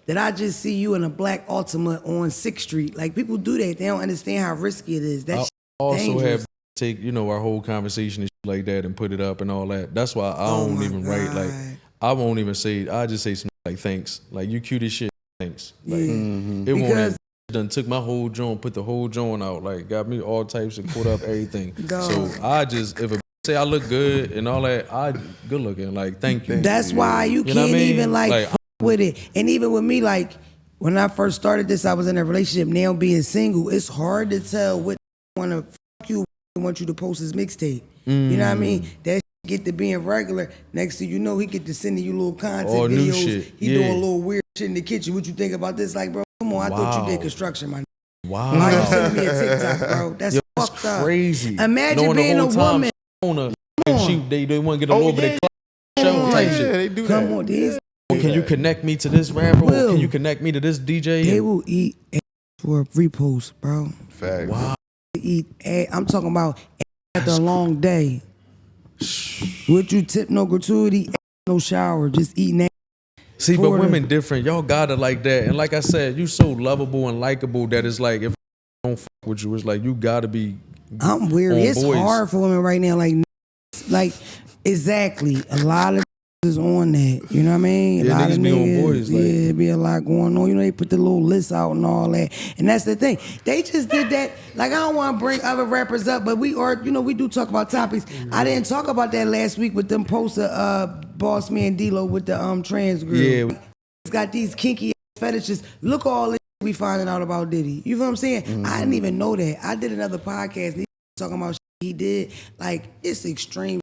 Speaker 1: That I just see you in a black Altima on 6th Street. Like people do that. They don't understand how risky it is. That's
Speaker 3: Also
Speaker 1: dangerous.
Speaker 3: have take, you know, our whole conversation and shit like that and put it up and all that. That's why I don't
Speaker 1: my
Speaker 3: even write like
Speaker 1: God.
Speaker 3: I won't even say. I just say something like thanks. Like you cute as shit. Thanks. Like it
Speaker 1: Because-
Speaker 3: won't. Done took my whole joint, put the whole joint out. Like got me all types of caught up everything.
Speaker 1: Dog.
Speaker 3: So I just if a say I look good and all that, I good looking. Like thank you.
Speaker 1: That's why you
Speaker 3: know
Speaker 1: can't
Speaker 3: what I mean?
Speaker 1: even like
Speaker 3: Like,
Speaker 1: fuck with it. And even with me, like when I first started this, I was in a relationship. Now being single, it's hard to tell what want to fuck you want you to post his mixtape. You know what I mean? That shit get to being regular. Next thing you know, he get to sending you little content
Speaker 3: All
Speaker 1: videos.
Speaker 3: new shit.
Speaker 1: He doing little weird shit in the kitchen. What you think about this? Like, bro, come on, I thought you
Speaker 3: Wow.
Speaker 1: did construction, man.
Speaker 3: wow.
Speaker 1: Why you sending me a TikTok, bro? That's fucked up.
Speaker 3: Crazy.
Speaker 1: Imagine
Speaker 3: Knowing the
Speaker 1: being a
Speaker 3: whole time
Speaker 1: woman.
Speaker 3: on a, and they want to get a little bit of show type
Speaker 2: Yeah,
Speaker 3: shit.
Speaker 2: they do
Speaker 1: Come
Speaker 2: that.
Speaker 1: on, these
Speaker 3: Can you connect me to this rapper? Or
Speaker 1: Will.
Speaker 3: can you connect me to this DJ?
Speaker 1: they will eat ass for a repost, bro.
Speaker 2: Facts.
Speaker 3: Wow.
Speaker 1: Eat ass. I'm talking about after a long day. Would you tip no gratuity, no shower, just eating ass?
Speaker 3: See, but
Speaker 1: For the-
Speaker 3: women different. Y'all got it like that. And like I said, you so lovable and likable that it's like if I don't fuck with you, it's like you gotta be
Speaker 1: I'm weary.
Speaker 3: on
Speaker 1: It's
Speaker 3: boys.
Speaker 1: hard for women right now. Like exactly. A lot of is on that. You know what I mean?
Speaker 3: Yeah,
Speaker 1: a lot
Speaker 3: niggas
Speaker 1: of
Speaker 3: be on boys, like-
Speaker 1: yeah, it be a lot going on. You know, they put the little list out and all that. And that's the thing. They just did that. Like, I don't want to bring other rappers up, but we do talk about topics. I didn't talk about that last week with them poster Boss Man D-Lo with the trans girl.
Speaker 3: Yeah.
Speaker 1: It's got these kinky fetishes. Look all this we finding out about Diddy. You feel what I'm saying? I didn't even know that. I did another podcast and he talking about shit he did. Like, it's extreme.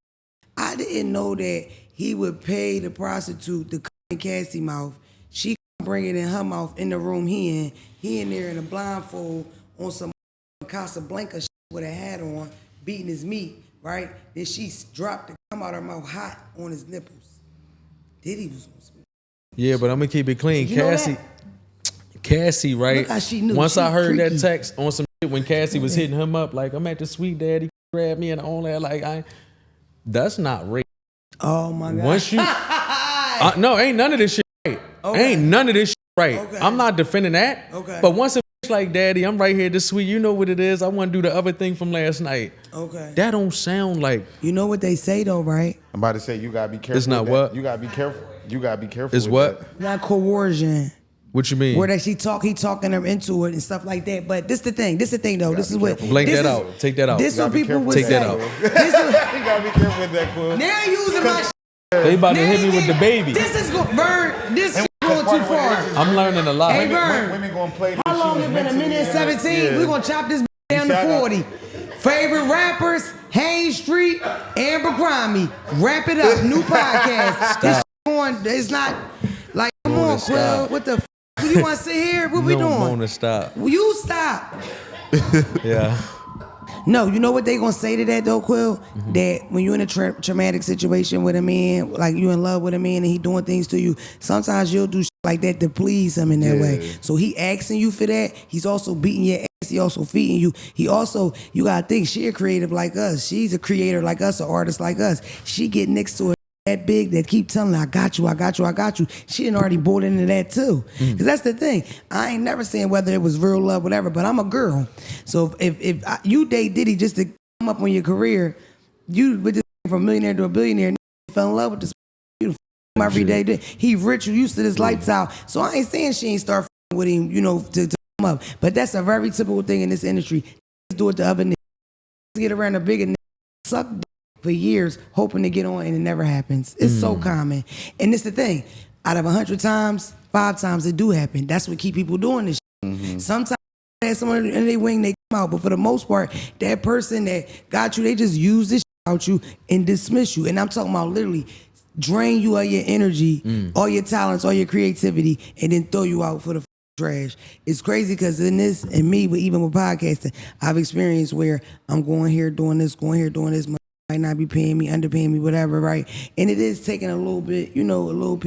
Speaker 1: I didn't know that he would pay the prostitute to come in Cassie mouth. She bring it in her mouth in the room he in. He in there in a blindfold on some Casablanca shit with a hat on, beating his meat, right? Then she dropped it, come out her mouth hot on his nipples. Diddy was on some.
Speaker 3: Yeah, but I'm gonna keep it clean.
Speaker 1: You know
Speaker 3: Cassie, right?
Speaker 1: Look how she knew.
Speaker 3: Once
Speaker 1: She
Speaker 3: I heard
Speaker 1: freaky.
Speaker 3: that text on some shit when Cassie was hitting him up, like I'm at the sweet daddy, grab me and all that, like That's not rape.
Speaker 1: Oh my God.
Speaker 3: Once you, no, ain't none of this shit right.
Speaker 1: Okay.
Speaker 3: Ain't none of this shit right.
Speaker 1: Okay.
Speaker 3: I'm not defending that.
Speaker 1: Okay.
Speaker 3: But once a bitch like daddy, I'm right here this sweet. You know what it is. I want to do the other thing from last night.
Speaker 1: Okay.
Speaker 3: That don't sound like.
Speaker 1: You know what they say though, right?
Speaker 2: I'm about to say you gotta be careful.
Speaker 3: It's not
Speaker 2: with
Speaker 3: what?
Speaker 2: that. You gotta be careful. You gotta be careful.
Speaker 3: It's
Speaker 2: with
Speaker 3: what?
Speaker 2: that.
Speaker 1: Not coercion.
Speaker 3: What you mean?
Speaker 1: Where that he talking her into it and stuff like that. But this the thing though. This is what
Speaker 3: Blank that out. Take that out.
Speaker 1: This
Speaker 2: You
Speaker 1: what
Speaker 2: gotta be
Speaker 1: people would
Speaker 3: Take
Speaker 1: say.
Speaker 3: that out.
Speaker 2: You gotta be careful with that, Quill.
Speaker 1: Now using my shit.
Speaker 3: They about to hit me with the baby.
Speaker 1: This is Vern. This is going too far.
Speaker 3: I'm learning a lot.
Speaker 1: Hey, Vern.
Speaker 2: Women gonna play this.
Speaker 1: How long
Speaker 2: She
Speaker 1: it
Speaker 2: was
Speaker 1: been? A
Speaker 2: mentally
Speaker 1: minute and 17?
Speaker 2: yeah.
Speaker 1: We're gonna chop this down to
Speaker 2: Shout out.
Speaker 1: 40. Favorite rappers, Haynes Street, Amber Grimey. Wrap it up. New podcast. This going, it's not like, come on, Quill. What the f? You want to sit here? What we
Speaker 3: No,
Speaker 1: doing?
Speaker 3: Mona, stop.
Speaker 1: Well, you stop.
Speaker 3: Yeah.
Speaker 1: No, you know what they gonna say to that though, Quill?
Speaker 3: Mm-hmm.
Speaker 1: That when you're in a traumatic situation with a man, like you in love with a man and he doing things to you, sometimes you'll do shit like that to please him in that way. So he asking you for that. He's also beating your ass. He also feeding you. He also, you gotta think, she a creative like us. She's a creator like us, an artist like us. She get next to her that big that keep telling her, I got you, I got you, I got you. She done already bought into that too. Because that's the thing. I ain't never saying whether it was real love, whatever, but I'm a girl. So if you date Diddy just to come up on your career, you would just from millionaire to a billionaire, fell in love with this you him every day. He rich, you used to this lifestyle. So I ain't saying she ain't start with him, to come up. But that's a very typical thing in this industry. Do it to other niggas. Get around a bigger nigga, suck for years hoping to get on and it never happens. It's so common. And it's the thing, out of 100 times, 5 times it do happen. That's what keep people doing this shit. Sometimes they have someone in their wing, they come out, but for the most part, that person that got you, they just use this shit out you and dismiss you. And I'm talking about literally drain you of your energy, all your talents, all your creativity, and then throw you out for the trash. It's crazy because in this, and me, but even with podcasting, I've experienced where I'm going here doing this, might not be paying me, underpaying me, whatever, right? And it is taking a little bit, a little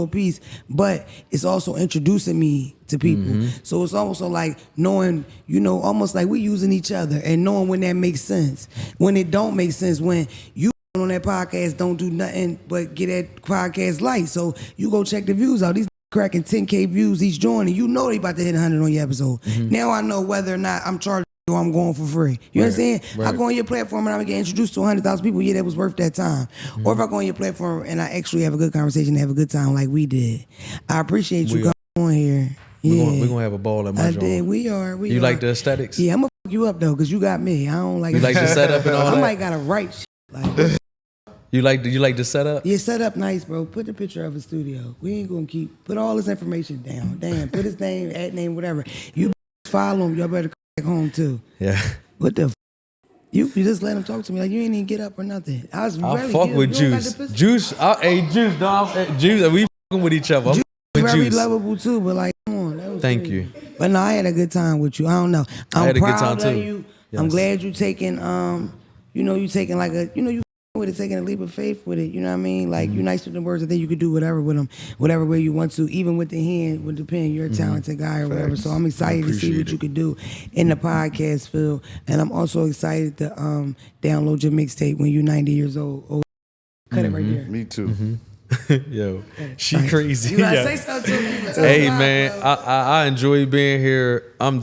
Speaker 1: piece, but it's also introducing me to people. So it's also like knowing, almost like we're using each other and knowing when that makes sense. When it don't make sense, when you on that podcast don't do nothing but get that podcast light. So you go check the views out. These cracking 10K views each joint, and you know they about to hit 100 on your episode. Now I know whether or not I'm charging or I'm going for free. You understand?
Speaker 3: Right.
Speaker 1: I go on your platform and I'm gonna get introduced to 100,000 people. Yeah, that was worth that time. Or if I go on your platform and I actually have a good conversation, have a good time like we did. I appreciate you coming on here.
Speaker 3: We're gonna have a ball at my joint.
Speaker 1: We are.
Speaker 3: You like the aesthetics?
Speaker 1: Yeah, I'm gonna fuck you up though, because you got me. I don't like
Speaker 3: You like the setup and all
Speaker 1: I
Speaker 3: that?
Speaker 1: might gotta write shit. Like,
Speaker 3: You like the setup?
Speaker 1: yeah, set up nice, bro. Put the picture of a studio. We ain't gonna put all this information down. Damn, put his name, ad name, whatever. You follow him, y'all better come back home too.
Speaker 3: Yeah.
Speaker 1: What the you just let him talk to me like you ain't even get up or nothing. I was
Speaker 3: I
Speaker 1: really
Speaker 3: fuck with Juice. Juice, Juice, Juice, we fucking with each other. I'm
Speaker 1: Juice
Speaker 3: with
Speaker 1: very
Speaker 3: Juice.
Speaker 1: lovable too, but like, come on. That was
Speaker 3: Thank
Speaker 1: crazy.
Speaker 3: you.
Speaker 1: But no, I had a good time with you. I don't know. I'm
Speaker 3: had a good
Speaker 1: proud
Speaker 3: time,
Speaker 1: of
Speaker 3: too.
Speaker 1: you.
Speaker 3: Yes.
Speaker 1: I'm glad you taking, you taking like a, you with it, taking a leap of faith with it. You know what I mean? Like you nice with the words. I think you could do whatever with them, whatever way you want to. Even with the hand, with the pen. You're a talented guy or whatever. So I'm excited to see what you could do in the podcast field, and I'm also excited to download your mixtape when you're 90 years old. Oh, cut it right there.
Speaker 2: Me too.
Speaker 3: Yo, she crazy.
Speaker 1: You gotta
Speaker 3: Yeah.
Speaker 1: say something to me.
Speaker 3: Hey man, I enjoy being here. I'm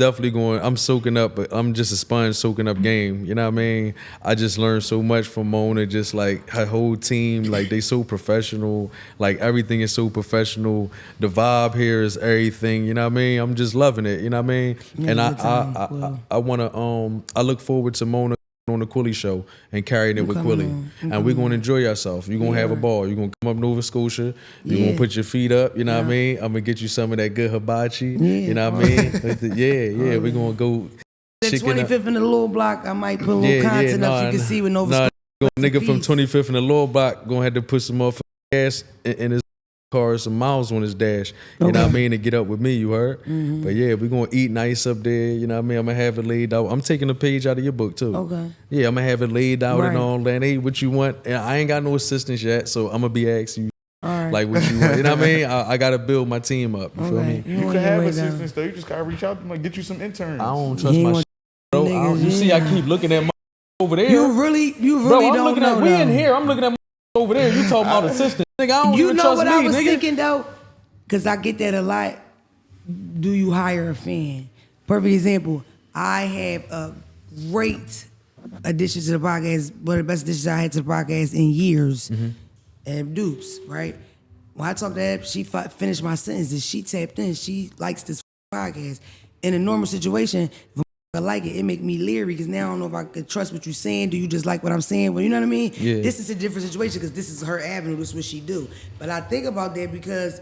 Speaker 3: soaking up, but I'm just a sponge soaking up game. You know what I mean? I just learned so much from Mona, just like her whole team, like they so professional, like everything is so professional. The vibe here is everything, you know what I mean? I'm just loving it, you know what I mean?
Speaker 1: Yeah,
Speaker 3: And
Speaker 1: good time.
Speaker 3: I wanna I look forward to Mona on the Quilly show and carrying it with
Speaker 1: coming
Speaker 3: Quilly.
Speaker 1: on.
Speaker 3: And we're gonna enjoy ourselves. You're gonna have a ball. You're gonna come up Nova Scotia. You're gonna put your feet up, you know what I mean? I'm gonna get you some of that good hibachi. You know what I mean? We're gonna go
Speaker 1: The
Speaker 3: chicken up.
Speaker 1: 25th in the little block, I might put a little content up so you can see what Nova Scotia.
Speaker 3: Nigga from
Speaker 1: Peace.
Speaker 3: 25th in the lower block gonna have to put some motherfucking gas in his car, some miles on his dash. You know what I mean? To get up with me, you heard? But yeah, we're gonna eat nice up there. You know what I mean? I'm gonna have it laid out. I'm taking a page out of your book too.
Speaker 1: Okay.
Speaker 3: Yeah, I'm gonna have it laid out
Speaker 1: Right.
Speaker 3: and all that. Hey, what you want? And I ain't got no assistants yet, so I'm gonna be asking you
Speaker 1: All right.
Speaker 3: like what you want. You know what I mean? I gotta build my team up. You feel me?
Speaker 2: You
Speaker 1: on
Speaker 2: can
Speaker 1: your
Speaker 2: have
Speaker 1: way
Speaker 2: assistants though. You just gotta reach out to them, like get you some interns.
Speaker 3: I don't trust
Speaker 1: You
Speaker 3: my
Speaker 1: ain't
Speaker 3: shit, bro.
Speaker 1: niggas,
Speaker 3: You see, I keep looking at my over there.
Speaker 1: You really
Speaker 3: Bro, I'm
Speaker 1: don't
Speaker 3: looking
Speaker 1: know.
Speaker 3: at we in here. I'm looking at over there. You talking about assistant? Nigga, I don't
Speaker 1: You
Speaker 3: even
Speaker 1: know
Speaker 3: trust
Speaker 1: what
Speaker 3: me,
Speaker 1: I was
Speaker 3: nigga.
Speaker 1: thinking though, because I get that a lot. Do you hire a fan? Perfect example. I have a great addition to the podcast, one of the best additions I had to the podcast in years. And Dupes, right? When I talked to her, she finished my sentences. She tapped in. She likes this podcast. In a normal situation, if I like it, it make me leery because now I don't know if I can trust what you're saying. Do you just like what I'm saying? Well, you know what I mean?
Speaker 3: Yeah.
Speaker 1: This is a different situation because this is her avenue. This is what she do. But I think about that because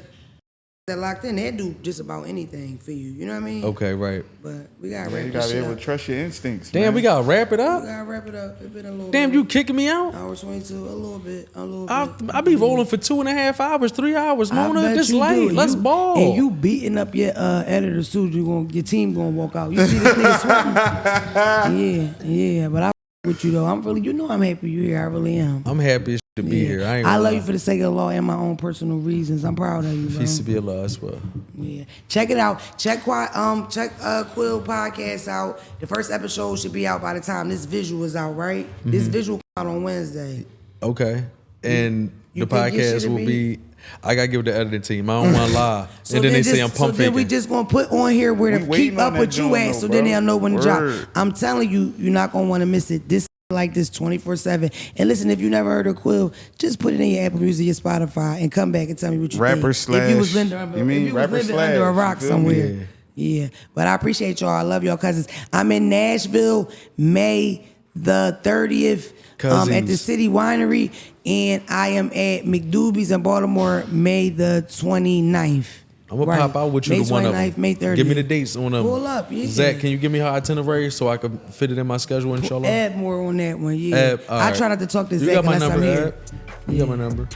Speaker 1: that locked in, they do just about anything for you. You know what I mean?
Speaker 3: Okay, right.
Speaker 1: But we gotta wrap
Speaker 2: You
Speaker 1: this
Speaker 2: gotta be
Speaker 1: shit
Speaker 2: able
Speaker 1: up.
Speaker 2: to trust your instincts.
Speaker 3: Damn,
Speaker 2: man.
Speaker 3: we gotta wrap it
Speaker 1: We
Speaker 3: up.
Speaker 1: gotta wrap it up. It's been a little
Speaker 3: Damn,
Speaker 1: bit.
Speaker 3: you kicking me out?
Speaker 1: Hour 22, a little bit.
Speaker 3: I be rolling for 2.5 hours, 3 hours.
Speaker 1: I
Speaker 3: Mona,
Speaker 1: bet
Speaker 3: this
Speaker 1: you
Speaker 3: late.
Speaker 1: do.
Speaker 3: Let's ball.
Speaker 1: And you beating up your editors too. Your team gonna walk out. You see this nigga sweating? Yeah. But I with you though. I'm really, you know, I'm happy you here. I really am.
Speaker 3: I'm happy as to be here. I ain't
Speaker 1: I
Speaker 3: gonna
Speaker 1: love
Speaker 3: lie.
Speaker 1: you for the sake of the law and my own personal reasons. I'm proud of you, bro.
Speaker 3: Peace to be Allah as well.
Speaker 1: Yeah, check it out. Check Quill podcast out. The first episode should be out by the time this visual is out, right? This visual come out on Wednesday.
Speaker 3: Okay. And
Speaker 1: You
Speaker 3: the
Speaker 1: think it
Speaker 3: podcast
Speaker 1: should
Speaker 3: will be, I gotta give it the editing team. I don't want to lie.
Speaker 1: So
Speaker 3: and then they say I'm
Speaker 1: so
Speaker 3: pump
Speaker 1: then we
Speaker 3: faking.
Speaker 1: just gonna put on here where
Speaker 2: We
Speaker 1: to
Speaker 2: waiting
Speaker 1: keep
Speaker 2: on
Speaker 1: up
Speaker 2: that
Speaker 1: with you
Speaker 2: joint,
Speaker 1: at,
Speaker 2: though,
Speaker 1: so
Speaker 2: bro.
Speaker 1: then they'll know when to drop.
Speaker 2: Word.
Speaker 1: I'm telling you, you're not gonna want to miss it. This like this 24/7. And listen, if you never heard of Quill, just put it in your Apple Music, your Spotify, and come back and tell me what you
Speaker 2: Rapper
Speaker 1: think. If you was
Speaker 2: slash-
Speaker 1: living,
Speaker 2: you mean
Speaker 1: if you was
Speaker 2: rapper
Speaker 1: living
Speaker 2: slash,
Speaker 1: under a
Speaker 2: you
Speaker 1: rock
Speaker 2: feel
Speaker 1: somewhere.
Speaker 2: me?
Speaker 1: Yeah. But I appreciate y'all. I love y'all cousins. I'm in Nashville, May the 30th. At the
Speaker 3: Cousins.
Speaker 1: City Winery, and I am at McDoobie's in Baltimore, May the 29th.
Speaker 3: I'm gonna pop out with you
Speaker 1: May
Speaker 3: to one of
Speaker 1: 29th,
Speaker 3: them.
Speaker 1: May 30th.
Speaker 3: Give me the dates on them.
Speaker 1: Pull up, yeah.
Speaker 3: Zach, can you give me her itinerary so I can fit it in my schedule, inshallah?
Speaker 1: Add more on that one, yeah.
Speaker 3: Add, all
Speaker 1: I
Speaker 3: right.
Speaker 1: try not to talk to
Speaker 3: You
Speaker 1: Zach
Speaker 3: got my
Speaker 1: unless
Speaker 3: number,
Speaker 1: I'm here.
Speaker 3: Ab. You got my number.